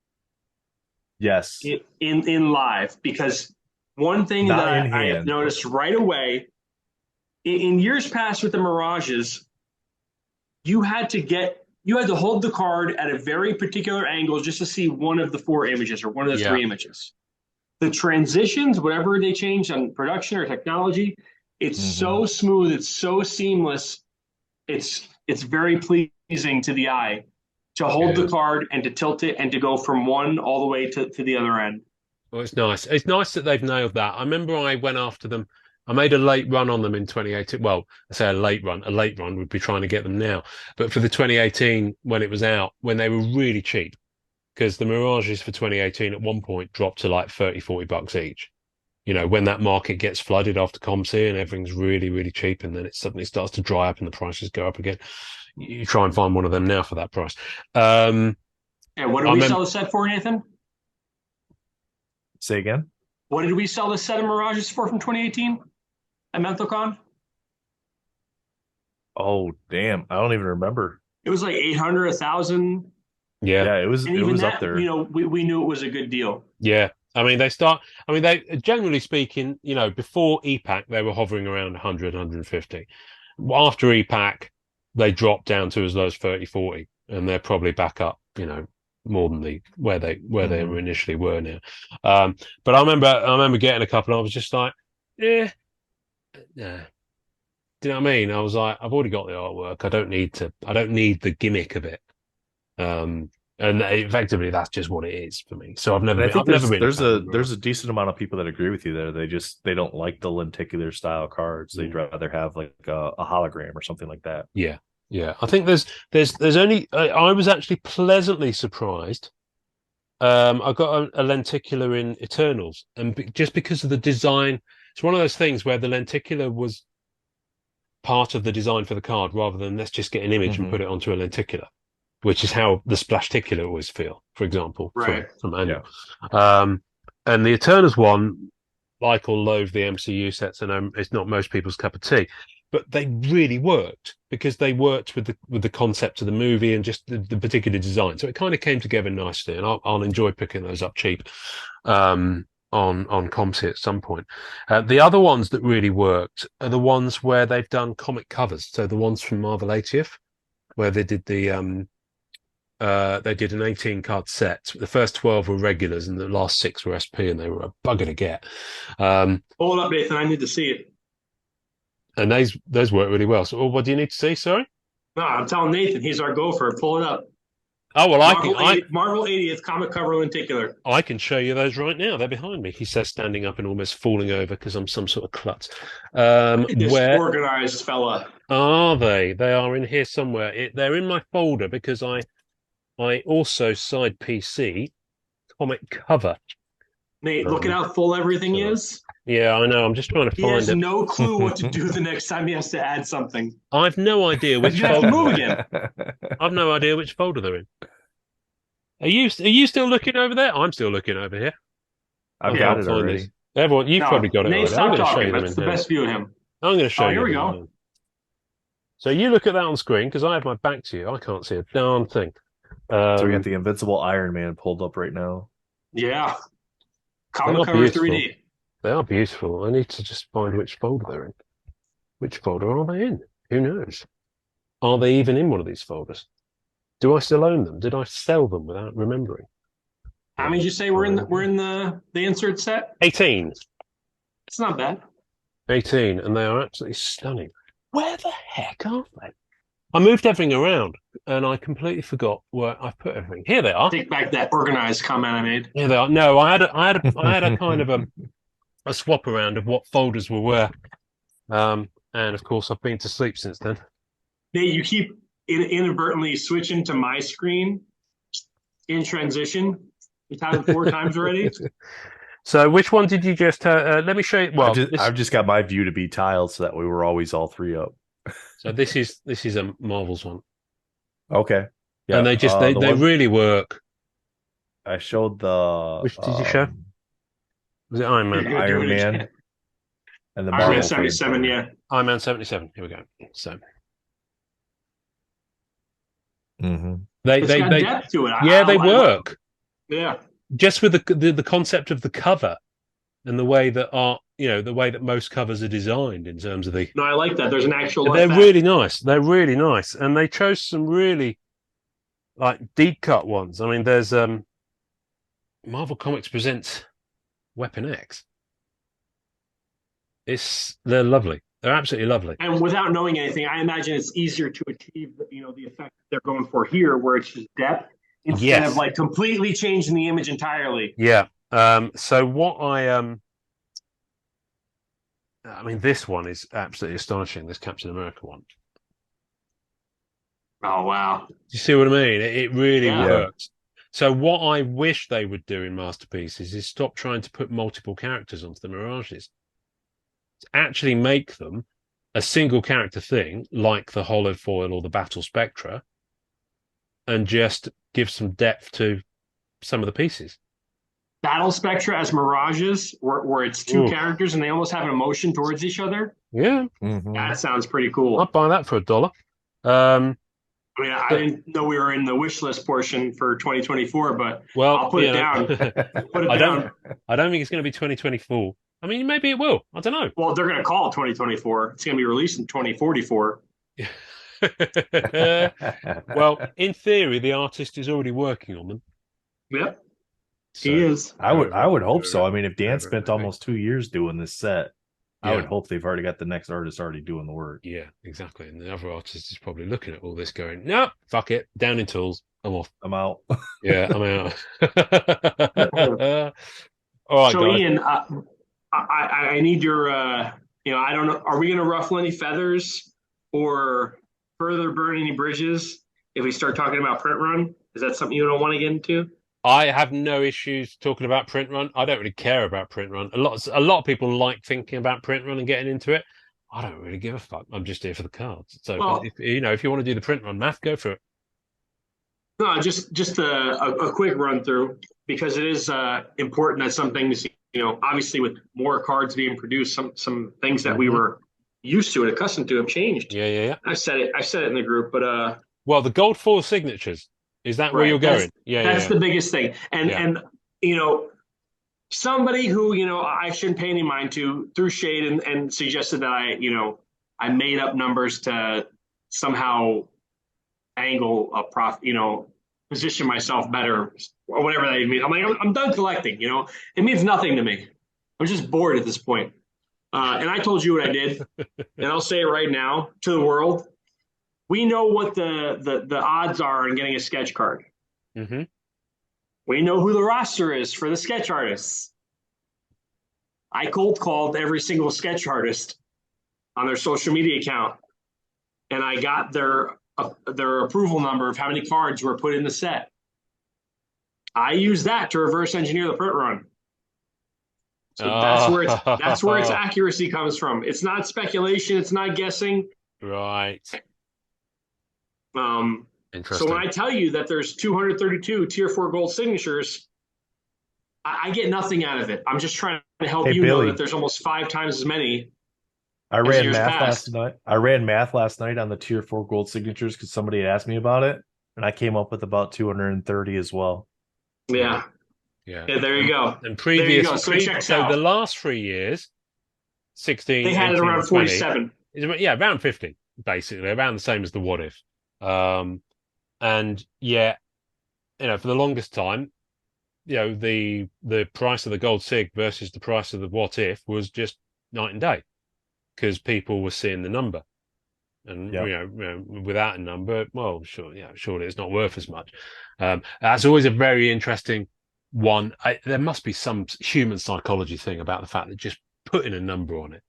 Yes. In live, because one thing that I have noticed right away in years past with the Mirages, you had to hold the card at a very particular angle just to see one of the four images or one of the three images. The transitions, whatever they changed on production or technology, it's so smooth, it's so seamless, it's very pleasing to the eye. To hold the card and to tilt it and to go from one all the way to the other end. Well, it's nice. It's nice that they've nailed that. I remember I went after them. I made a late run on them in 2018. Well, I say a late run. A late run would be trying to get them now. But for the 2018, when it was out, when they were really cheap, because the Mirages for 2018 at one point dropped to like 30, 40 bucks each. You know, when that market gets flooded after ComC and everything's really, really cheap, and then it suddenly starts to dry up and the prices go up again. You try and find one of them now for that price. What did we sell the set for, Nathan? Say again? What did we sell the set of Mirages for from 2018 at MentalCon? Oh, damn. I don't even remember. It was like 800, 1,000. Yeah, it was up there. You know, we knew it was a good deal. Yeah. I mean, they generally speaking, you know, before EPAC, they were hovering around 100, 150. After EPAC, they dropped down to as low as 30, 40, and they're probably back up, you know, more than where they initially were now. But I remember getting a couple, and I was just like, yeah. Do you know what I mean? I was like, I've already got the artwork. I don't need the gimmick of it. And effectively, that's just what it is for me. So I've never been. There's a decent amount of people that agree with you there. They don't like the lenticular style cards. They'd rather have like a hologram or something like that. Yeah. I think there's only. I was actually pleasantly surprised. I got a lenticular in Eternals, and just because of the design, it's one of those things where the lenticular was part of the design for the card, rather than let's just get an image and put it onto a lenticular. Which is how the Splashticular always feel, for example, from Annual. Yeah. And the Eternals one, like or loathe the MCU sets, and it's not most people's cup of tea. but they really worked because they worked with the concept of the movie and just the particular design. So it kind of came together nicely, and I'll enjoy picking those up cheap on Comsy at some point. The other ones that really worked are the ones where they've done comic covers. So the ones from Marvel 80th, where they did an 18 card set. The first 12 were regulars and the last 6 were SP, and they were a bugger to get. Hold up, Nathan. I need to see it. And those work really well. So what do you need to see? Sorry? No, I'm telling Nathan, he's our gopher. Pull it up. Oh, well, Marvel 80th comic cover lenticular. I can show you those right now. They're behind me. He says, standing up and almost falling over because I'm some sort of klutz. This organized fella. Are they? They are in here somewhere. They're in my folder because I also side PC comic cover. Nate, look at how full everything is. Yeah, I know. I'm just trying to find it. He has no clue what to do the next time he has to add something. I've no idea which folder. You have to move again. I've no idea which folder they're in. Are you still looking over there? I'm still looking over here. I've got it already. Everyone, you've probably got it Nate, already. stop talking. That's the best view of him. I'm going to show you. Here we go. So you look at that on screen because I have my back to you. I can't see a darn thing. So we got the Invincible Iron Man pulled up right now. Yeah. Comic cover 3D. They are beautiful. I need to just find which folder they're in. Which folder are they in? Who knows? Are they even in one of these folders? Do I still own them? Did I sell them without remembering? How many did you say we're in the insert set? 18. It's not bad. 18, and they are absolutely stunning. Where the heck are they? I moved everything around, and I completely forgot where I put everything. Here they are. Take back that organized comment I made. Here they are. No, I had a kind of a swap around of what folders were where, and of course I've been to sleep since then. Nate, you keep inadvertently switching to my screen in transition. You've had it 4 times already. So which one did you just? Let me show you. Well, I've just got my view to be tiled so that we were always all 3 up. So this is a Marvel's one. Okay. Yeah. And they really work. I showed the. Which did you show? Was it Iron Man? Iron Man. And the Iron Man 77, yeah. Iron Man 77. Here we go. So. They got depth to it. Yeah, they work. Yeah. Just with the concept of the cover and the way that the way that most covers are designed in terms of the. No, I like that. There's an actual. They're really nice. They're really nice, and they chose some really deep cut ones. I mean, there's Marvel Comics presents Weapon X. They're lovely. They're absolutely lovely. And without knowing anything, I imagine it's easier to achieve the effect they're going for here, where it's just depth instead of completely changing the image entirely. Yeah. So what I mean, this one is absolutely astonishing. This Captain America one. Oh wow! Do you see what I mean? It really works. So what I wish they would do in Masterpieces is stop trying to put multiple characters onto the Mirages. Actually make them a single character thing, like the Hollow Foil or the Battle Spectra, and just give some depth to some of the pieces. Battle Spectra as Mirages, where it's 2 characters and they almost have an emotion towards each other. Yeah. That sounds pretty cool. I'd buy that for $1. I mean, I didn't know we were in the wish list portion for 2024, but I'll put it down. Put it down. I don't think it's going to be 2024. I mean, maybe it will. I don't know. Well, they're going to call it 2024. It's going to be released in 2044. Well, in theory, the artist is already working on them. Yep, so, he is. I would hope so. I mean, if Dan spent almost 2 years doing this set, I would hope they've already got the next artist already doing the work. Yeah, exactly. And the other artist is probably looking at all this going, no, fuck it, down in tools. I'm off. I'm out. Yeah, I'm out. All right, so guys. Ian, I need your, I don't know, are we going to ruffle any feathers or further burn any bridges if we start talking about print run? Is that something you don't want to get into? I have no issues talking about print run. I don't really care about print run. A lot of people like thinking about print run and getting into it. I don't really give a fuck. I'm just here for the cards. So if you want to do the print run math, go for it. No, just a quick run through, because it is important that some things, obviously with more cards being produced, some things that we were used to and accustomed to have changed. Yeah. I said it in the group, but well, the gold foil signatures, is that where right. you're going? That's the biggest thing. And you know, somebody who, I shouldn't pay any mind to threw shade and suggested that I made up numbers to somehow angle a position myself better or whatever that means. I'm like, I'm done collecting, it means nothing to me. I'm just bored at this point. And I told you what I did, and I'll say it right now to the world. We know what the odds are in getting a sketch card. Mm-hmm. We know who the roster is for the sketch artists. I cold called every single sketch artist on their social media account, and I got their approval number of how many cards were put in the set. I use that to reverse engineer the print run. So that's where its accuracy comes from. It's not speculation. It's not guessing. Right. So when I tell you that there's 232 tier 4 gold signatures, I get nothing out of it. I'm just trying to help you know that there's almost 5 times as many. I ran math last night. I ran math last night on the tier 4 gold signatures because somebody had asked me about it, and I came up with about 230 as well. Yeah. There you go. And previous, so the last 3 years, 16, they had 18, it around 47. Around 50, basically, around the same as the what if. And for the longest time, the price of the gold sig versus the price of the what if was just night and day, because people were seeing the number, and without a number, well, surely it's not worth as much. That's always a very interesting one. There must be some human psychology thing about the fact that just putting a number on it.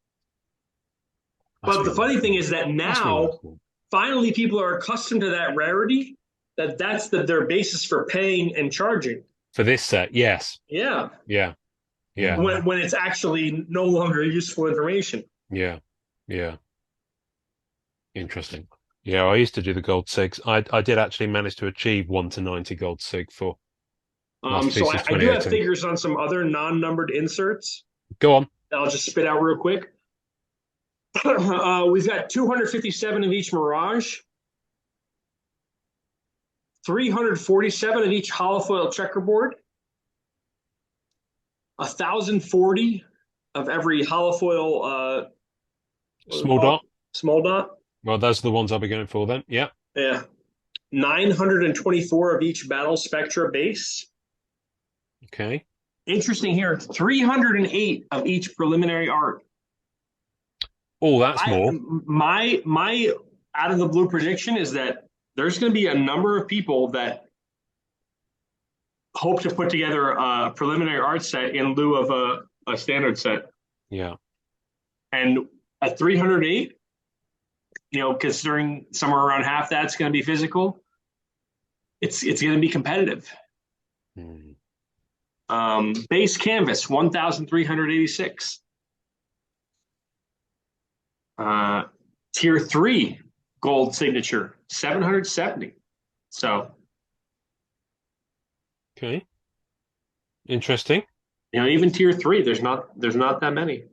But the funny thing is that now, finally, people are accustomed to that rarity. That's their basis for paying and charging for this set. Yes. Yeah. When it's actually no longer useful information. Yeah. Interesting. Yeah, I used to do the gold sigs. I did actually manage to achieve 1 to 90 gold sig for. So I do have figures on some other non-numbered inserts. Go on. I'll just spit out real quick. We've got 257 of each Mirage, 347 of each holofoil checkerboard, 1,040 of every holofoil small dot. Small dot. Well, those are the ones I'll be going for then. Yeah. 924 of each Battle Spectra base. Okay. Interesting here. 308 of each preliminary art. Oh, that's more. My out of the blue prediction is that there's going to be a number of people that hope to put together a preliminary art set in lieu of a standard set. Yeah. And at 308, considering somewhere around half that's going to be physical, it's going to be competitive. Base canvas, 1,386. Tier 3 gold signature, 770. So, okay, interesting. Even tier 3, there's not that many.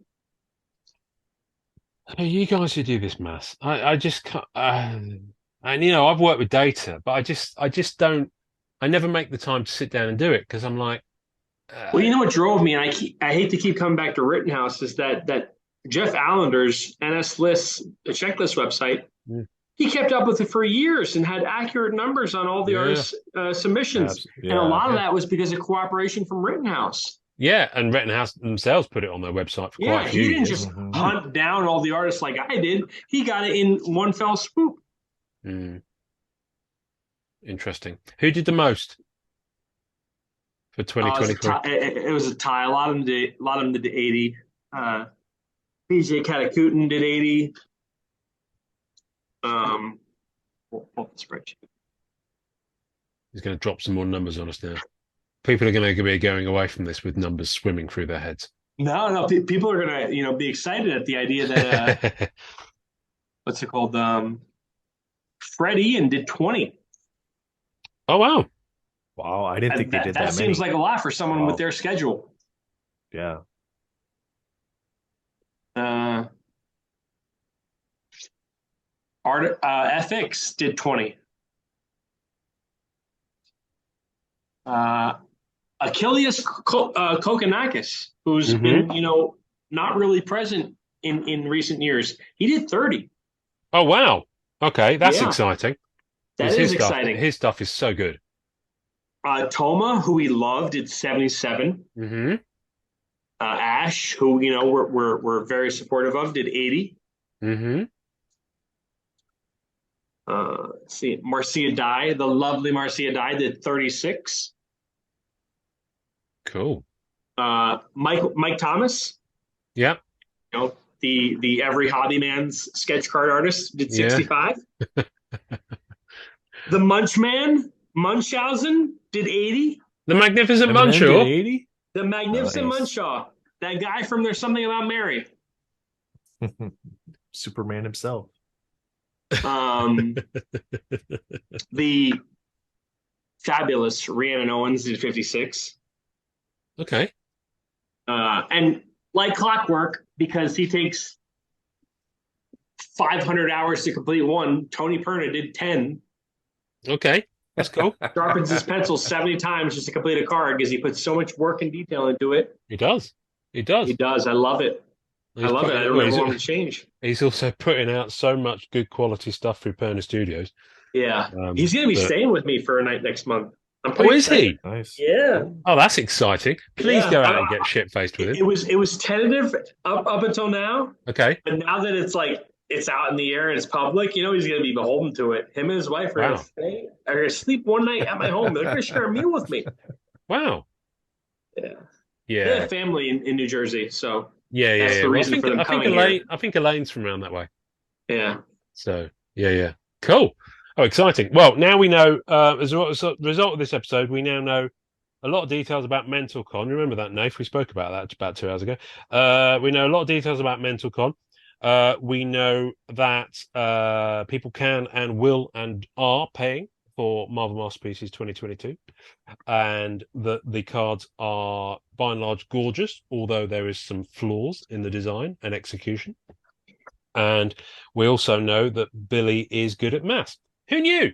You guys who do this maths, I just can't. And I've worked with data, but I just don't. I never make the time to sit down and do it because I'm like. Well, what drove me, and I hate to keep coming back to Rittenhouse, is that Jeff Allender's NS Lists, the checklist website, he kept up with it for years and had accurate numbers on all the artists' submissions. And a lot of that was because of cooperation from Rittenhouse. Yeah, and Rittenhouse themselves put it on their website for quite a few years. He didn't just hunt down all the artists like I did. He got it in one fell swoop. Interesting. Who did the most for 2023? It was a tie. A lot of them did 80. PJ Katakutin did 80. Pull up the spreadsheet. He's going to drop some more numbers on us now. People are going to be going away from this with numbers swimming through their heads. No. People are going to, be excited at the idea that what's it called? Fred Ian did 20. Oh wow! Wow, I didn't think they did that. That seems like a lot for someone with their schedule. Yeah. FX did 20. Achilles Kokonakis, who's been, not really present in recent years, he did 30. Oh, wow. Okay, that's exciting. That is exciting. His stuff is so good. Toma, who we love, did 77. Mm-hmm. Ash, who we're very supportive of, did 80. Mm-hmm. Let's see, Marcia Dye, the lovely Marcia Dye, did 36. Cool. Mike Thomas. Yeah. The every hobby man's sketch card artist did 65. Yeah. The Munchman, Munchausen, did 80. The Magnificent Munshaw. 80? The Magnificent Munshaw. That guy from There's Something About Mary. Superman himself. The fabulous Rhiannon Owens did 56. Okay. And like clockwork, because he takes 500 hours to complete one, Tony Perna did 10. Okay, that's cool. Sharpens his pencil 70 times just to complete a card because he puts so much work and detail into it. He does. He does. I love it. I love it. I don't ever want to change. He's also putting out so much good quality stuff through Perna Studios. Yeah. He's going to be staying with me for a night next month. Is he? Nice. Yeah. Oh, that's exciting. Please go out and get shit-faced with him. It was tentative up until now. Okay. But now that it's out in the air and it's public, he's going to be beholden to it. Him and his wife are going to sleep one night at my home. They're going to share a meal with me. Wow. Yeah. Yeah. They have family in New Jersey, so that's the reason for them coming here. I think Elaine's from around that way. Yeah. So, yeah. Cool. Oh, exciting. Well, now we know, as a result of this episode, we now know a lot of details about MentalCon. Remember that, Nath? We spoke about that about 2 hours ago. We know a lot of details about MentalCon. We know that people can and will and are paying for Marvel Masterpieces 2022. And that the cards are, by and large, gorgeous, although there is some flaws in the design and execution. And we also know that Billy is good at math. Who knew?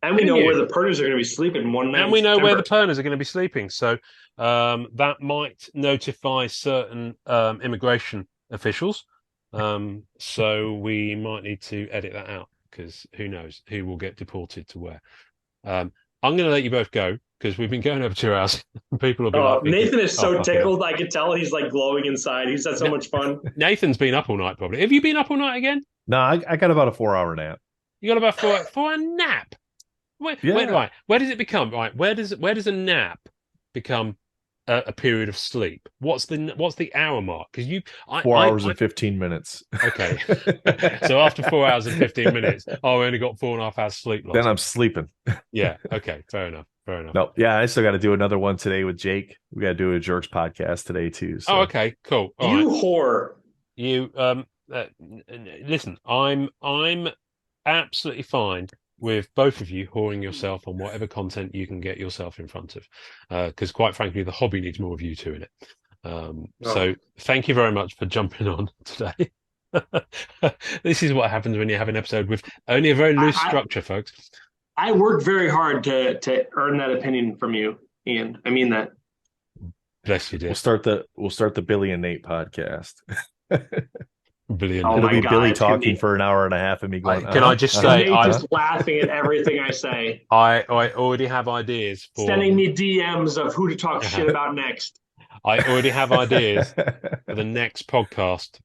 And we know where the Perners are going to be sleeping one night. And we know where the Perners are going to be sleeping. So that might notify certain immigration officials. So we might need to edit that out because who knows who will get deported to where. I'm going to let you both go because we've been going over 2 hours. People will be like, Nathan is so tickled. I can tell he's like glowing inside. He's had so much fun. Nathan's been up all night probably. Have you been up all night again? No, I got about a 4-hour nap. You got about for a nap? Where does it become? Right, where does a nap become a period of sleep? What's the hour mark? Because 4 hours and 15 minutes. Okay, so after 4 hours and 15 minutes, we only got 4.5 hours sleep. Then I'm sleeping. Yeah. Okay. Fair enough. No, yeah, I still got to do another one today with Jake. We got to do a Jerks podcast today too. So. Oh, okay, cool. All you right. whore. You listen. I'm absolutely fine with both of you whoring yourself on whatever content you can get yourself in front of, because quite frankly, the hobby needs more of you two in it. So thank you very much for jumping on today. This is what happens when you have an episode with only a very loose structure, folks. I worked very hard to earn that opinion from you, Ian. I mean that. Bless you, dear. We'll start the Billy and Nate podcast. Billy and It'll be Billy talking for an hour and a half and me going. Can I just say, I'm just laughing at everything I say. I already have ideas for sending me DMs of who to talk shit about next. I already have ideas for the next podcast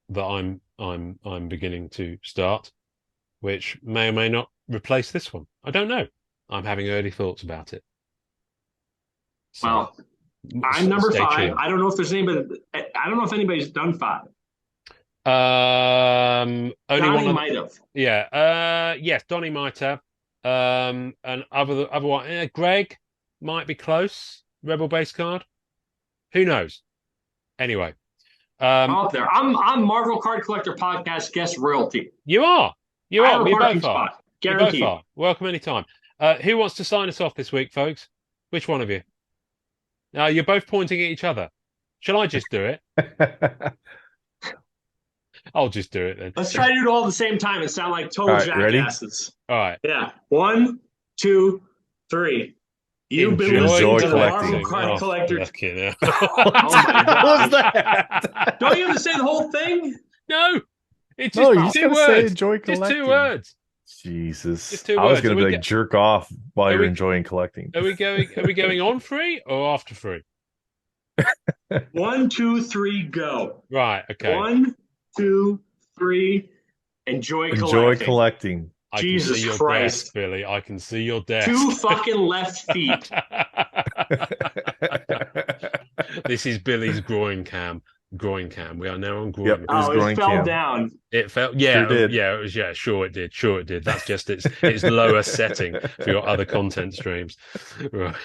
that I'm beginning to start, which may or may not replace this one. I don't know. I'm having early thoughts about it. So, well, I'm number 5. Tuned. I don't know if there's anybody. I don't know if anybody's done 5. Only Donnie might have. Yeah. Yes, Donnie might have. And other one, Greg might be close. Rebel base card. Who knows? Anyway, out there. I'm Marvel Card Collector Podcast guest royalty. You are. You are. We both are. Guaranteed. You both are. Welcome anytime. Who wants to sign us off this week, folks? Which one of you? Now you're both pointing at each other. Shall I just do it? I'll just do it then. Let's try to do it all at the same time and sound like total jackasses. All right. Yeah. 1, 2, 3. You've been listening to the Marvel card collector. Oh my God. What was that? Don't you have to say the whole thing? No. It's just two words. Say enjoy collecting. Just 2 words. Jesus. Just 2 words. I was going to be like jerk off while you're enjoying collecting. Are we going on 3 or after 3? 1, 2, 3, go. Right. Okay. 1, 2, 3. Enjoy collecting. Jesus Christ, desk, Billy! I can see your desk. 2 fucking left feet. This is Billy's groin cam. We are now on groin. Yep, it fell down. It fell. Yeah, sure did. Yeah, it was. Yeah, sure it did. That's just its lower setting for your other content streams. Right.